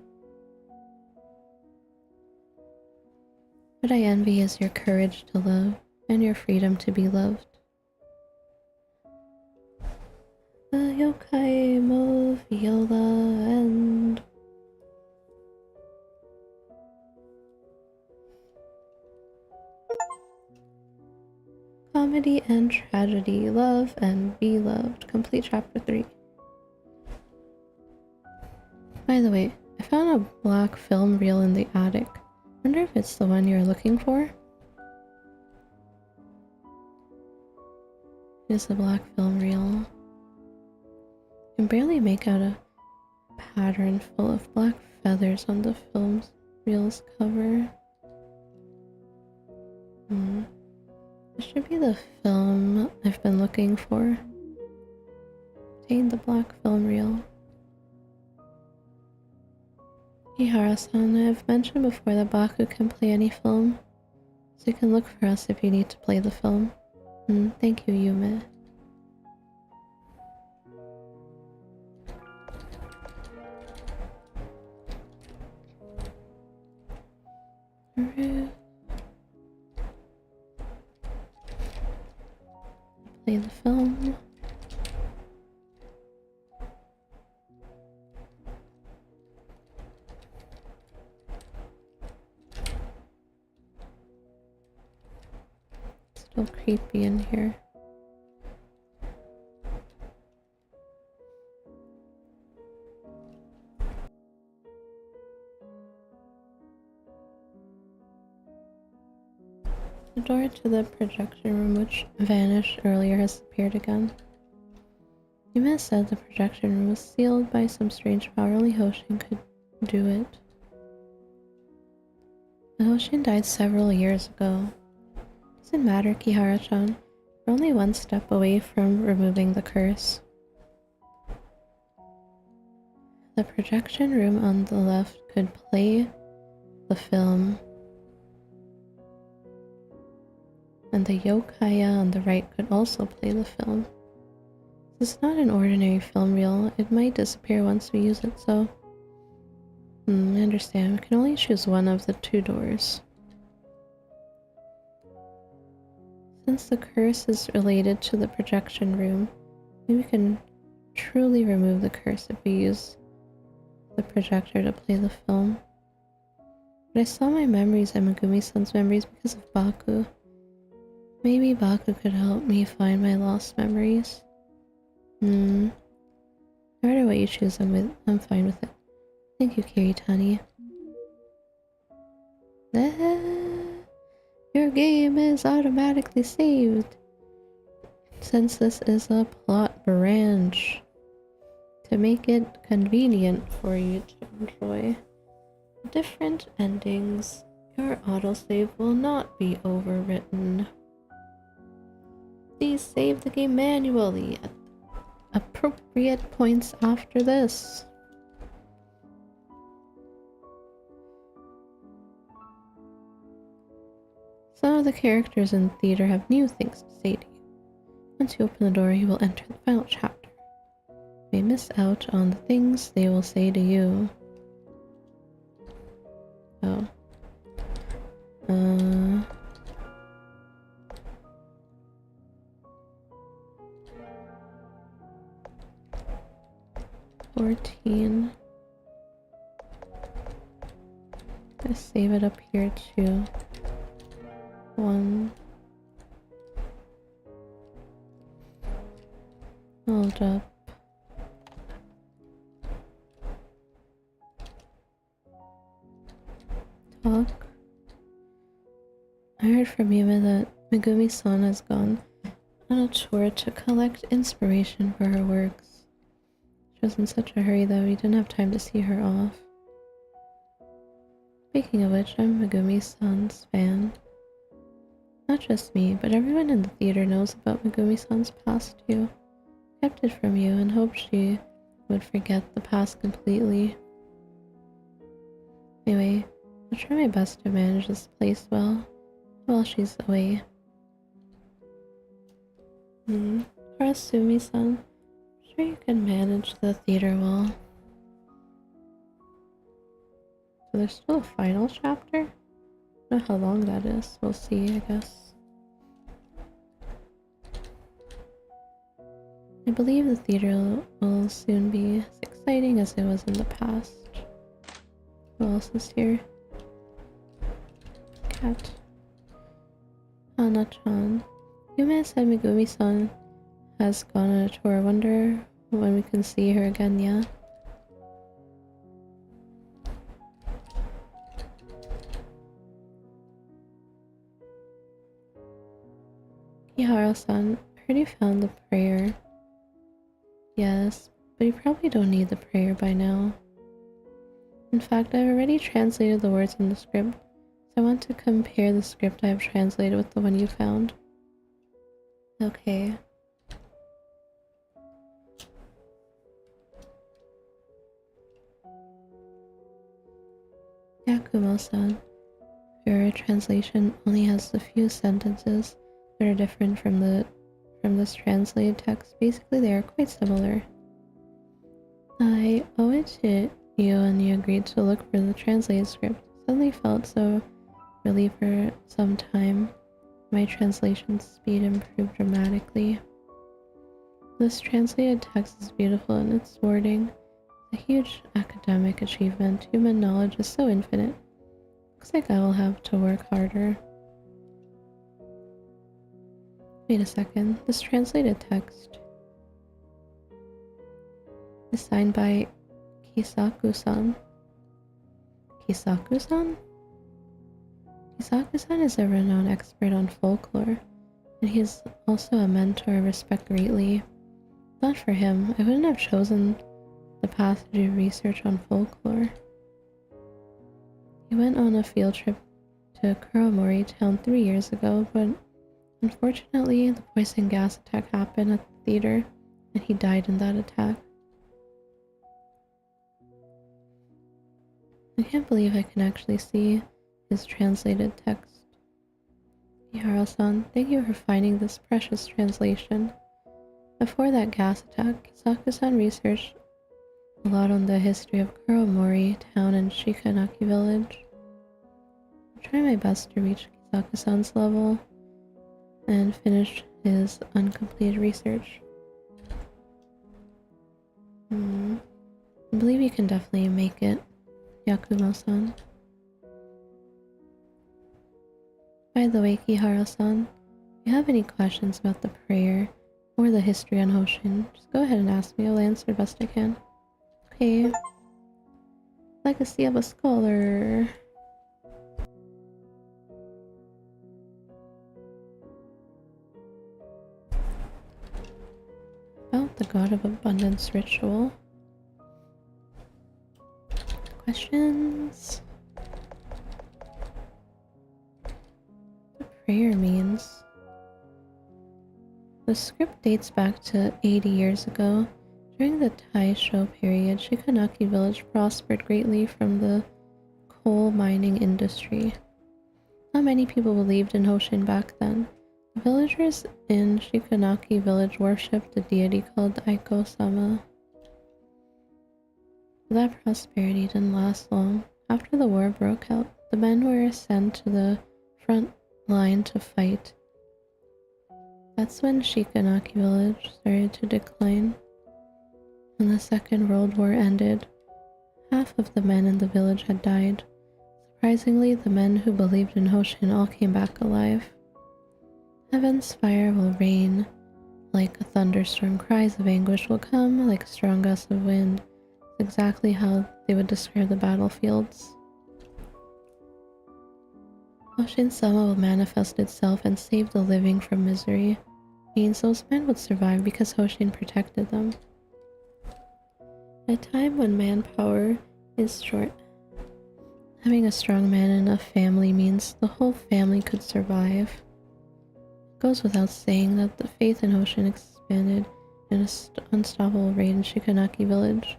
what I envy is your courage to love and your freedom to be loved. The yokai mo viola and comedy and tragedy, love and be loved. Complete chapter 3. By the way, I found a black film reel in the attic. Wonder if it's the one you're looking for? It's a black film reel. I can barely make out a pattern full of black feathers on the film reel's cover. This should be the film I've been looking for. Obtain the black film reel. Kihara-san, I have mentioned before that Baku can play any film, so you can look for us if you need to play the film. Thank you, Yume. Play the film. Still creepy in here. The door to the projection room, which vanished earlier, has appeared again. Yuma said the projection room was sealed by some strange power. Only Hoshin could do it. But Hoshin died several years ago. Doesn't matter, Kihara-chan. We're only one step away from removing the curse. The projection room on the left could play the film, and the yokaya on the right could also play the film. This is not an ordinary film reel. It might disappear once we use it, so... I understand. We can only choose one of the two doors. Since the curse is related to the projection room, maybe we can truly remove the curse if we use the projector to play the film. But I saw my memories and Megumi-san's memories because of Baku. Maybe Baku could help me find my lost memories. No matter what you choose, I'm fine with it. Thank you, Kiritani. Your game is automatically saved. Since this is a plot branch, to make it convenient for you to enjoy different endings, your autosave will not be overwritten. Please save the game manually at appropriate points after this. Some of the characters in the theater have new things to say to you. Once you open the door, you will enter the final chapter. You may miss out on the things they will say to you. Oh. 14. Let's save it up here too. 1. Hold up. Talk. I heard from Yuma that Megumi-san has gone on a tour to collect inspiration for her works. She was in such a hurry that we didn't have time to see her off. Speaking of which, I'm Megumi-san's fan. Not just me, but everyone in the theater knows about Megumi-san's past too. Kept it from you and hoped she would forget the past completely. Anyway, I'll try my best to manage this place well while she's away. Karasumi-san, I'm sure you can manage the theater well. So there's still a final chapter? I don't know how long that is. We'll see, I guess. I believe the theater will soon be as exciting as it was in the past. Who else is here? Cat. Hana-chan. Yume said Megumi-san has gone on a tour. I wonder when we can see her again, yeah? Kihara-san, I heard you found the prayer. Yes, but you probably don't need the prayer by now. In fact, I've already translated the words in the script, so I want to compare the script I have translated with the one you found. Okay. Yakumo-san, your translation only has a few sentences that are different from this translated text. Basically, they are quite similar. I owe it to you and you agreed to look for the translated script. Suddenly felt so relieved for some time. My translation speed improved dramatically. This translated text is beautiful in its wording. A huge academic achievement. Human knowledge is so infinite. Looks like I will have to work harder. Wait a second, this translated text is signed by Kisaku-san. Kisaku-san? Kisaku-san is a renowned expert on folklore, and he is also a mentor I respect greatly. Not for him, I wouldn't have chosen the path to do research on folklore. He went on a field trip to Kuromori town 3 years ago, but unfortunately the poison gas attack happened at the theater, and he died in that attack. I can't believe I can actually see his translated text. Ihara-san, thank you for finding this precious translation. Before that gas attack, Kisaku-san researched a lot on the history of Kuromori town and Shikanaki village. I'll try my best to reach Kisaku-san's level and finish his uncompleted research. I believe you can definitely make it, Yakumo-san. By the way, Kihara-san, if you have any questions about the prayer or the history on Hoshin, just go ahead and ask me. I'll answer the best I can. Okay. Legacy of a Scholar. About the God of Abundance ritual. Questions? What the prayer means. The script dates back to 80 years ago. During the Taisho period, Shikanaki village prospered greatly from the coal mining industry. Not many people believed in Hoshin back then. The villagers in Shikanaki village worshipped a deity called Aiko-sama. That prosperity didn't last long. After the war broke out, the men were sent to the front line to fight. That's when Shikanaki village started to decline. When the Second World War ended, half of the men in the village had died. Surprisingly, the men who believed in Hoshin all came back alive. Heaven's fire will rain like a thunderstorm. Cries of anguish will come like a strong gust of wind. It's exactly how they would describe the battlefields. Hoshin-sama will manifest itself and save the living from misery. Means those men would survive because Hoshin protected them. At a time when manpower is short, having a strong man in a family means the whole family could survive. It goes without saying that the faith in Hoshin expanded in an unstoppable rate in Shikanaki village.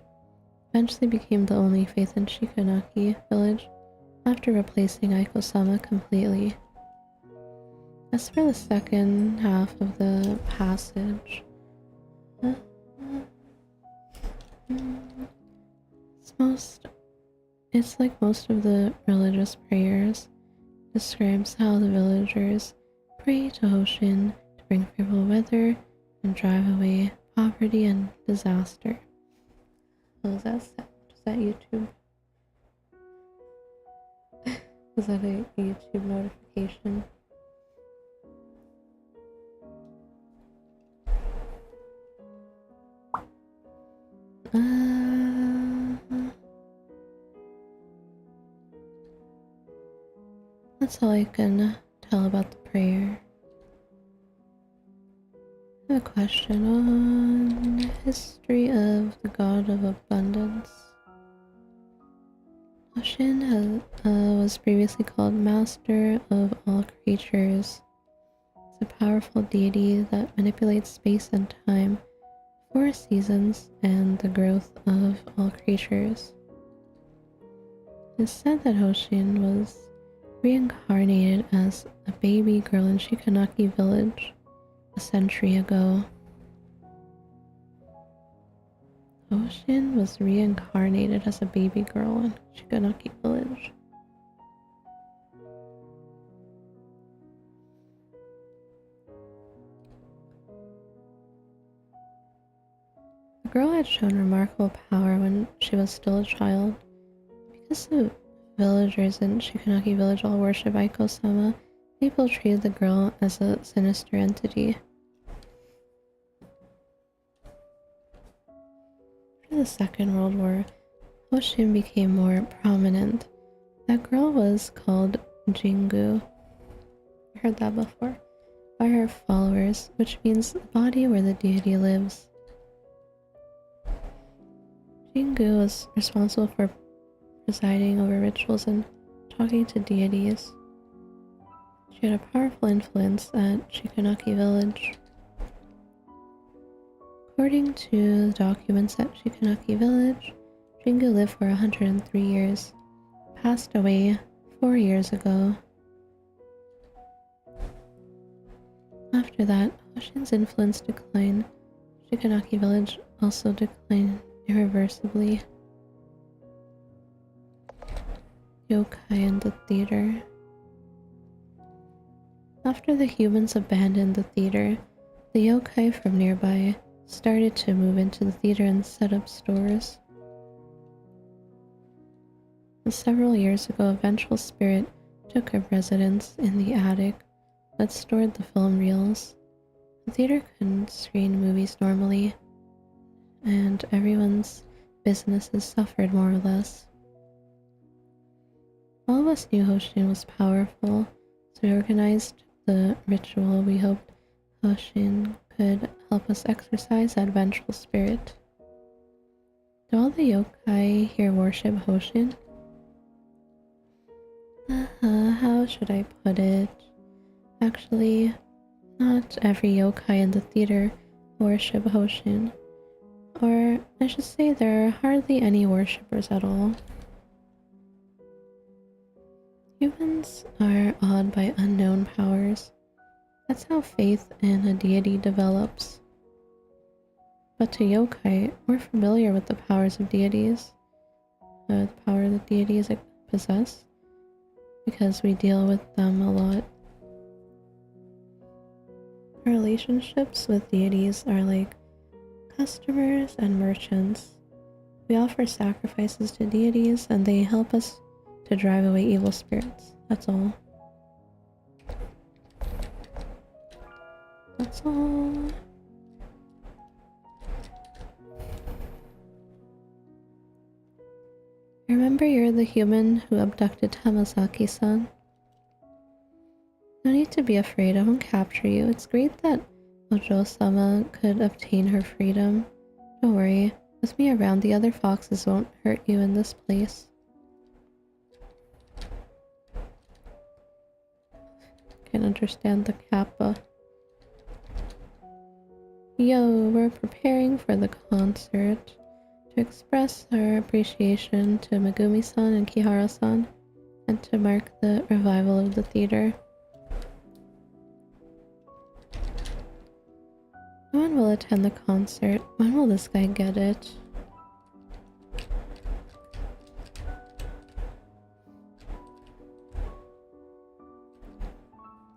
Eventually became the only faith in Shikanaki village after replacing Aiko-sama completely. As for the second half of the passage, it's like most of the religious prayers, describes how the villagers pray to Hoshin to bring favorable weather and drive away poverty and disaster. Oh, is that sad? Is that YouTube? Was that a YouTube notification? That's all I can tell about the prayer. I have a question on history of the God of Abundance. Hoshin was previously called Master of all creatures. It's a powerful deity that manipulates space and time, 4 seasons, and the growth of all creatures. It is said that Hoshin was reincarnated as a baby girl in Shikanaki village a century ago. Hoshin was reincarnated as a baby girl in Shikanaki village. The girl had shown remarkable power when she was still a child. Because the villagers in Shikanaki village all worship Aiko-sama, People treated the girl as a sinister entity. After the Second World War, Hoshin became more prominent. That girl was called Jingu. I heard that before. By her followers, which means the body where the deity lives. Jingu was responsible for presiding over rituals and talking to deities. She had a powerful influence at Shikanaki village. According to the documents at Shikanaki village, Jingu lived for 103 years, passed away 4 years ago. After that, Hoshin's influence declined. Shikanaki village also declined irreversibly. Yokai in the theater. After the humans abandoned the theater, the yokai from nearby started to move into the theater and set up stores. And several years ago, a vengeful spirit took up residence in the attic that stored the film reels. The theater couldn't screen movies normally, and everyone's businesses suffered more or less. All of us knew Hoshin was powerful, so we organized the ritual. We hoped Hoshin could help us exorcise that vengeful spirit. Do all the yokai here worship Hoshin? How should I put it? Actually, not every yokai in the theater worship Hoshin. Or I should say there are hardly any worshippers at all. Humans are awed by unknown powers. That's how faith in a deity develops. But to yokai, we're familiar with the powers of deities. The power that deities possess, because we deal with them a lot. Our relationships with deities are like customers and merchants. We offer sacrifices to deities and they help us to drive away evil spirits. That's all. That's all. Remember, you're the human who abducted Tamazaki-san. No need to be afraid, I won't capture you. It's great that Ojo-sama could obtain her freedom. Don't worry, with me around, the other foxes won't hurt you in this place. Can't understand the kappa. Yo, we're preparing for the concert. To express our appreciation to Megumi-san and Kihara-san, and to mark the revival of the theater. No one will attend the concert. When will this guy get it?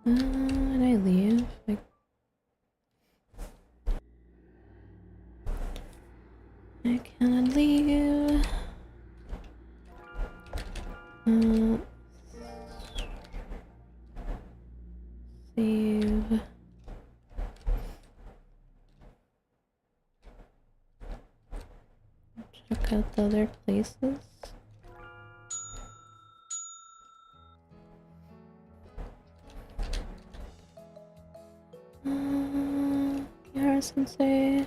Did I leave? Like, I cannot leave. Save. Check out the other places. Yara Sensei,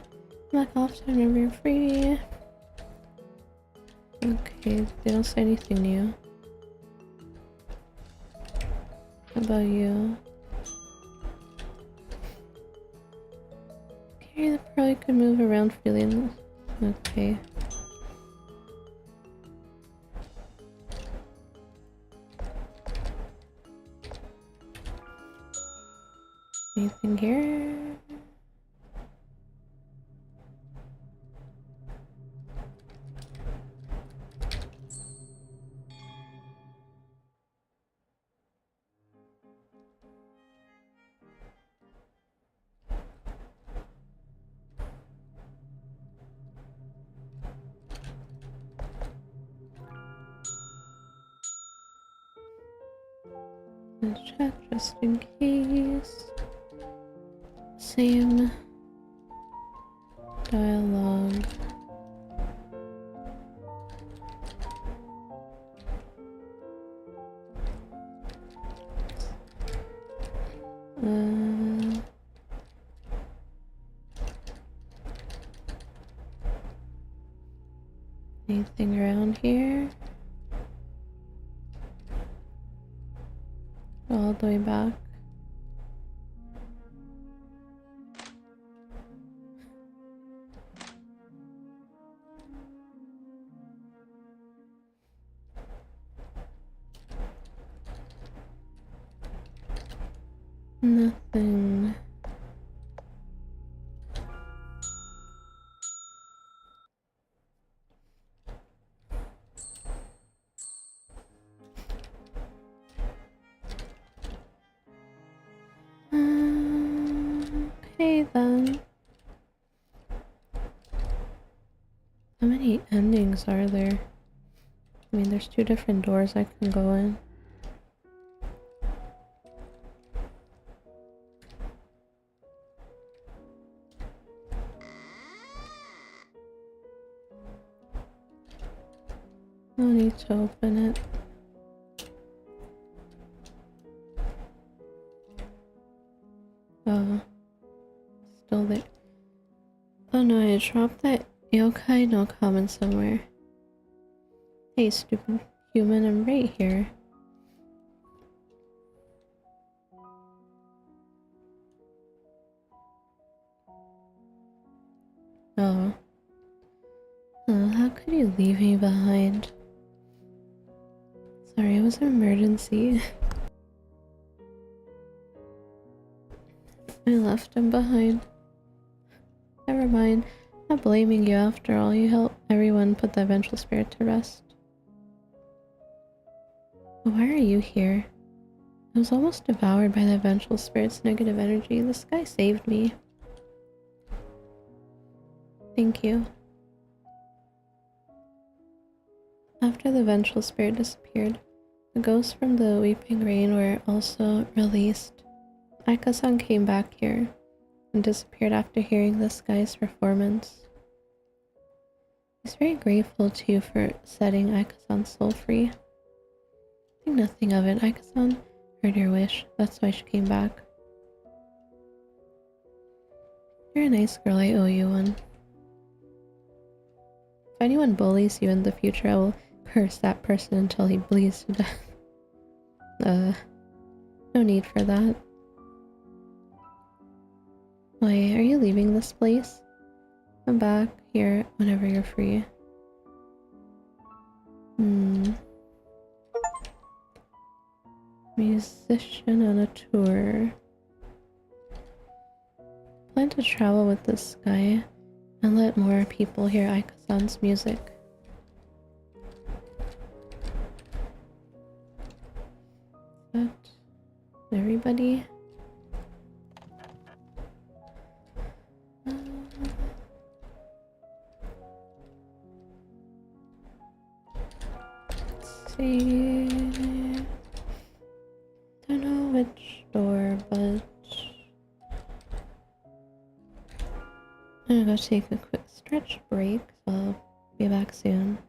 back off time whenever you're free. Okay, they don't say anything new. How about you? Okay, they probably could move around freely in this. Okay. Anything here? Let's check just in case. Same dialogue. Anything around here? All the way back. Nothing. Okay then. How many endings are there? I mean, there's 2 different doors I can go in. No need to open it. Oh, still there. Oh no, I dropped that yokai no comment somewhere. Hey, stupid human, I'm right here. Oh. Oh, how could you leave me behind? Sorry, it was an emergency. I left him behind. Never mind. Not blaming you after all. You helped everyone put the vengeful spirit to rest. But why are you here? I was almost devoured by the vengeful spirit's negative energy. This guy saved me. Thank you. After the vengeful spirit disappeared, the ghosts from the Weeping Rain were also released. Aika-san came back here and disappeared after hearing this guy's performance. He's very grateful to you for setting Aika-san's soul free. Think nothing of it. Aika-san heard your wish. That's why she came back. You're a nice girl. I owe you one. If anyone bullies you in the future, I will curse that person until he bleeds to death. No need for that. Wait, are you leaving this place? Come back here whenever you're free. Musician on a tour. Plan to travel with this guy and let more people hear Aika-san's music. But everybody. Let's see. Don't know which door, but I'm gonna go take a quick stretch break, so I'll be back soon.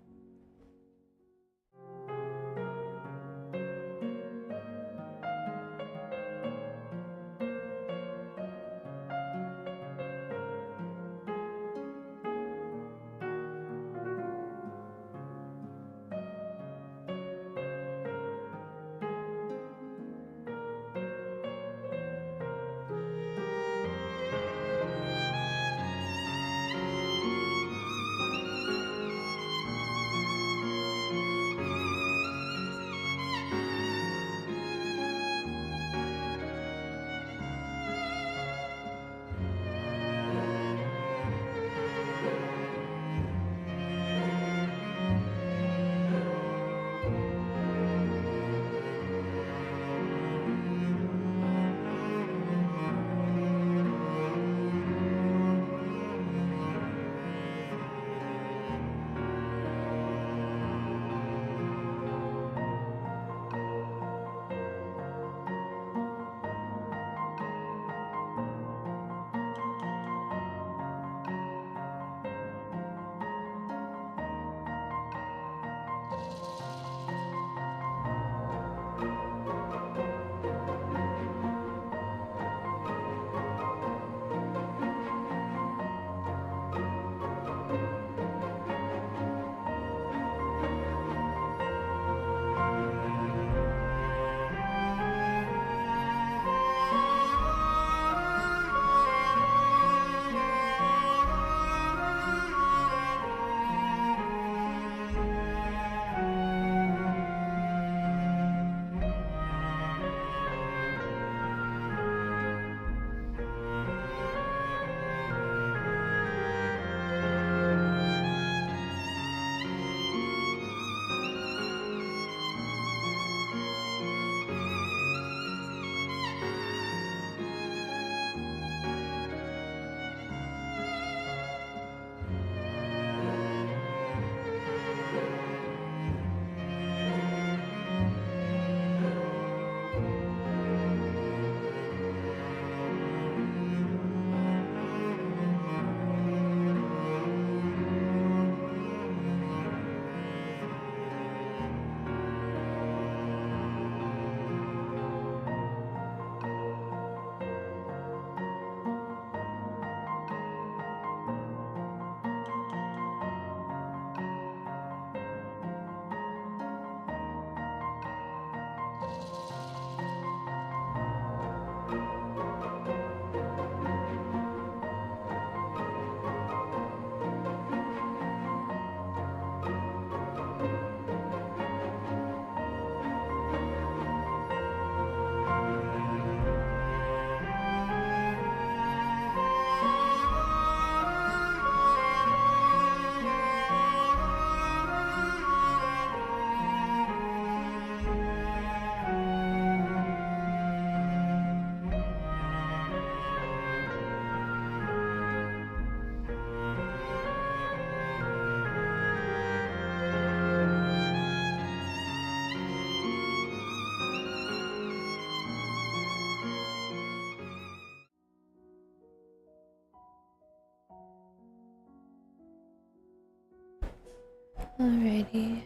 Alrighty.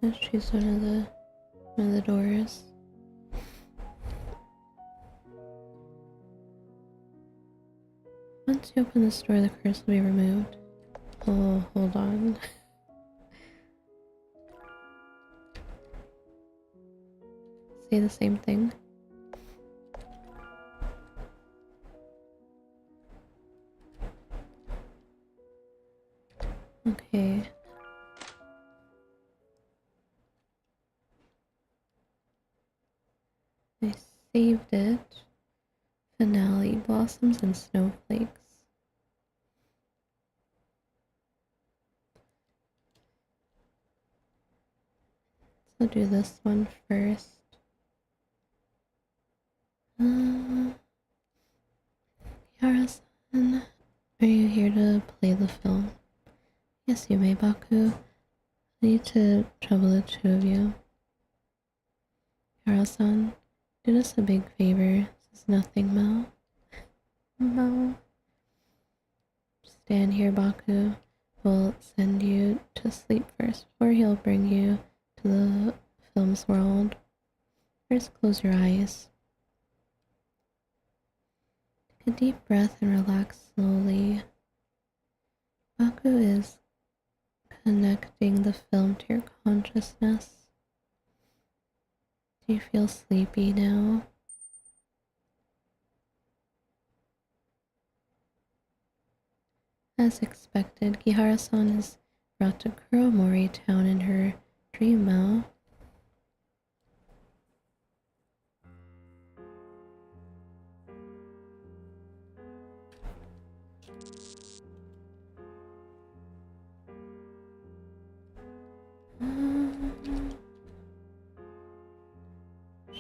Let's choose one of the doors. Once you open this door, the curse will be removed. Oh, hold on. Say the same thing. Okay. I saved it. Finale, blossoms and snowflakes. So I'll do this one first. Yara-san, are you here to play the film? Yes, you may, Baku. I need to trouble the two of you. Yara-san, do us a big favor. This is nothing, Mao. Mao. Stand here, Baku. We'll send you to sleep first before he'll bring you to the film's world. First, close your eyes. Take a deep breath and relax slowly. Baku is connecting the film to your consciousness. Do you feel sleepy now? As expected, Gihara-san is brought to Kuromori town in her dream Mao.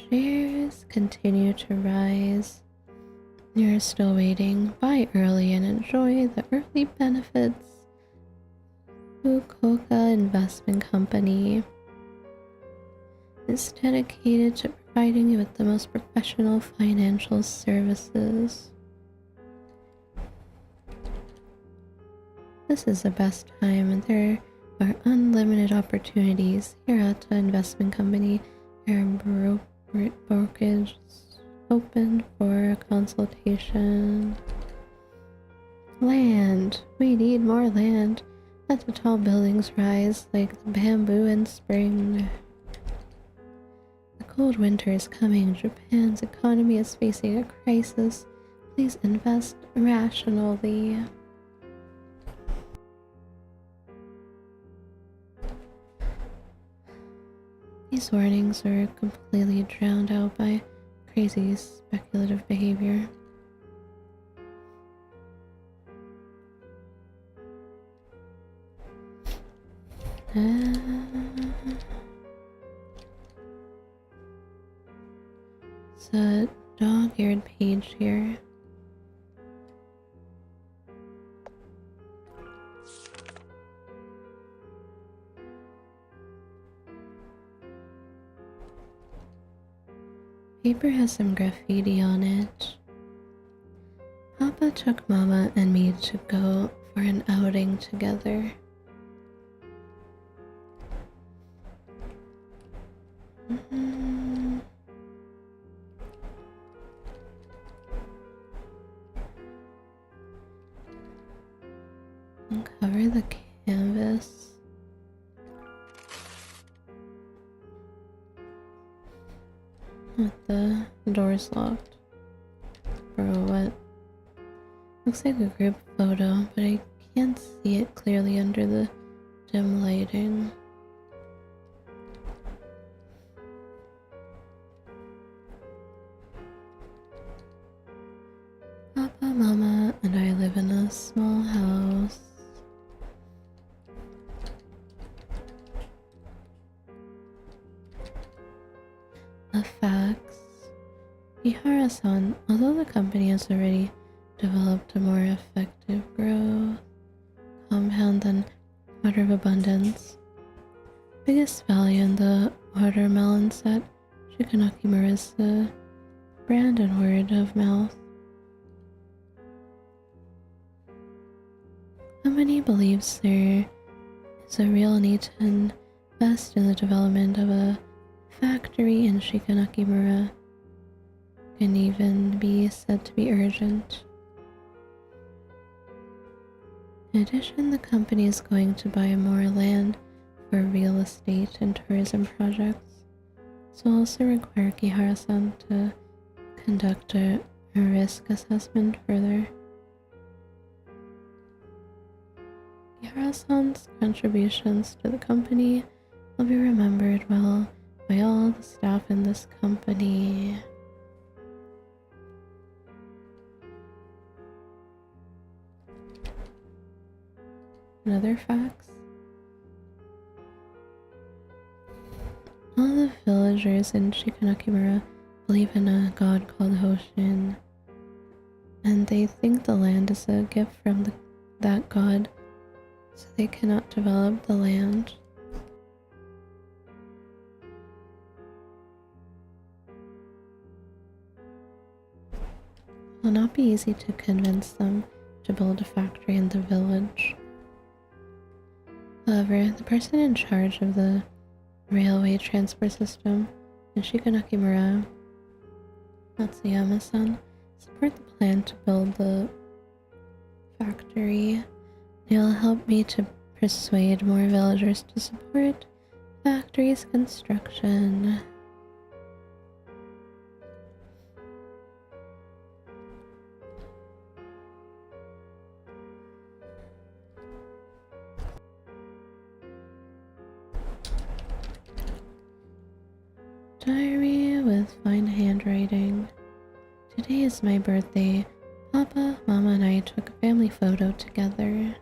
Shares continue to rise. You're still waiting. Buy early and enjoy the early benefits. Fukuoka Investment Company is dedicated to providing you with the most professional financial services. This is the best time, and there are unlimited opportunities here at the investment company. Your brokerage is open for a consultation. Land. We need more land. Let the tall buildings rise like the bamboo in spring. The cold winter is coming. Japan's economy is facing a crisis. Please invest rationally. These warnings are completely drowned out by crazy speculative behavior. It's a dog-eared page here. Paper has some graffiti on it. Papa took Mama and me to go for an outing together. Uncover the canvas. The door's locked. Bro, what? Looks like a group photo, but I can't see it clearly under the dim lighting. Papa, Mama, and I live in a small house. A fax. Ihara-san, although the company has already developed a more effective growth compound than Order of Abundance. Biggest value in the watermelon set, Shikanakimura is the brand and word of mouth. Company believes there is a real need to invest in the development of a factory in Shikanakimura. Can even be said to be urgent. In addition, the company is going to buy more land for real estate and tourism projects. This will also require Kihara-san to conduct a risk assessment further. Kihara-san's contributions to the company will be remembered well by all the staff in this company. And other facts. All the villagers in Shikanakimura believe in a god called Hoshin, and they think the land is a gift from that god, so they cannot develop the land. It will not be easy to convince them to build a factory in the village. However, the person in charge of the railway transport system in Shikanakimura, Matsuyama-san, support the plan to build the factory. They will help me to persuade more villagers to support the factory's construction. Diary with fine handwriting. Today is my birthday. Papa, Mama, and I took a family photo together.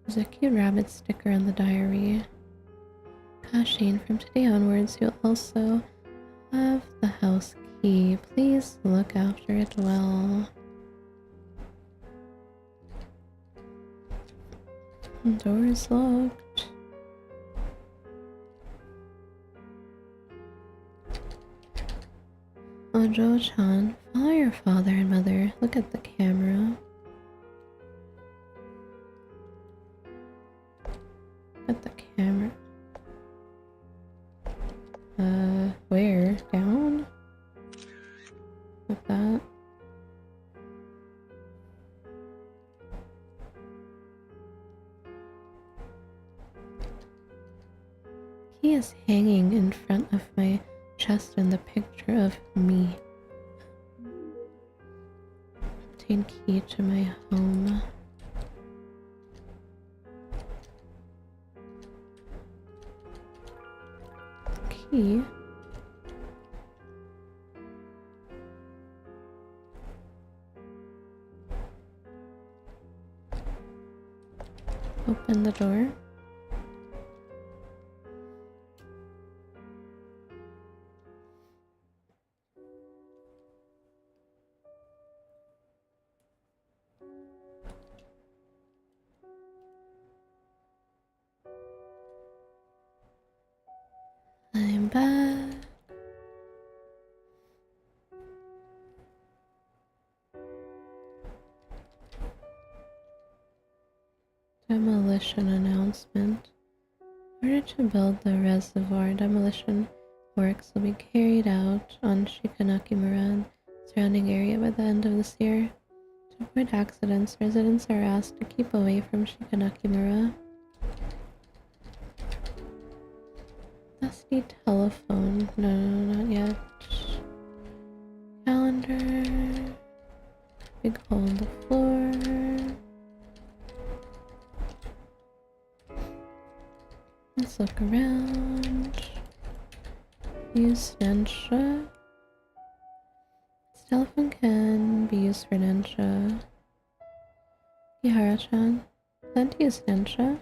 There's a cute rabbit sticker on the diary. Kashin, from today onwards, you'll also have the house key. Please look after it well. The door is locked. Ojo-chan, follow your father and mother. Look at the camera. At the camera. Where? Down? Like that? He is hanging in front of my chest in the picture of me. Obtain key to my home. Key? Open the door. I'm back. Demolition announcement. In order to build the reservoir, demolition works will be carried out on Shikanakimura and surrounding area by the end of this year. To avoid accidents, residents are asked to keep away from Shikanakimura. Dusty telephone. No, not yet. Calendar. Big hole in the floor. Let's look around. Use Nensha. This telephone can be used for Nensha. Kihara-chan, plan to use Nensha?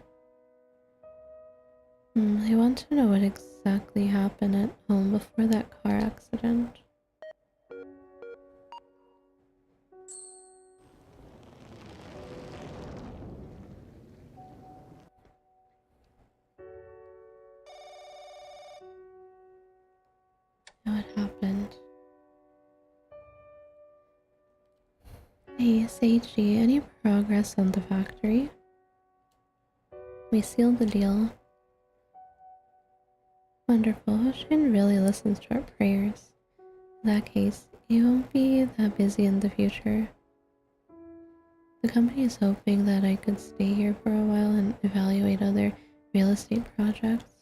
I want to know what exactly happened at home before that car accident. Hey, Seiji, any progress on the factory? We sealed the deal. Wonderful. She didn't really listen to our prayers. In that case, you won't be that busy in the future. The company is hoping that I could stay here for a while and evaluate other real estate projects.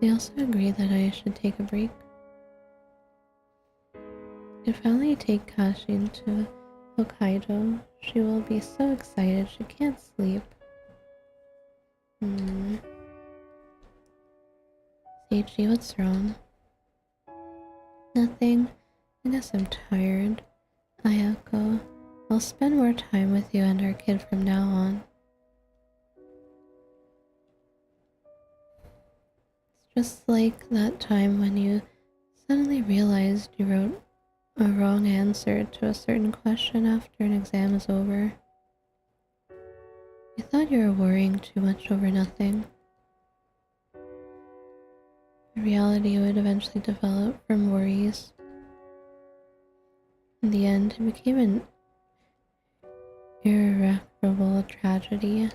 They also agree that I should take a break. I could finally take Kashin to Hokkaido. She will be so excited she can't sleep. Seichi, what's wrong? Nothing. I guess I'm tired. Ayako, I'll spend more time with you and our kid from now on. It's just like that time when you suddenly realized you wrote a wrong answer to a certain question after an exam is over. You thought you were worrying too much over nothing. The reality would eventually develop from worries. In the end, it became an irreparable tragedy.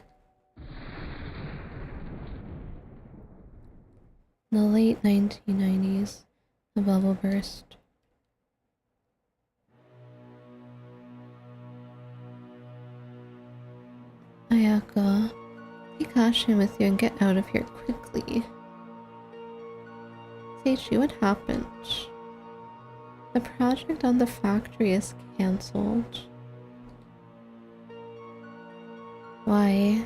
In the late 1990s, a bubble burst. Ayaka, take Kashin with you and get out of here quickly. Seichi, what happened? The project on the factory is cancelled. Why?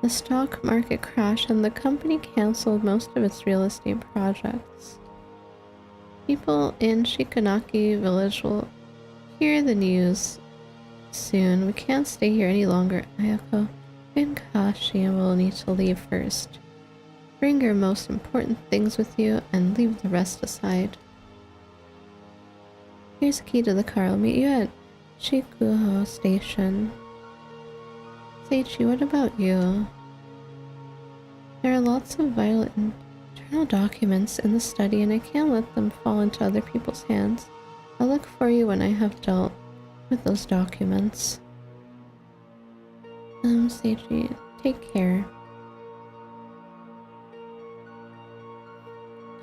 The stock market crashed and the company cancelled most of its real estate projects. People in Shikanaki village will hear the news soon. We can't stay here any longer, Ayako. And Kashi will need to leave first. Bring your most important things with you and leave the rest aside. Here's the key to the car. I'll meet you at Chikuho Station. Seichi, what about you? There are lots of vital internal documents in the study and I can't let them fall into other people's hands. I'll look for you when I have dealt with those documents. Seiji, take care.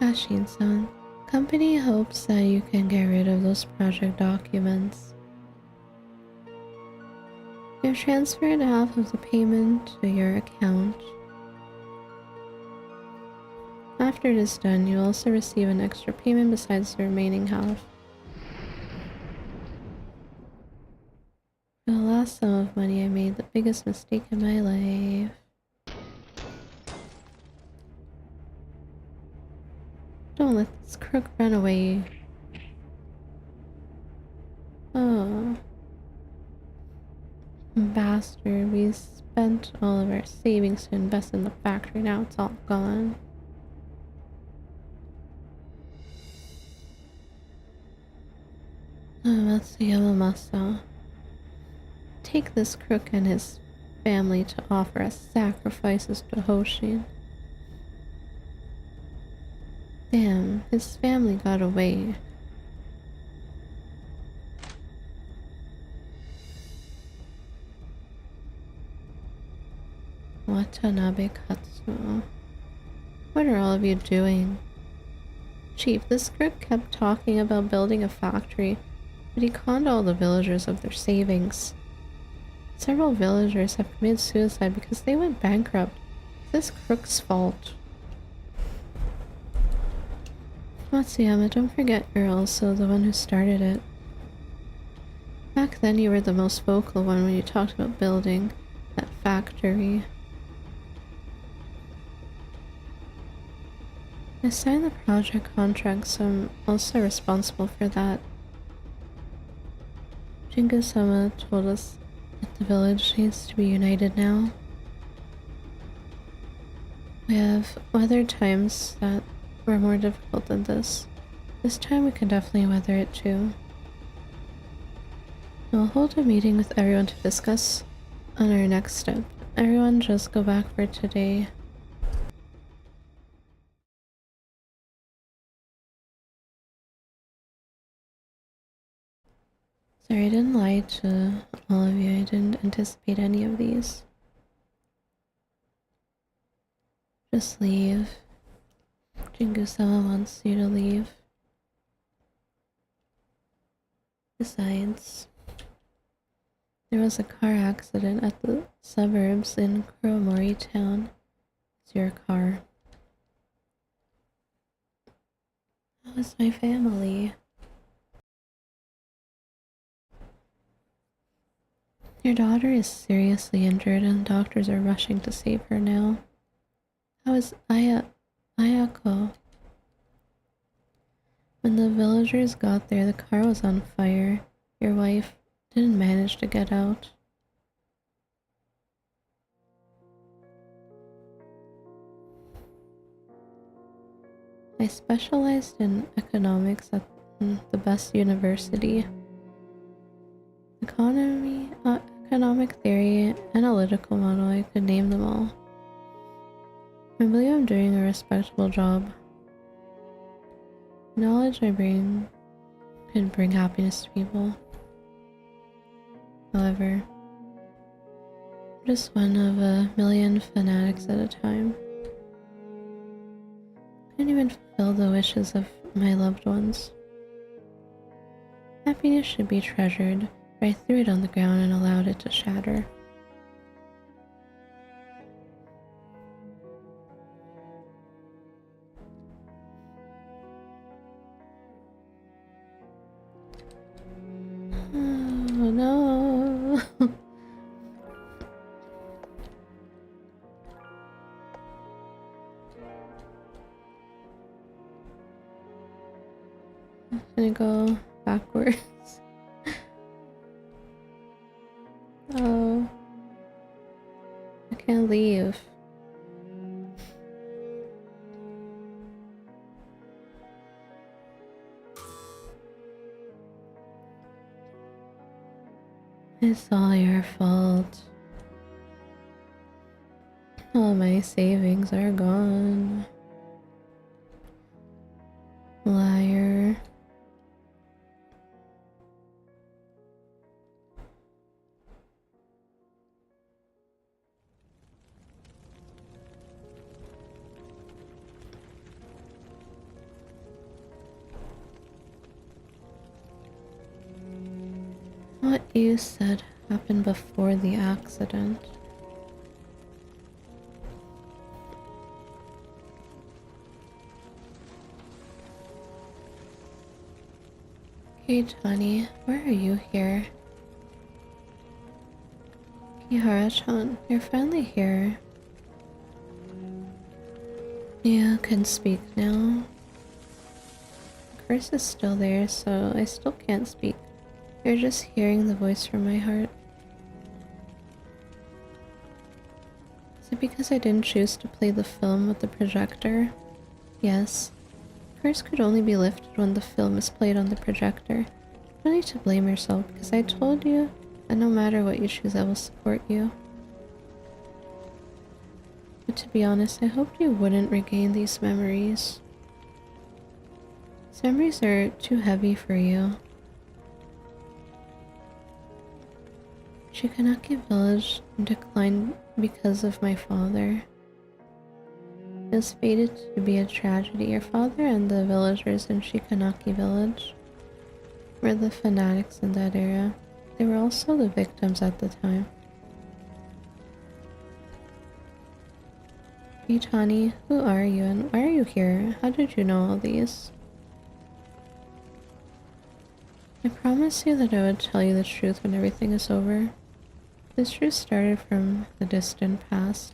Kashin-san, company hopes that you can get rid of those project documents. You've transferred half of the payment to your account. After it is done, you'll also receive an extra payment besides the remaining half. For the last sum of money, I made the biggest mistake in my life. Don't let this crook run away. Oh. Bastard, we spent all of our savings to invest in the factory, now it's all gone. Oh, that's Yamamasa. Take this crook and his family to offer as sacrifices to Hoshin. Damn, his family got away. Watanabe Katsuo. What are all of you doing? Chief, this crook kept talking about building a factory, but he conned all the villagers of their savings. Several villagers have committed suicide because they went bankrupt. It's this crook's fault. Matsuyama, don't forget you're also the one who started it. Back then you were the most vocal one when you talked about building that factory. I signed the project contract, so I'm also responsible for that. Jingu-sama told us that the village needs to be united now. We have weathered times that were more difficult than this. This time we can definitely weather it too. We'll hold a meeting with everyone to discuss on our next step. Everyone just go back for today. Sorry, I didn't lie to all of you. I didn't anticipate any of these. Just leave. Jingu-sama wants you to leave. Besides, there was a car accident at the suburbs in Kuromori town. It's your car. That was my family. Your daughter is seriously injured and doctors are rushing to save her now. How is Ayako? When the villagers got there, the car was on fire. Your wife didn't manage to get out. I specialized in economics at the best university. Economic theory, analytical model, I could name them all. I believe I'm doing a respectable job. Knowledge I bring could bring happiness to people. However, I'm just one of a million fanatics at a time. I can't even fulfill the wishes of my loved ones. Happiness should be treasured, but I threw it on the ground and allowed it to shatter. Oh no! I'm gonna go backwards. Oh, I can't leave. It's all your fault. All my savings are gone. Liar. What you said happened before the accident. Kate, honey, why are you here? Kihara-chan, you're finally here. You can speak now. The curse is still there, so I still can't speak. You're just hearing the voice from my heart. Is it because I didn't choose to play the film with the projector? Yes. The curse could only be lifted when the film is played on the projector. You don't need to blame yourself because I told you that no matter what you choose, I will support you. But to be honest, I hoped you wouldn't regain these memories. These memories are too heavy for you. Shikanaki village declined because of my father. It was fated to be a tragedy. Your father and the villagers in Shikanaki village were the fanatics in that era. They were also the victims at the time. Itani, who are you and why are you here? How did you know all these? I promised you that I would tell you the truth when everything is over. This truth started from the distant past.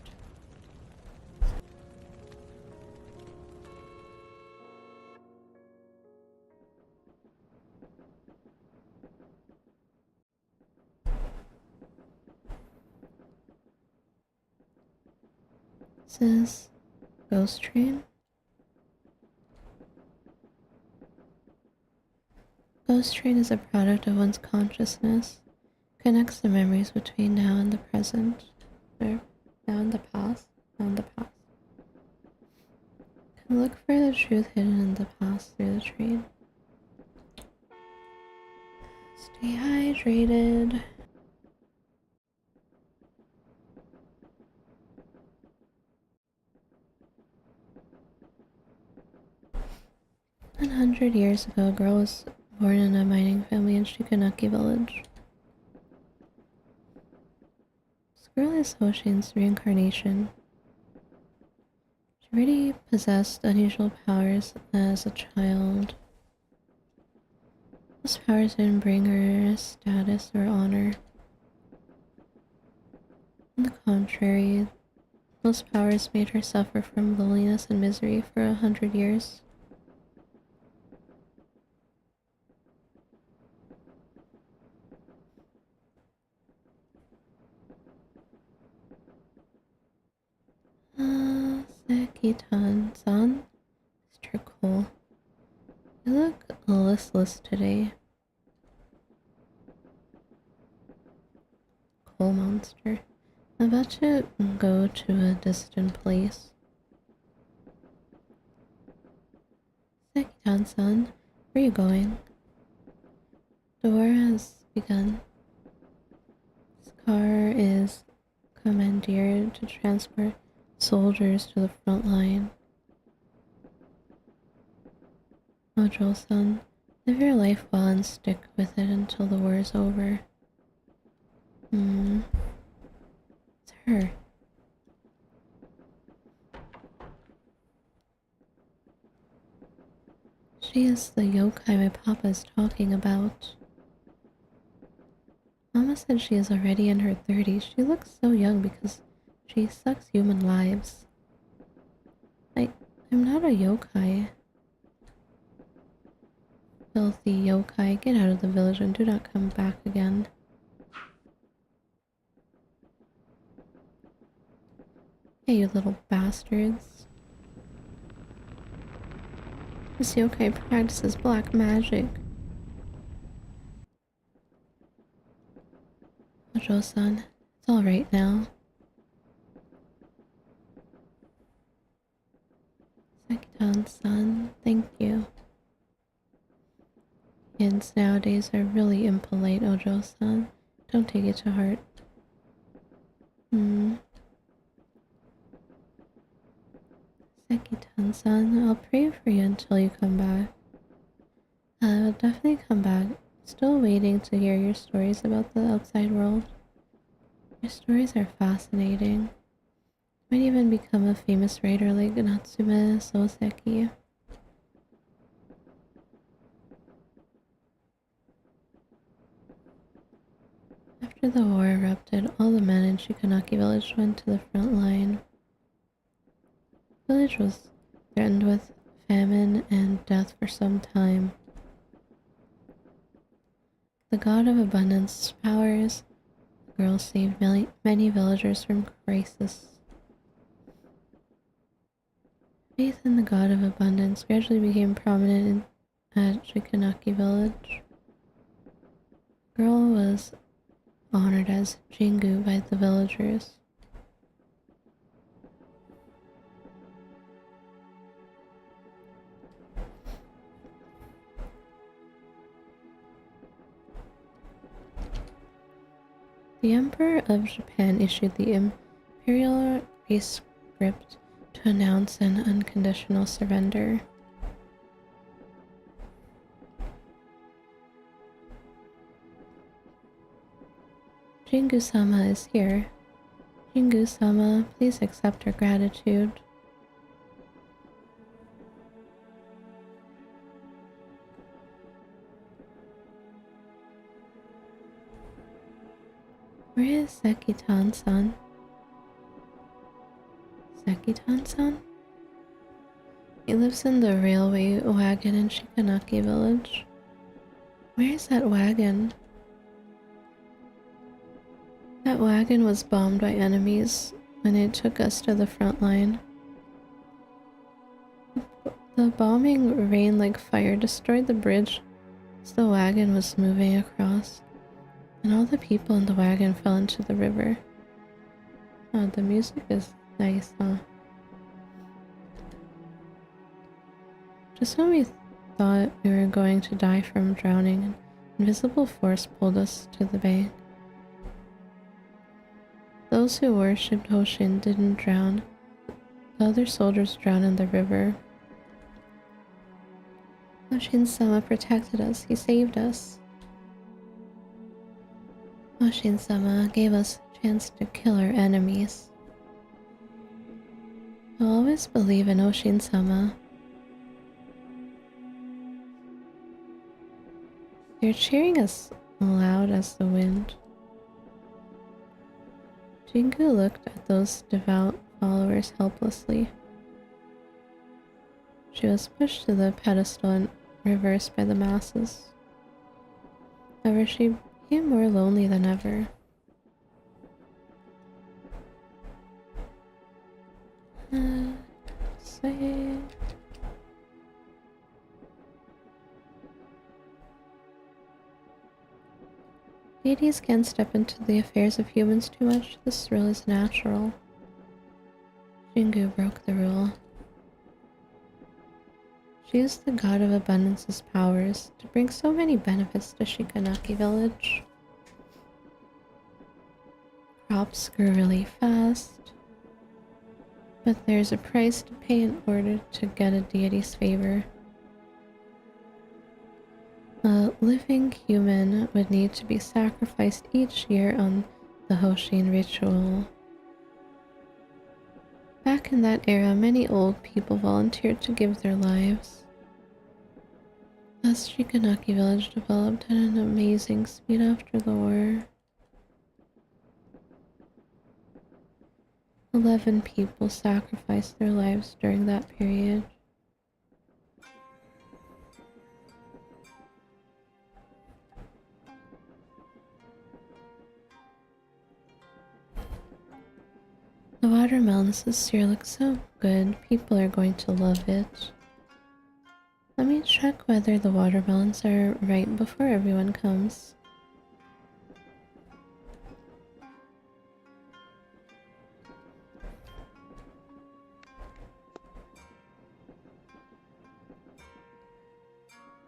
This is Ghost Train. Ghost Train is a product of one's consciousness. Connects the memories between now and the present. Or now and the past. Now and the past. Can look for the truth hidden in the past through the train. Stay hydrated. "100 years ago, a girl was born in a mining family in Shikanaki village. This girl is Hoshin's reincarnation. She already possessed unusual powers as a child. Those powers didn't bring her status or honor. On the contrary, those powers made her suffer from loneliness and misery for 100 years. Sekitan-san? Mr. Cole. You look listless today. Coal monster. I'm about to go to a distant place. Sekitan-san, where are you going? The war has begun. This car is commandeered to transport soldiers to the front line. Ojo-san, live your life well and stick with it until the war is over. It's her. She is the yokai my papa is talking about. Mama said she is already in her 30s. She looks so young because she sucks human lives. I'm not a yokai. Filthy yokai, get out of the village and do not come back again. Hey, you little bastards. This yokai practices black magic. Ojo-san, it's alright now. Sekitan-san, thank you. Kids nowadays are really impolite, Ojo-san. Don't take it to heart. Sekitan-san, I'll pray for you until you come back. I'll definitely come back. Still waiting to hear your stories about the outside world. Your stories are fascinating. You might even become a famous writer like Natsume Soseki. After the war erupted, all the men in Shikanaki village went to the front line. The village was threatened with famine and death for some time. The god of abundance powers, the girl saved many villagers from crisis. Faith in the god of abundance gradually became prominent at Shikanaki village. The girl was honored as Jingu by the villagers. The Emperor of Japan issued the Imperial Rescript to announce an unconditional surrender. Jingu-sama is here. Jingu-sama, please accept our gratitude. Where is Sekitan-san? Sekitan-san? He lives in the railway wagon in Shikanaki village. Where is that wagon? That wagon was bombed by enemies when it took us to the front line. The bombing rain like fire destroyed the bridge as the wagon was moving across, and all the people in the wagon fell into the river. Oh, the music is nice, huh? Just when we thought we were going to die from drowning, invisible force pulled us to the bank. Those who worshipped Hoshin didn't drown. The other soldiers drowned in the river. Hoshin-sama protected us. He saved us. Hoshin-sama gave us a chance to kill our enemies. I'll always believe in Hoshin-sama. They're cheering as loud as the wind. Jingu looked at those devout followers helplessly. She was pushed to the pedestal and reversed by the masses. However, she became more lonely than ever. Say... Deities can't step into the affairs of humans too much. This rule is natural. Jingu broke the rule. She used the god of abundance's powers to bring so many benefits to Shikanaki village. Crops grew really fast, but there's a price to pay in order to get a deity's favor. A living human would need to be sacrificed each year on the Hoshin ritual. Back in that era, many old people volunteered to give their lives. Thus, Shikanaki village developed at an amazing speed after the war. 11 people sacrificed their lives during that period. The watermelons this year look so good. People are going to love it. Let me check whether the watermelons are ripe before everyone comes.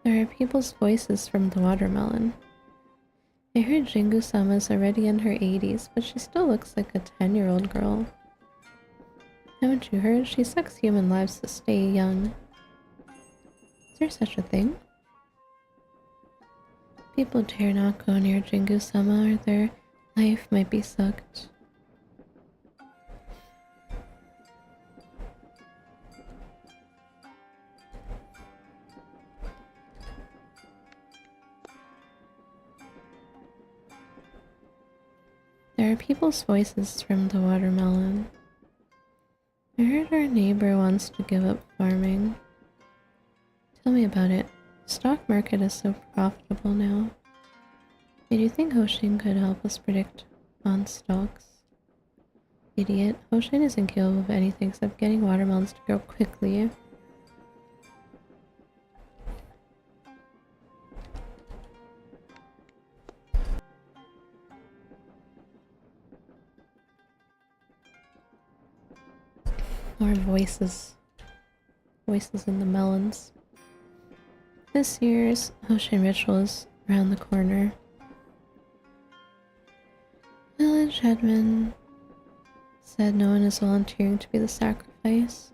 There are people's voices from the watermelon. I heard Jingu-sama's already in her 80s, but she still looks like a 10-year-old girl. Haven't you heard? She sucks human lives to stay young. Is there such a thing? People dare not go near Jingu-sama or their life might be sucked. There are people's voices from the watermelon. I heard our neighbor wants to give up farming. Tell me about it. The stock market is so profitable now. Do you think Hoshin could help us predict on stocks? Idiot. Hoshin isn't capable of anything except getting watermelons to grow quickly. More voices. Voices in the melons. This year's Hoshin ritual is around the corner. Village headman said no one is volunteering to be the sacrifice.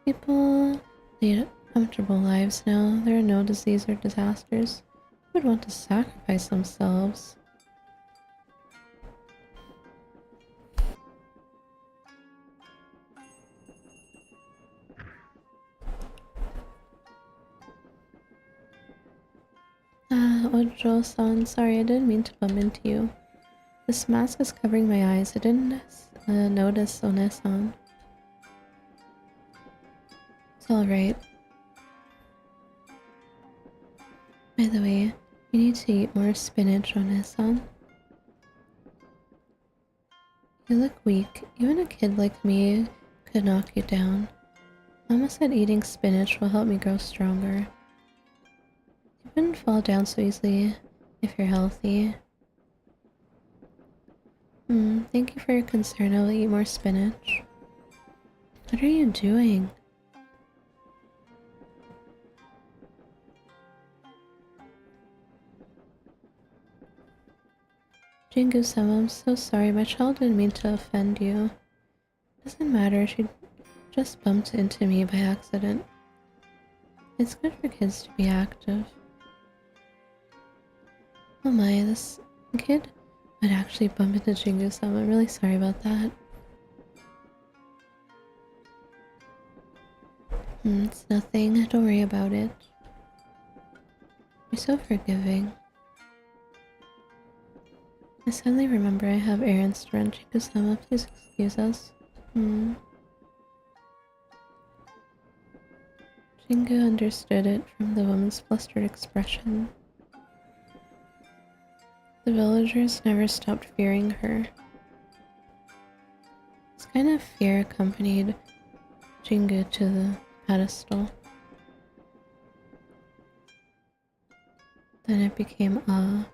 People lead comfortable lives now. There are no disease or disasters. Who would want to sacrifice themselves? Ojo-san, sorry, I didn't mean to bump into you. This mask is covering my eyes. I didn't notice One-san. It's alright. By the way, you need to eat more spinach, One-san. You look weak. Even a kid like me could knock you down. Mama said eating spinach will help me grow stronger. You wouldn't fall down so easily if you're healthy. Thank you for your concern. I'll eat more spinach. What are you doing? Jingu-sama, I'm so sorry. My child didn't mean to offend you. Doesn't matter, she just bumped into me by accident. It's good for kids to be active. Oh my, this kid would actually bump into Jingu-sama. I'm really sorry about that. It's nothing. Don't worry about it. You're so forgiving. I suddenly remember I have errands to run. Jingu-sama, please excuse us. Jingu understood it from the woman's flustered expression. The villagers never stopped fearing her. This kind of fear accompanied Jingu to the pedestal. Then it became awe.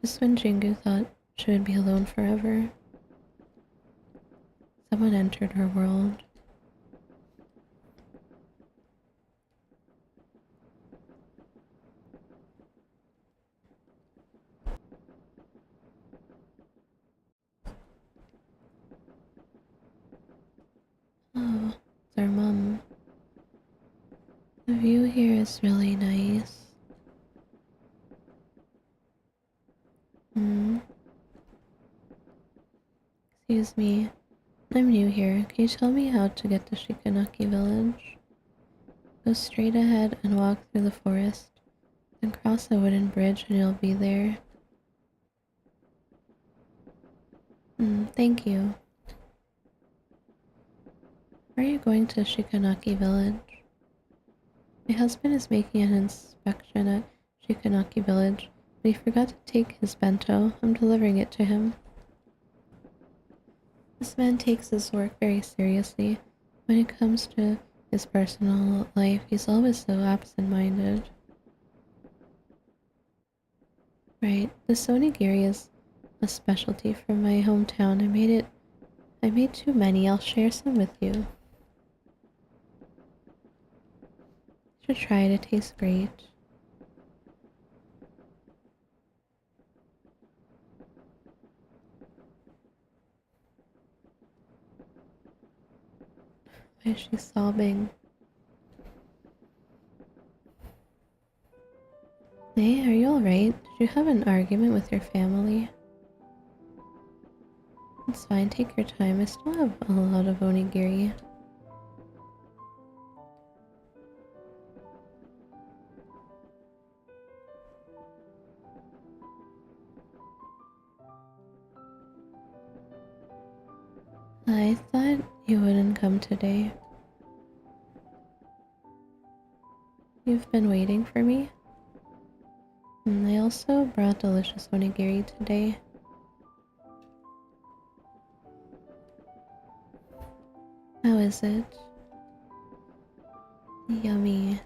Just when Jingu thought she would be alone forever, someone entered her world. Oh, it's our mom. The view here is really nice. Excuse me, I'm new here. Can you tell me how to get to Shikanaki village? Go straight ahead and walk through the forest, then cross a wooden bridge and you'll be there. Thank you. Why are you going to Shikanaki village? My husband is making an inspection at Shikanaki village, but he forgot to take his bento. I'm delivering it to him. This man takes his work very seriously. When it comes to his personal life, he's always so absent-minded. Right, the onigiri is a specialty from my hometown. I made too many. I'll share some with you. You should try it. It tastes great. Why is she sobbing? Hey, are you alright? Did you have an argument with your family? It's fine, take your time. I still have a lot of onigiri. I thought you wouldn't come today. You've been waiting for me? I also brought delicious onigiri today. How is it? Yummy.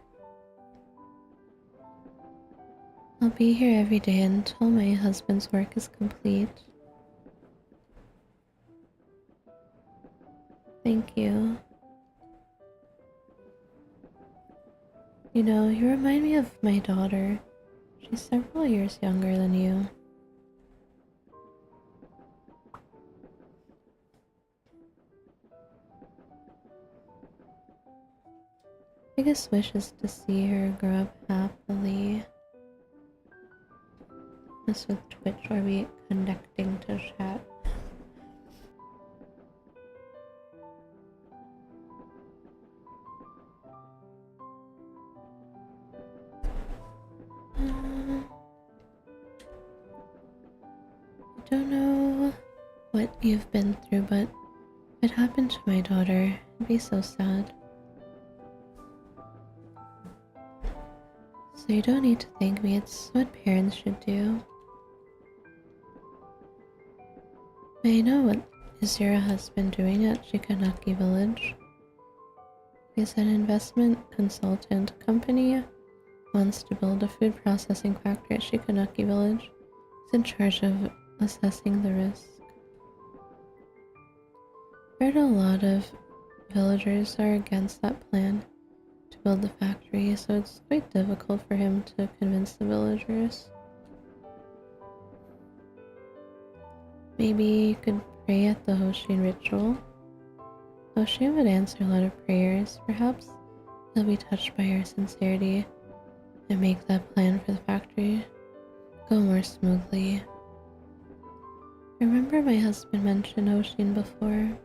I'll be here every day until my husband's work is complete. Thank you. You know, you remind me of my daughter. She's several years younger than you. Biggest wish is to see her grow up happily. This with Twitch, are we connecting to chat? I don't know what you've been through, but if it happened to my daughter, I'd be so sad. So you don't need to thank me, it's what parents should do. May I know what is your husband doing at Shikanaki village? He's an investment consultant company, wants to build a food processing factory at Shikanaki village. He's in charge of assessing the risk. Heard a lot of villagers are against that plan to build the factory, so it's quite difficult for him to convince the villagers. Maybe you could pray at the Hoshin ritual. Hoshin would answer a lot of prayers. Perhaps he'll be touched by your sincerity and make that plan for the factory go more smoothly. Remember my husband mentioned Hoshin before?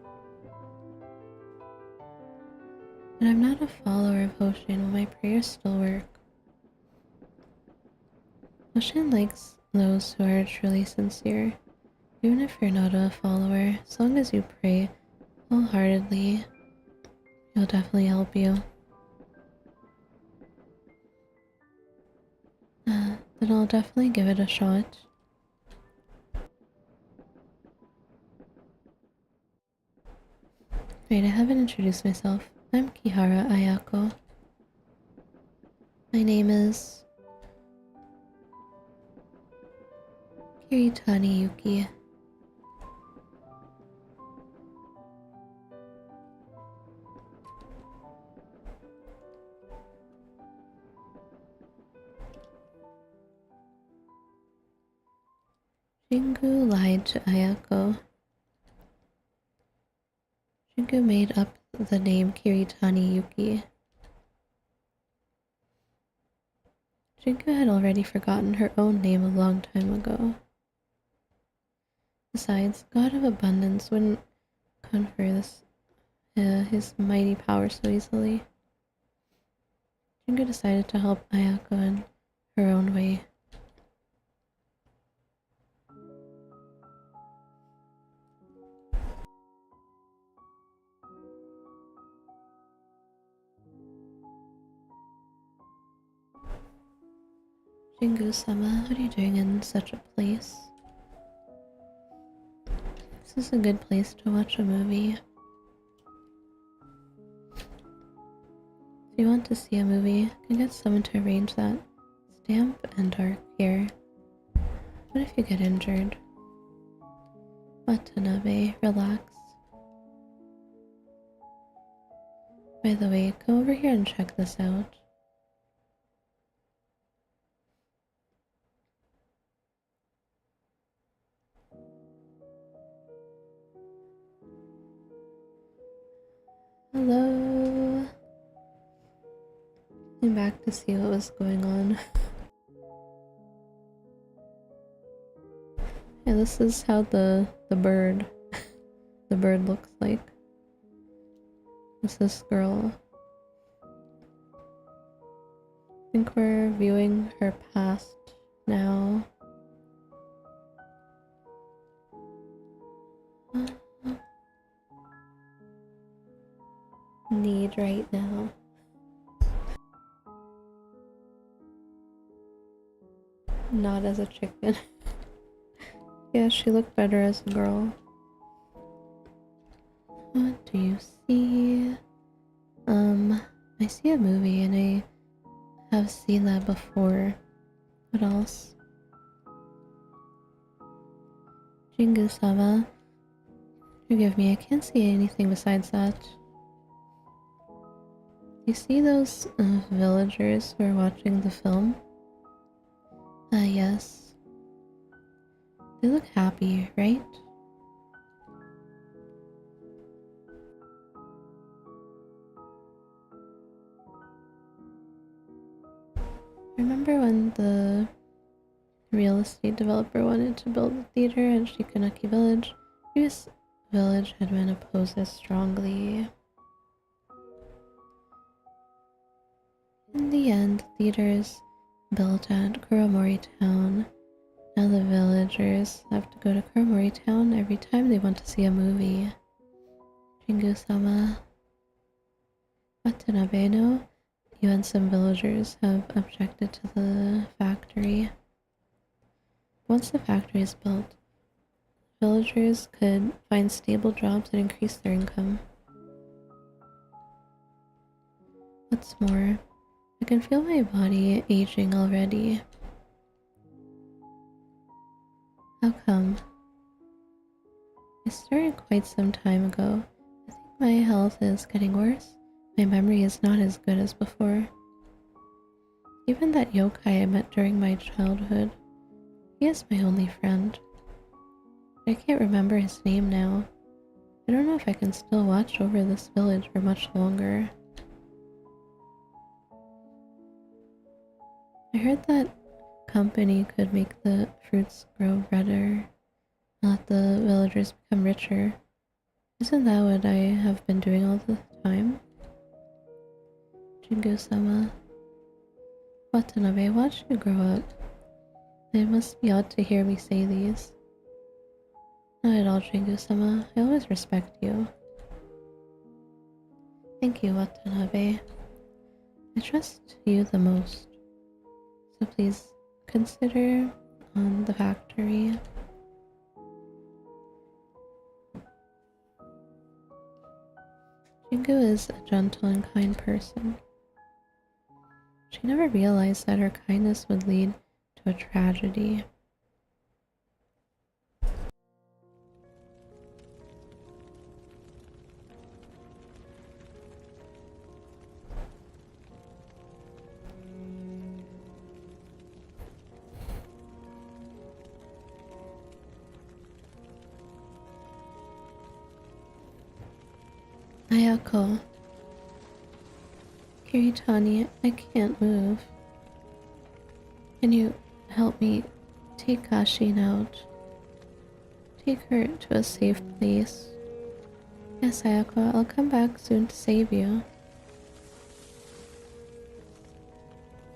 But I'm not a follower of Hoshin, will my prayers still work? Hoshin likes those who are truly sincere. Even if you're not a follower, as long as you pray wholeheartedly, he'll definitely help you. Then I'll definitely give it a shot. Wait, I haven't introduced myself. I'm Kihara Ayako. My name is Kiritani Yuki. Shingu lied to Ayako. Shingu made up the name Kiritani Yuki. Shingu had already forgotten her own name a long time ago. Besides, God of Abundance wouldn't confer his mighty power so easily. Shingu decided to help Ayako in her own way. Shingu-sama, what are you doing in such a place? This is a good place to watch a movie. If you want to see a movie, I can get someone to arrange that. It's damp and dark here. What if you get injured? Watanabe, relax. By the way, come over here and check this out. Hello. I'm back to see what was going on. Yeah, this is how the bird looks like. This is this girl. I think we're viewing her past now. Need right now. Not as a chicken. Yeah, she looked better as a girl. What do you see? I see a movie and I have seen that before. What else? Jingu-sama. Forgive me, I can't see anything besides that. You see those villagers who are watching the film? Yes. They look happy, right? Remember when the real estate developer wanted to build a theater in Shikanaki Village? Previous village had been opposed as strongly. In the end, the theater is built at Kuromori Town. Now the villagers have to go to Kuromori Town every time they want to see a movie. Jingu-sama. Watanabe no? You and some villagers have objected to the factory. Once the factory is built, villagers could find stable jobs and increase their income. What's more, I can feel my body aging already. How come? I started quite some time ago, My health is getting worse. My memory is not as good as before. Even that yokai I met during my childhood, he is my only friend. I can't remember his name now. I don't know if I can still watch over this village for much longer. I heard that company could make the fruits grow redder, and let the villagers become richer. Isn't that what I have been doing all the time? Jingu-sama. Watanabe, watch you grow up. It must be odd to hear me say these. Not at all, Jingu-sama. I always respect you. Thank you, Watanabe. I trust you the most. So please consider on the factory. Jingu is a gentle and kind person. She never realized that her kindness would lead to a tragedy. Ayako. Kiritani, I can't move. Can you help me take Kashin out? Take her to a safe place. Yes, Ayako, I'll come back soon to save you.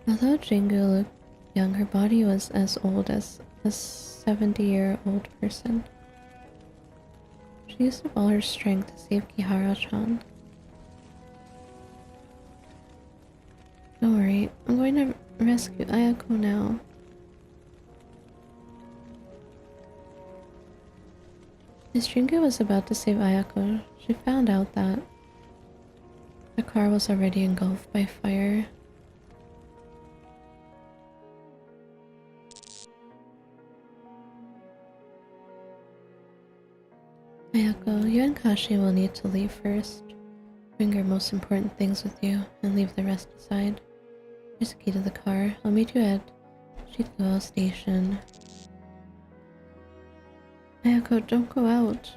Although Jingu looked young, her body was as old as a 70-year-old person. She used up all her strength to save Kihara-chan. Don't worry, I'm going to rescue Ayako now. As Jingu was about to save Ayako, she found out that the car was already engulfed by fire. Ayako, you and Kashi will need to leave first. Bring your most important things with you, and leave the rest aside. Here's the key to the car. I'll meet you at Shikuo Station. Ayako, don't go out.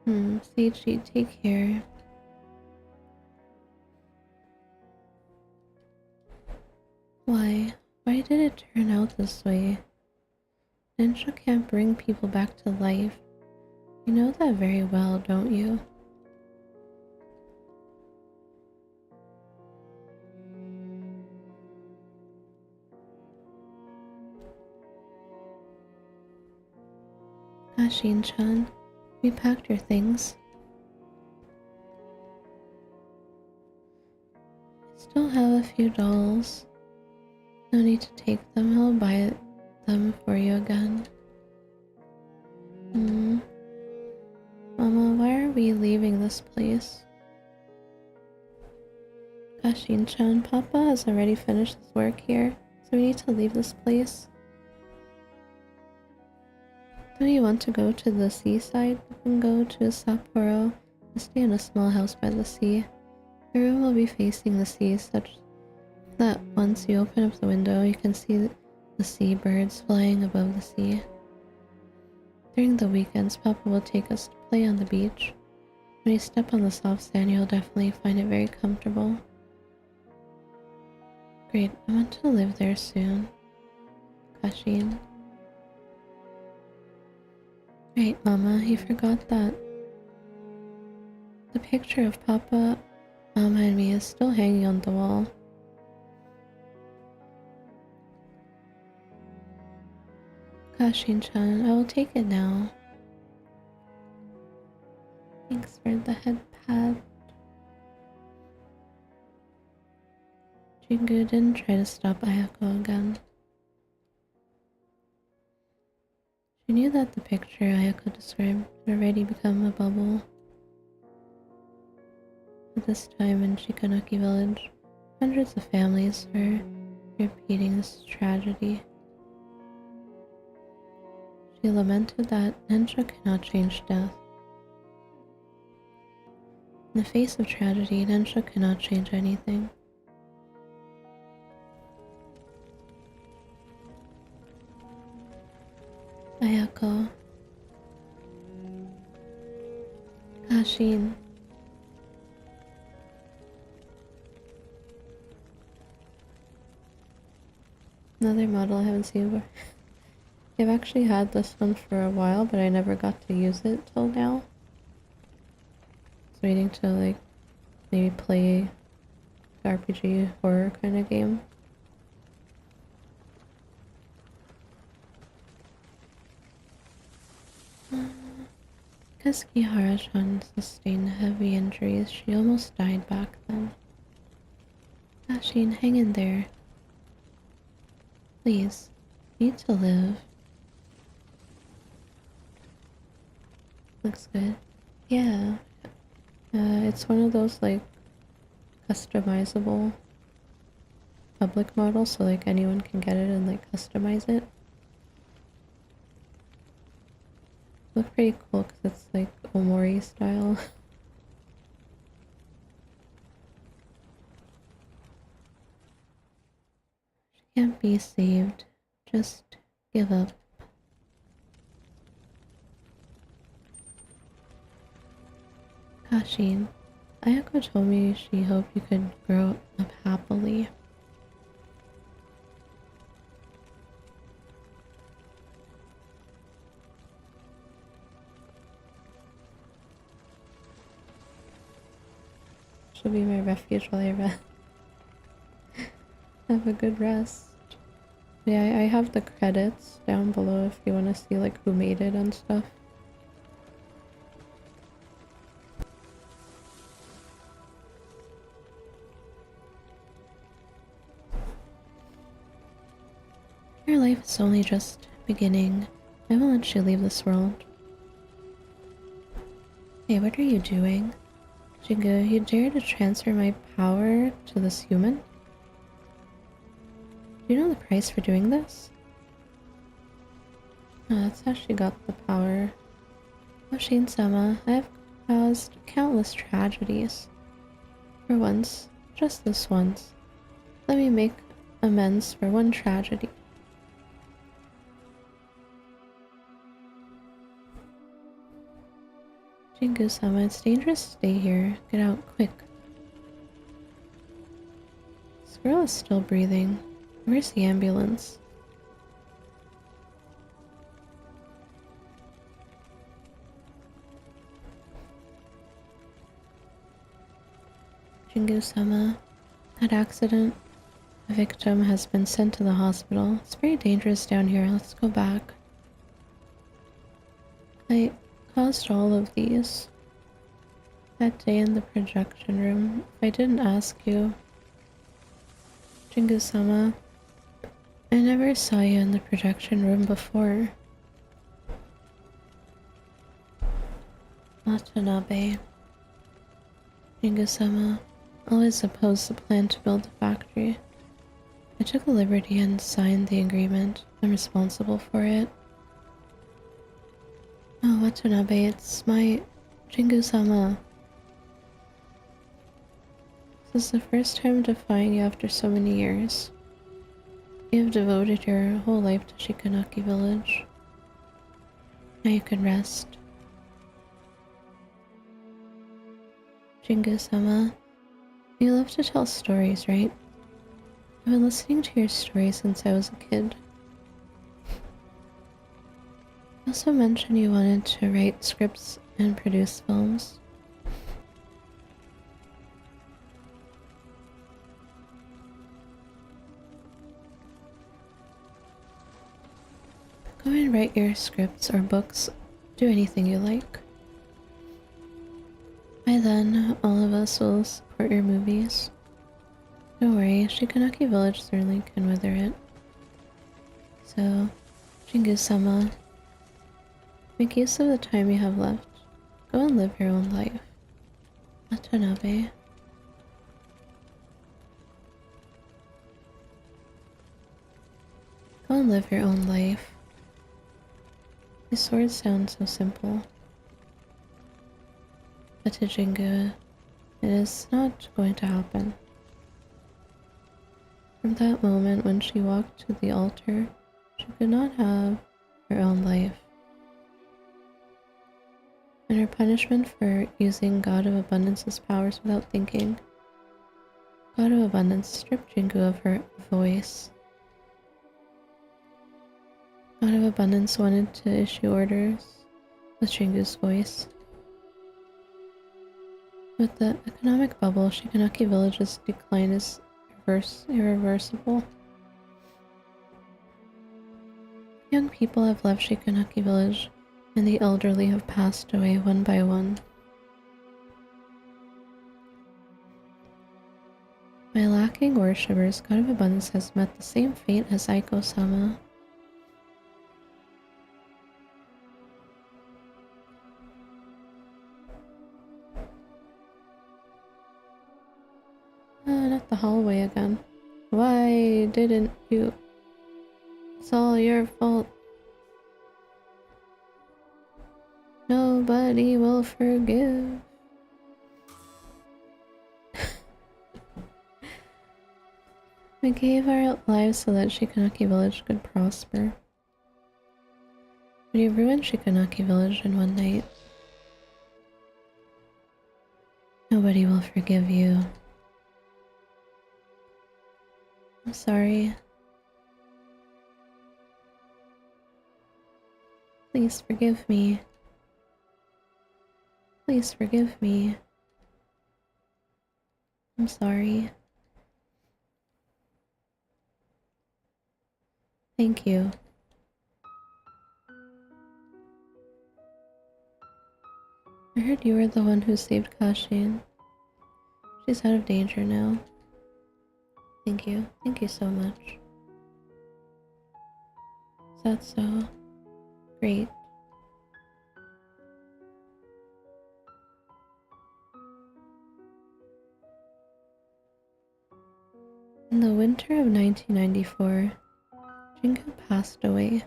Seichi, take care. Why? Why did it turn out this way? Ninja can't bring people back to life. You know that very well, don't you? Kashin-chan, we packed your things. I still have a few dolls. No need to take them, I'll buy them for you again. Mama, why are we leaving this place? Kashin-chan, Papa has already finished his work here, so we need to leave this place. Do you want to go to the seaside? You can go to Sapporo and stay in a small house by the sea. Your room will be facing the sea such that once you open up the window, you can see the seabirds flying above the sea. During the weekends, Papa will take us to play on the beach. When you step on the soft sand, you'll definitely find it very comfortable. Great, I want to live there soon. Kashin. Right, Mama, you forgot that. The picture of Papa, Mama, and me is still hanging on the wall. Kashin-chan, I will take it now. Thanks for the head pad. Jingu didn't try to stop Ayako again. She knew that the picture Ayako described had already become a bubble. At this time in Shikanaki village, hundreds of families were repeating this tragedy. She lamented that ninja cannot change death. In the face of tragedy, Densha cannot change anything. Ayako. Kashin. Another model I haven't seen before. I've actually had this one for a while, but I never got to use it till now. I was waiting to like maybe play RPG horror kind of game. Because Kihara-chan sustained heavy injuries, she almost died back then. Kashin, hang in there. Please, you need to live. Looks good. Yeah. It's one of those like customizable public models, so like anyone can get it and like customize it. Look pretty cool because it's like Omori style. She can't be saved. Just give up. Kashin, Ayako told me she hoped you could grow up happily. She'll be my refuge while I rest. Have a good rest. Yeah, I have the credits down below if you want to see like who made it and stuff. Your life is only just beginning. I will let you leave this world. Hey, what are you doing? Jingu, you dare to transfer my power to this human? Do you know the price for doing this? Oh, that's how she got the power. Oshin-sama, I have caused countless tragedies. For once, just this once, let me make amends for one tragedy. Jingu-sama, it's dangerous to stay here. Get out, quick. This girl is still breathing. Where's the ambulance? Jingu-sama, that accident. The victim has been sent to the hospital. It's very dangerous down here. Let's go back. I caused all of these. That day in the projection room. If I didn't ask you, Jingu-sama, I never saw you in the projection room before. Watanabe. Jingu-sama, always opposed the plan to build the factory. I took a liberty and signed the agreement. I'm responsible for it. Oh, Watanabe, it's my Jingu-sama. This is the first time I'm defying you after so many years. You have devoted your whole life to Shikanaki village. Now you can rest. Jingu-sama, you love to tell stories, right? I've been listening to your stories since I was a kid. You also mentioned you wanted to write scripts and produce films. Go and write your scripts or books. Do anything you like. By then, all of us will support your movies. Don't worry, Shikanaki Village certainly can weather it. So, Jingu-sama, make use of the time you have left. Go and live your own life. Watanabe. Go and live your own life. These words sound so simple. But to Jingu, It is not going to happen. From that moment when she walked to the altar, she could not have her own life. And her punishment for using God of Abundance's powers without thinking, God of Abundance stripped Jingu of her voice. God of Abundance wanted to issue orders with Jingu's voice. With the economic bubble, Shikanaki Village's decline is irreversible. Young people have left Shikanaki Village, and the elderly have passed away one by one. By lacking worshippers, God of Abundance has met the same fate as Aiko-sama. Not the hallway again. Why didn't you? It's all your fault. Nobody will forgive. We gave our lives so that Shikanaki Village could prosper. But you ruined Shikanaki Village in one night. Nobody will forgive you. I'm sorry. Please forgive me. Please forgive me. I'm sorry. Thank you. I heard you were the one who saved Kashin. She's out of danger now. Thank you. Thank you so much. Is that so? Great. In the winter of 1994, Jingu passed away.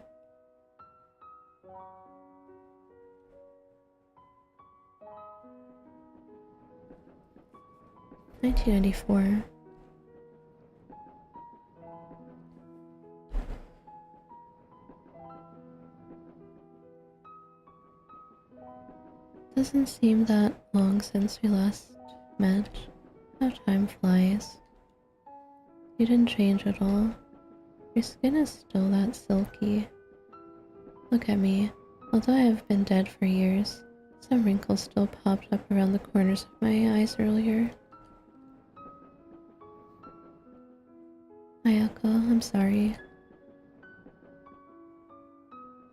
(1994) Doesn't seem that long since we last met. How time flies. You didn't change at all. Your skin is still that silky. Look at me. Although I have been dead for years, some wrinkles still popped up around the corners of my eyes earlier. Ayako, I'm sorry.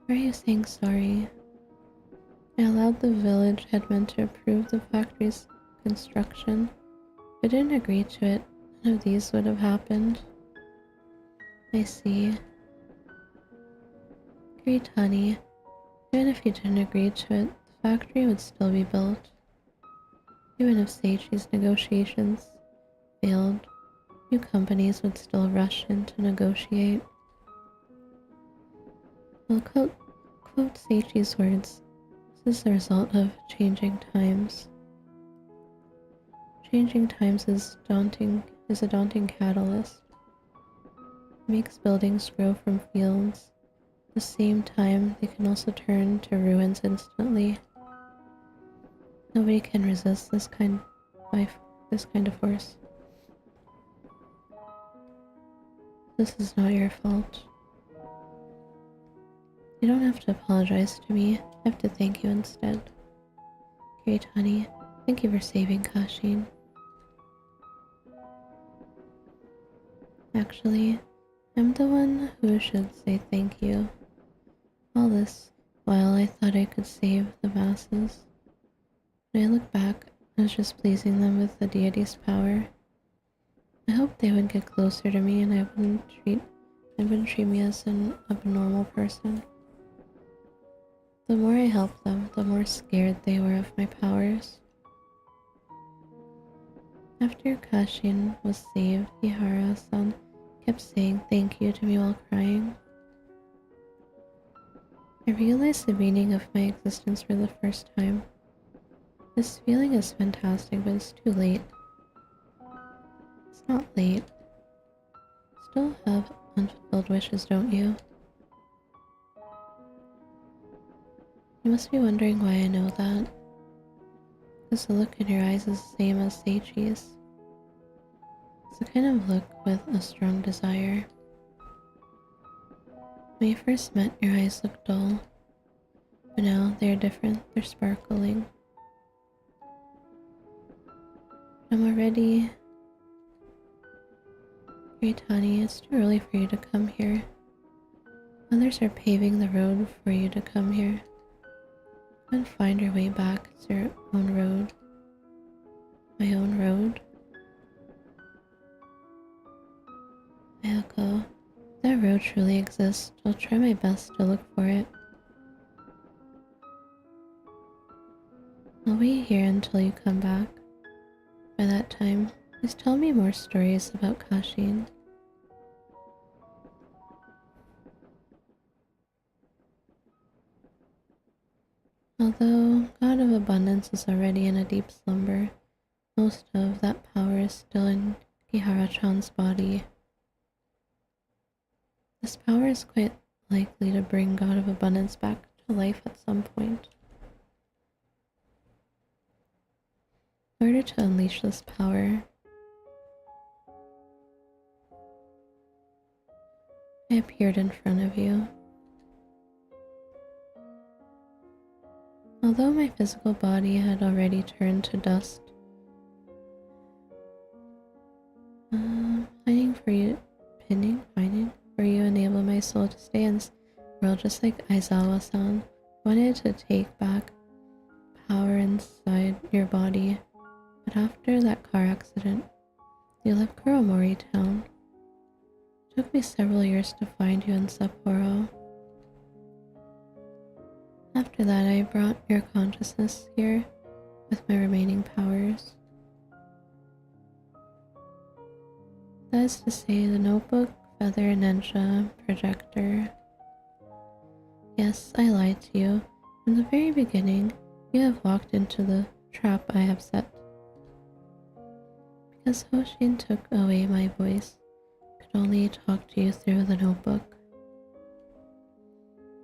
Why are you saying sorry? I allowed the village headman to approve the factory's construction. If I didn't agree to it, none of these would have happened. I see. Great, honey. Even if you didn't agree to it, the factory would still be built. Even if Seichi's negotiations failed, new companies would still rush in to negotiate. I'll quote Seichi's words. This is the result of changing times. Changing times is a daunting catalyst. It makes buildings grow from fields. At the same time, they can also turn to ruins instantly. Nobody can resist this kind of force. This is not your fault. You don't have to apologize to me. I have to thank you instead. Great, honey. Thank you for saving Kashin. Actually, I'm the one who should say thank you. All this while I thought I could save the masses. When I look back, I was just pleasing them with the deity's power. I hoped they would get closer to me and I wouldn't treat me as an abnormal person. The more I helped them, the more scared they were of my powers. After Kashin was saved, Ihara-san kept saying thank you to me while crying. I realized the meaning of my existence for the first time. This feeling is fantastic, but it's too late. It's not late. Still have unfulfilled wishes, don't you? You must be wondering why I know that. Because the look in your eyes is the same as Seichi's. It's the kind of look with a strong desire. When you first met, your eyes looked dull. But now they're different, they're sparkling. I'm already... Tani, it's too early for you to come here. Others are paving the road for you to come here. Go and find your way back. It's your own road. My own road? Ayako, if that road truly exists, I'll try my best to look for it. I'll wait here until you come back. By that time, please tell me more stories about Kashin. Although God of Abundance is already in a deep slumber, most of that power is still in Kihara-chan's body. This power is quite likely to bring God of Abundance back to life at some point. In order to unleash this power, I appeared in front of you. Although my physical body had already turned to dust, pining for you enable my soul to stay in this world just like Aizawa-san wanted to take back power inside your body. But after that car accident, you left Kuromori town. It took me several years to find you in Sapporo. After that, I brought your consciousness here with my remaining powers. That is to say, the notebook, feather, ninja, projector. Yes, I lied to you. From the very beginning, you have walked into the trap I have set. Because Hoshin took away my voice, I could only talk to you through the notebook.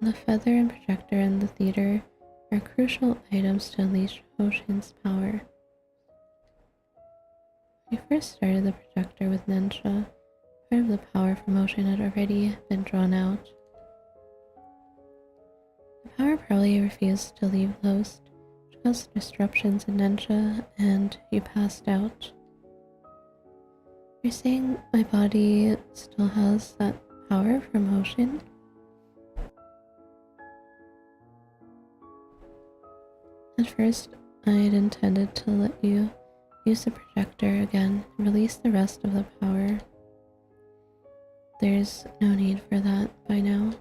The feather and projector in the theater are crucial items to unleash Hoshin's power. When we first started the projector with ninja, part of the power from Hoshin had already been drawn out. The power probably refused to leave the host, which caused disruptions in ninja, and you passed out. You're saying my body still has that power from Hoshin? At first, I had intended to let you use the projector again and release the rest of the power. There's no need for that by now.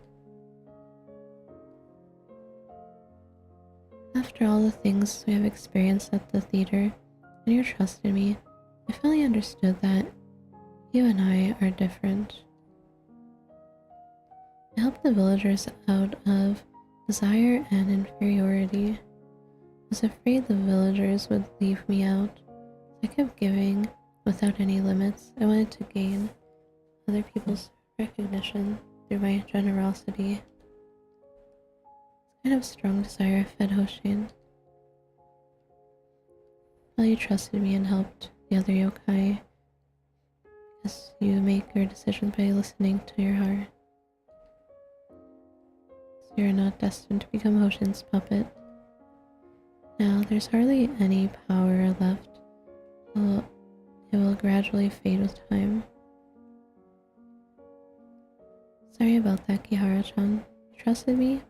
After all the things we have experienced at the theater, and your trust in me, I finally understood that you and I are different. I helped the villagers out of desire and inferiority. I was afraid the villagers would leave me out, so I kept giving without any limits. I wanted to gain other people's recognition through my generosity. This kind of strong desire fed Hoshin. While you trusted me and helped the other yokai, because you make your decisions by listening to your heart. So you're not destined to become Hoshin's puppet. Now, there's hardly any power left. It will gradually fade with time. Sorry about that, Kihara-chan. You trusted me?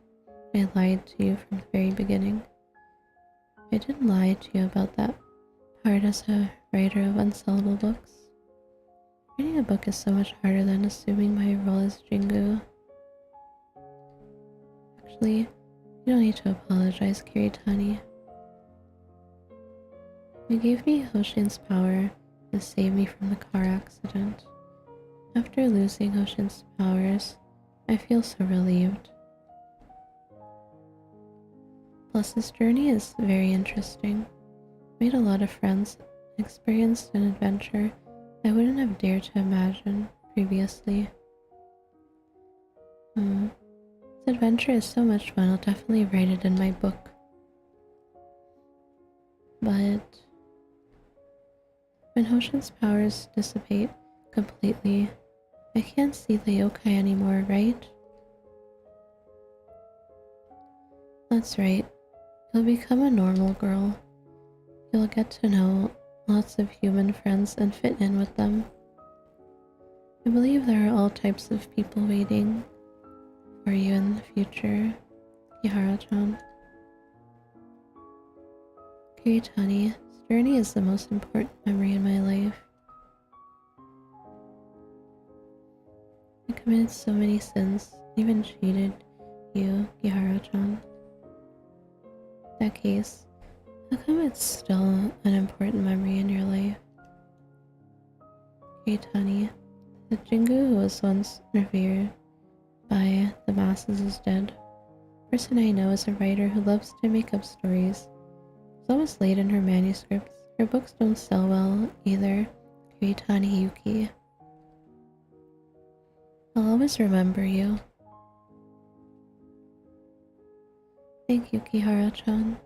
I lied to you from the very beginning. I didn't lie to you about that part as a writer of unsellable books. Writing a book is so much harder than assuming my role as Jingu. Actually, you don't need to apologize, Kiritani. You gave me Hoshin's power and saved me from the car accident. After losing Hoshin's powers, I feel so relieved. Plus, this journey is very interesting. made a lot of friends, experienced an adventure I wouldn't have dared to imagine previously. This adventure is so much fun, I'll definitely write it in my book. But when Hoshin's powers dissipate completely, I can't see the yokai anymore, right? That's right. You'll become a normal girl. You'll get to know lots of human friends and fit in with them. I believe there are all types of people waiting for you in the future, Kihara-chan. Kiritani, this journey is the most important memory in my life. I committed so many sins, even cheated you, Kihara-chan. In that case, how come it's still an important memory in your life? Kiritani, the Jingu who was once revered by the masses is dead. The person I know is a writer who loves to make up stories. It's almost late in her manuscripts. Her books don't sell well either. Kiritani Yuki. I'll always remember you. Thank you, Kihara-chan.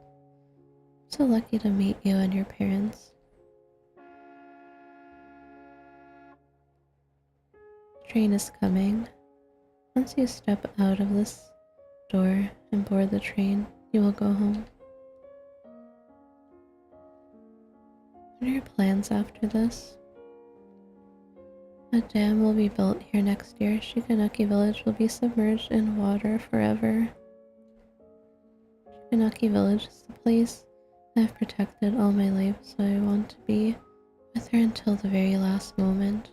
I'm so lucky to meet you and your parents. The train is coming. Once you step out of this door and board the train, you will go home. What are your plans after this? A dam will be built here next year. Shiganaki village will be submerged in water forever. Shiganaki village is the place I've protected all my life, so I want to be with her until the very last moment.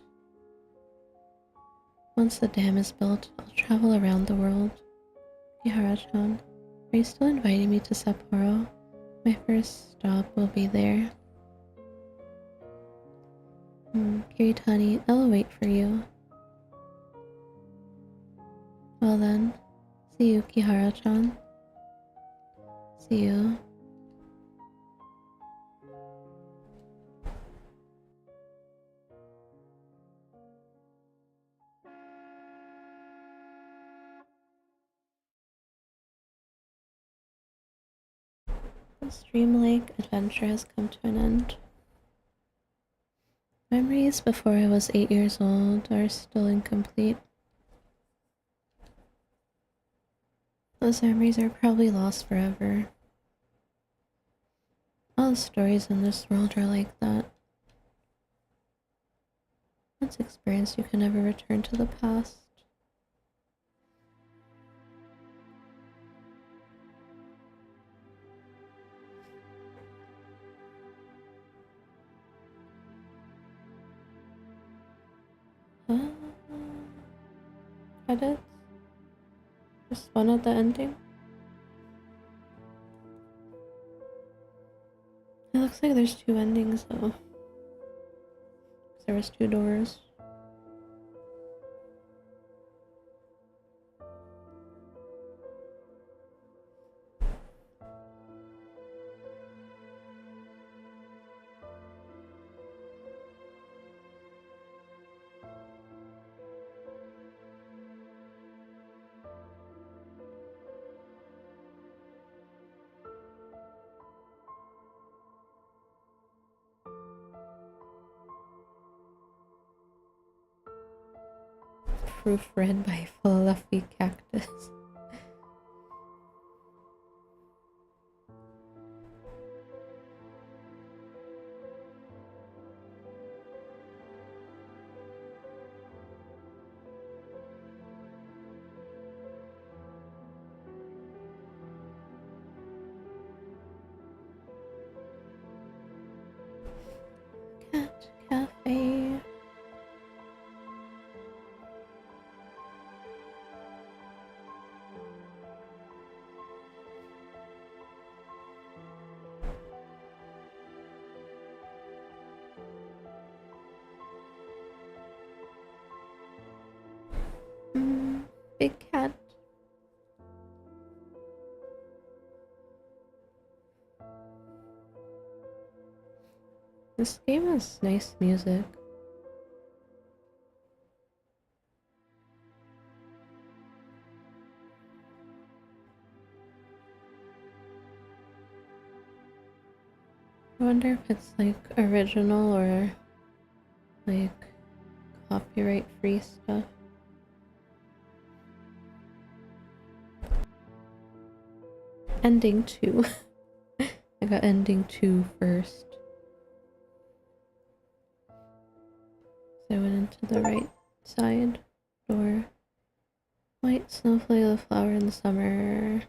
Once the dam is built, I'll travel around the world. Kihara-chan, are you still inviting me to Sapporo? My first stop will be there. Kiritani, I'll wait for you. Well then, see you, Kihara-chan. See you. The Stream Lake adventure has come to an end. Memories before I was 8 years old are still incomplete. Those memories are probably lost forever. All the stories in this world are like that. Once experienced, you can never return to the past. Credits? Just one at the ending? It looks like there's 2 endings though. 'Cause there was 2 doors. Proofread by Fluffy Cactus. Cat Cafe. I This game has nice music. I wonder if it's like original or like copyright free stuff. Ending 2. I got ending 2 first. So I went into the right side door. White snowflake of the flower in the summer.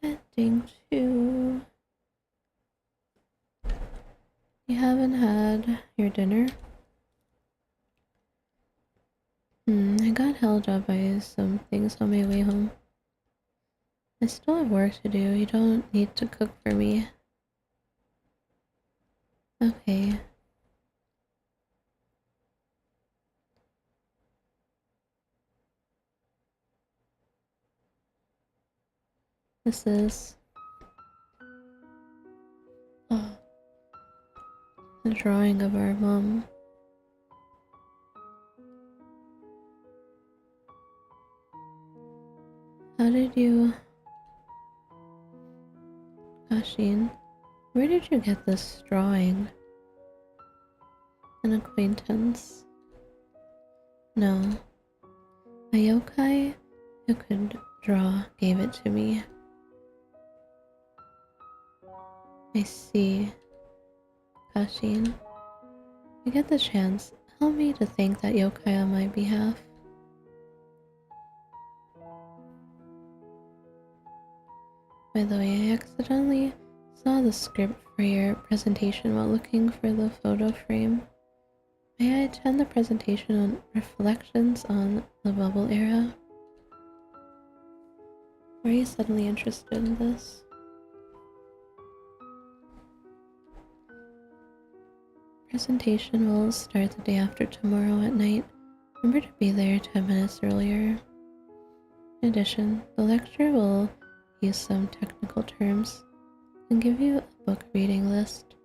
Ending 2. You haven't had your dinner? I got held up by some things on my way home. I still have work to do. You don't need to cook for me. Okay. This is a drawing of our mom. How did you... Gashin, where did you get this drawing? An acquaintance? No. A yokai who could draw gave it to me. I see. Gashin, if you get the chance, help me to thank that yokai on my behalf. By the way, I accidentally saw the script for your presentation while looking for the photo frame. May I attend the presentation on reflections on the bubble era? Why are you suddenly interested in this? Presentation will start the day after tomorrow at night. Remember to be there 10 minutes earlier. In addition, the lecturer will use some technical terms and give you a book reading list.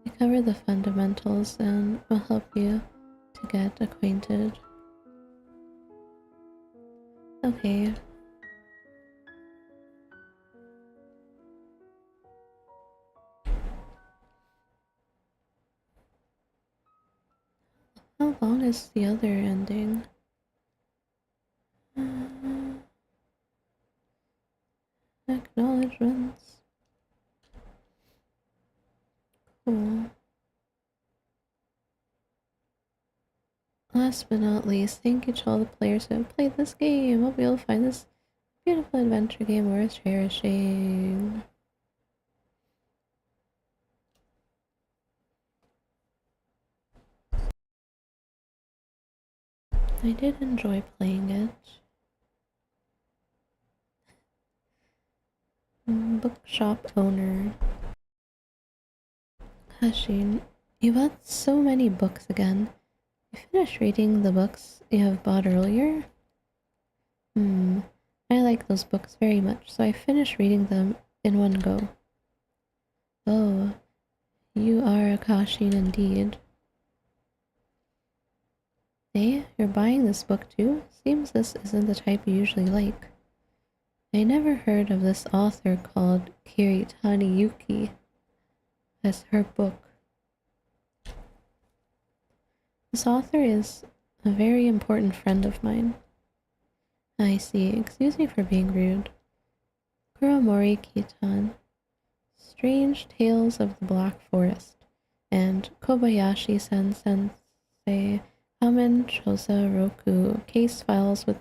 They cover the fundamentals and will help you to get acquainted. Okay. How long is the other ending? Acknowledgements. Cool. Last but not least, thank you to all the players who have played this game. Hope you'll find this beautiful adventure game worth cherishing. I did enjoy playing it. Bookshop owner. Hashin, you bought so many books again. You finished reading the books you have bought earlier? I like those books very much, so I finished reading them in one go. Oh, you are a Kashin indeed. Hey, you're buying this book too? Seems this isn't the type you usually like. I never heard of this author called Kiritani Yuki as her book. This author is a very important friend of mine. I see. Excuse me for being rude. Kuromori Kitan, Strange Tales of the Black Forest, and Kobayashi-san Sensei Kamen Chosa Roku case files with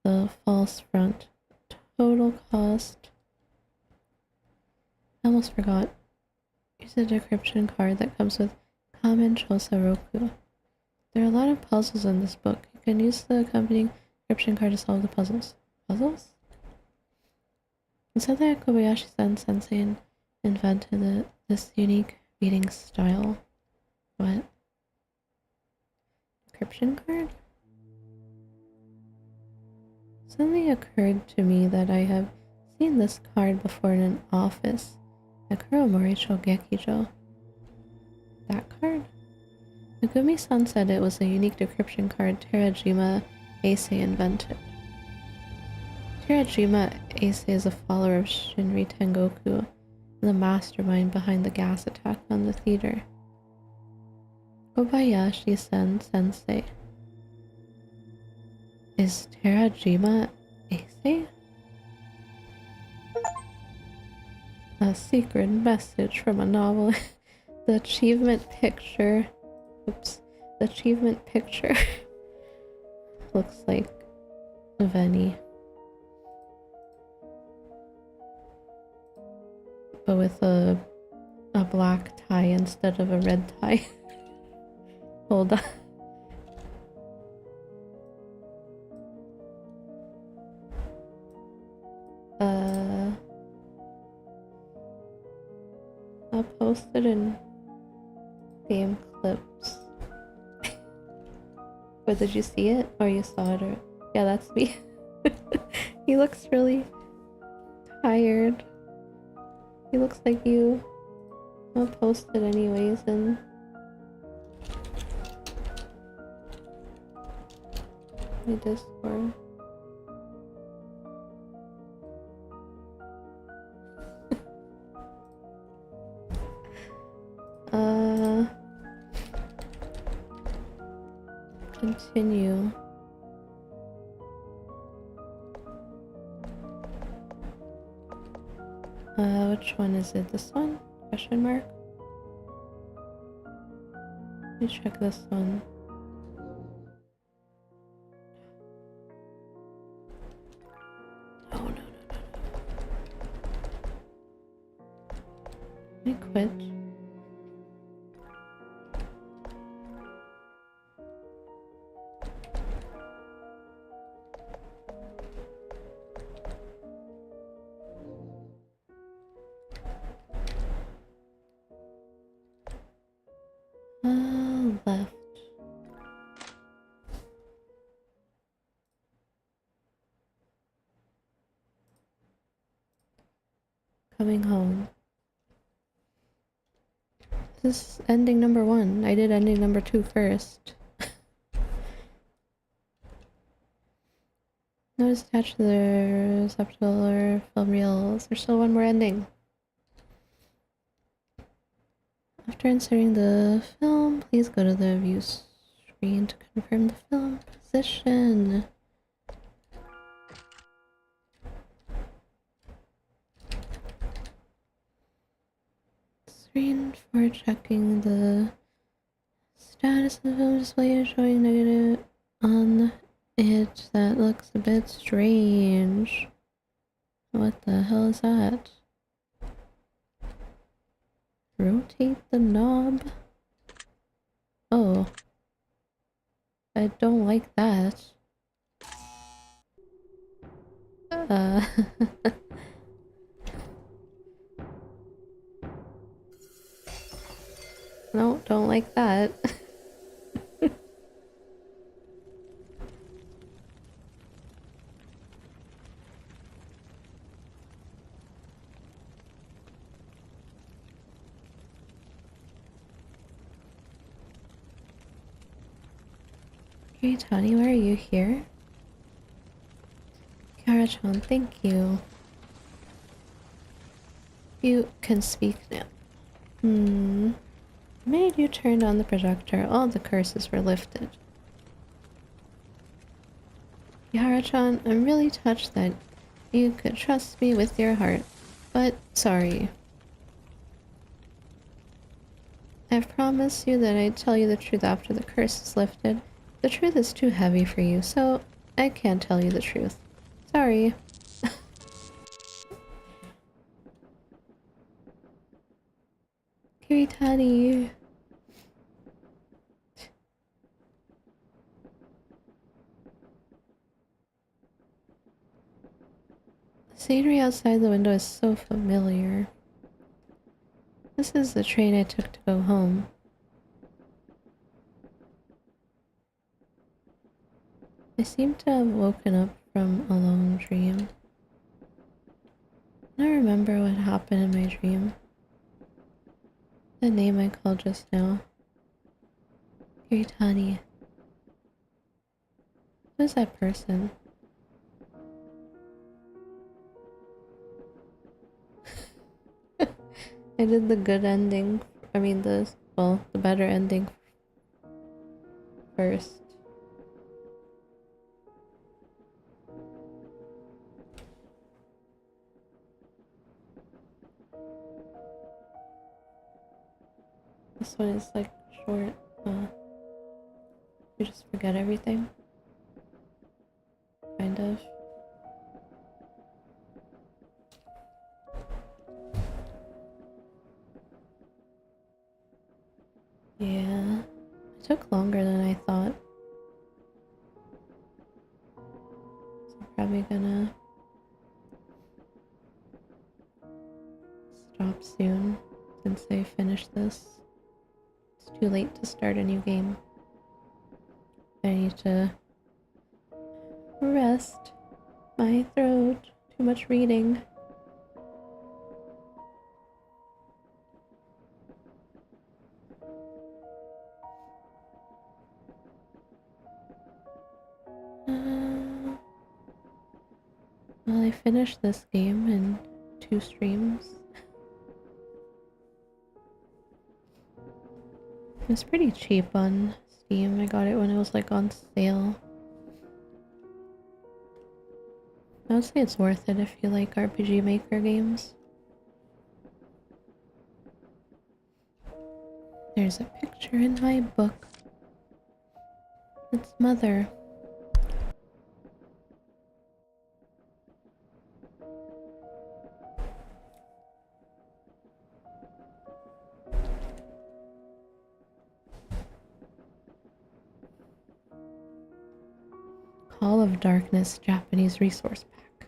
the false front. Total cost. I almost forgot. Use a decryption card that comes with Kamen Chosa Roku. There are a lot of puzzles in this book. You can use the accompanying decryption card to solve the puzzles. Puzzles? It said that Kobayashi-san Sensei invented this unique reading style. What? Decryption card? Suddenly occurred to me that I have seen this card before in an office at Kuromori Shogekijo. That card? Megumi-san said it was a unique decryption card Terajima Ace invented. Terajima Ace is a follower of Shinri Tengoku, the mastermind behind the gas attack on the theater. Kobayashi-sen sensei. Is Terajima Ace? A secret message from a novel. The achievement picture. Oops. The achievement picture looks like Veni. But with a black tie instead of a red tie. Hold on. I'll post it in game clips. Or did you see it? Or you saw it? Or yeah, that's me. He looks really tired. He looks like you. I'll post it anyways in my Discord. Continue. Which one is it? This one? Question mark? Let me check this one. Oh, no. Let me quit. Left. Coming home. This is ending number 1. I did ending number 2 first. Notice attached to the receptacle or film reels. There's still one more ending. After inserting the film, please go to the view screen to confirm the film position. Screen for checking the status of the film display is showing negative on it. That looks a bit strange. What the hell is that? Rotate the knob? Oh. I don't like that. No, don't like that. Hey Tony, why are you here? Kara-chan, thank you. You can speak now. The minute you turned on the projector, all the curses were lifted. Yara-chan, I'm really touched that you could trust me with your heart, but sorry. I've promised you that I'd tell you the truth after the curse is lifted. The truth is too heavy for you, so I can't tell you the truth. Sorry. Kiritani. The scenery outside the window is so familiar. This is the train I took to go home. I seem to have woken up from a long dream. I remember what happened in my dream. The name I called just now. Kiritani. Who's that person? I did the good ending. I mean the better ending first. This one is like short. You just forget everything. Kind of. Yeah, it took longer than I thought. So I'm probably gonna stop soon since I finished this. It's too late to start a new game. I need to rest my throat. Too much reading. Well, I finished this game in 2 streams. It was pretty cheap on Steam. I got it when it was like on sale. I would say it's worth it if you like RPG Maker games. There's a picture in my book. It's Mother. Call of Darkness Japanese Resource Pack.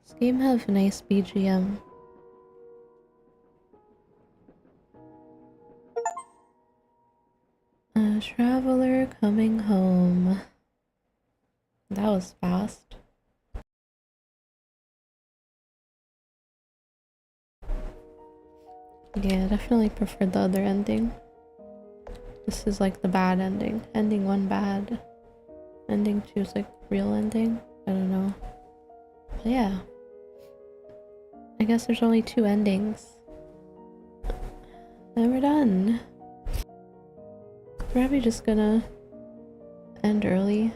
This game have nice BGM. A traveler coming home. That was fast. Yeah, definitely preferred the other ending. This is like the bad ending. Ending 1 bad. Ending 2 is like real ending. I don't know. But yeah. I guess there's only 2 endings. And we're done. Probably just gonna end early.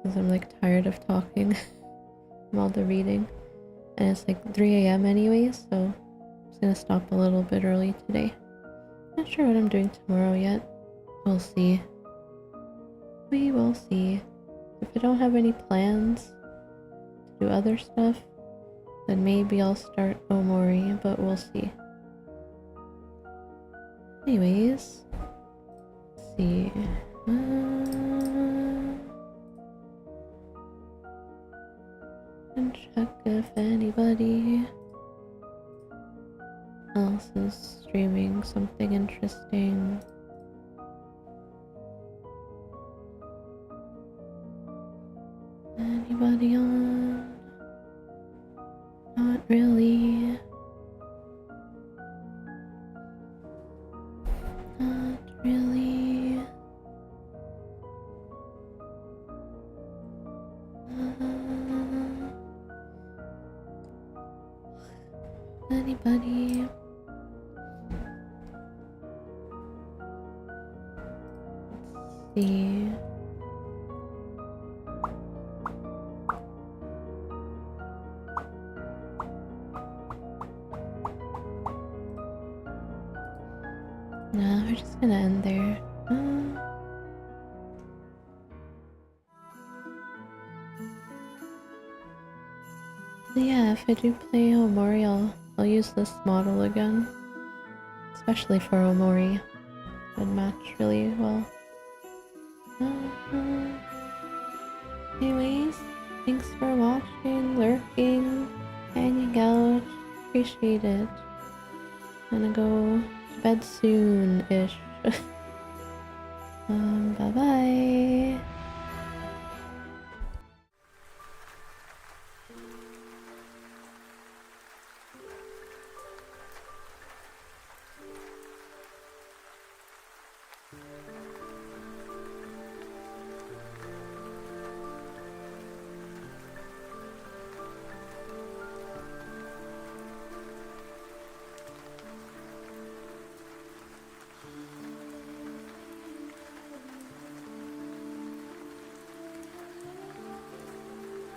Because I'm like tired of talking from all the reading. And it's like 3 AM anyway, so I'm just gonna stop a little bit early today. Not sure what I'm doing tomorrow yet. We'll see. We will see. If I don't have any plans to do other stuff, then maybe I'll start Omori, but we'll see. Anyways, let's see. And check if anybody else is streaming something interesting. Anybody on? Not really. Not really. Anybody? Let's see. No, we're just gonna end there. But yeah, if I do play Omori, I'll use this model again. Especially for Omori. It would match really well. Anyways, thanks for watching, lurking, hanging out. Appreciate it. I'm gonna go to bed soon-ish. Bye bye.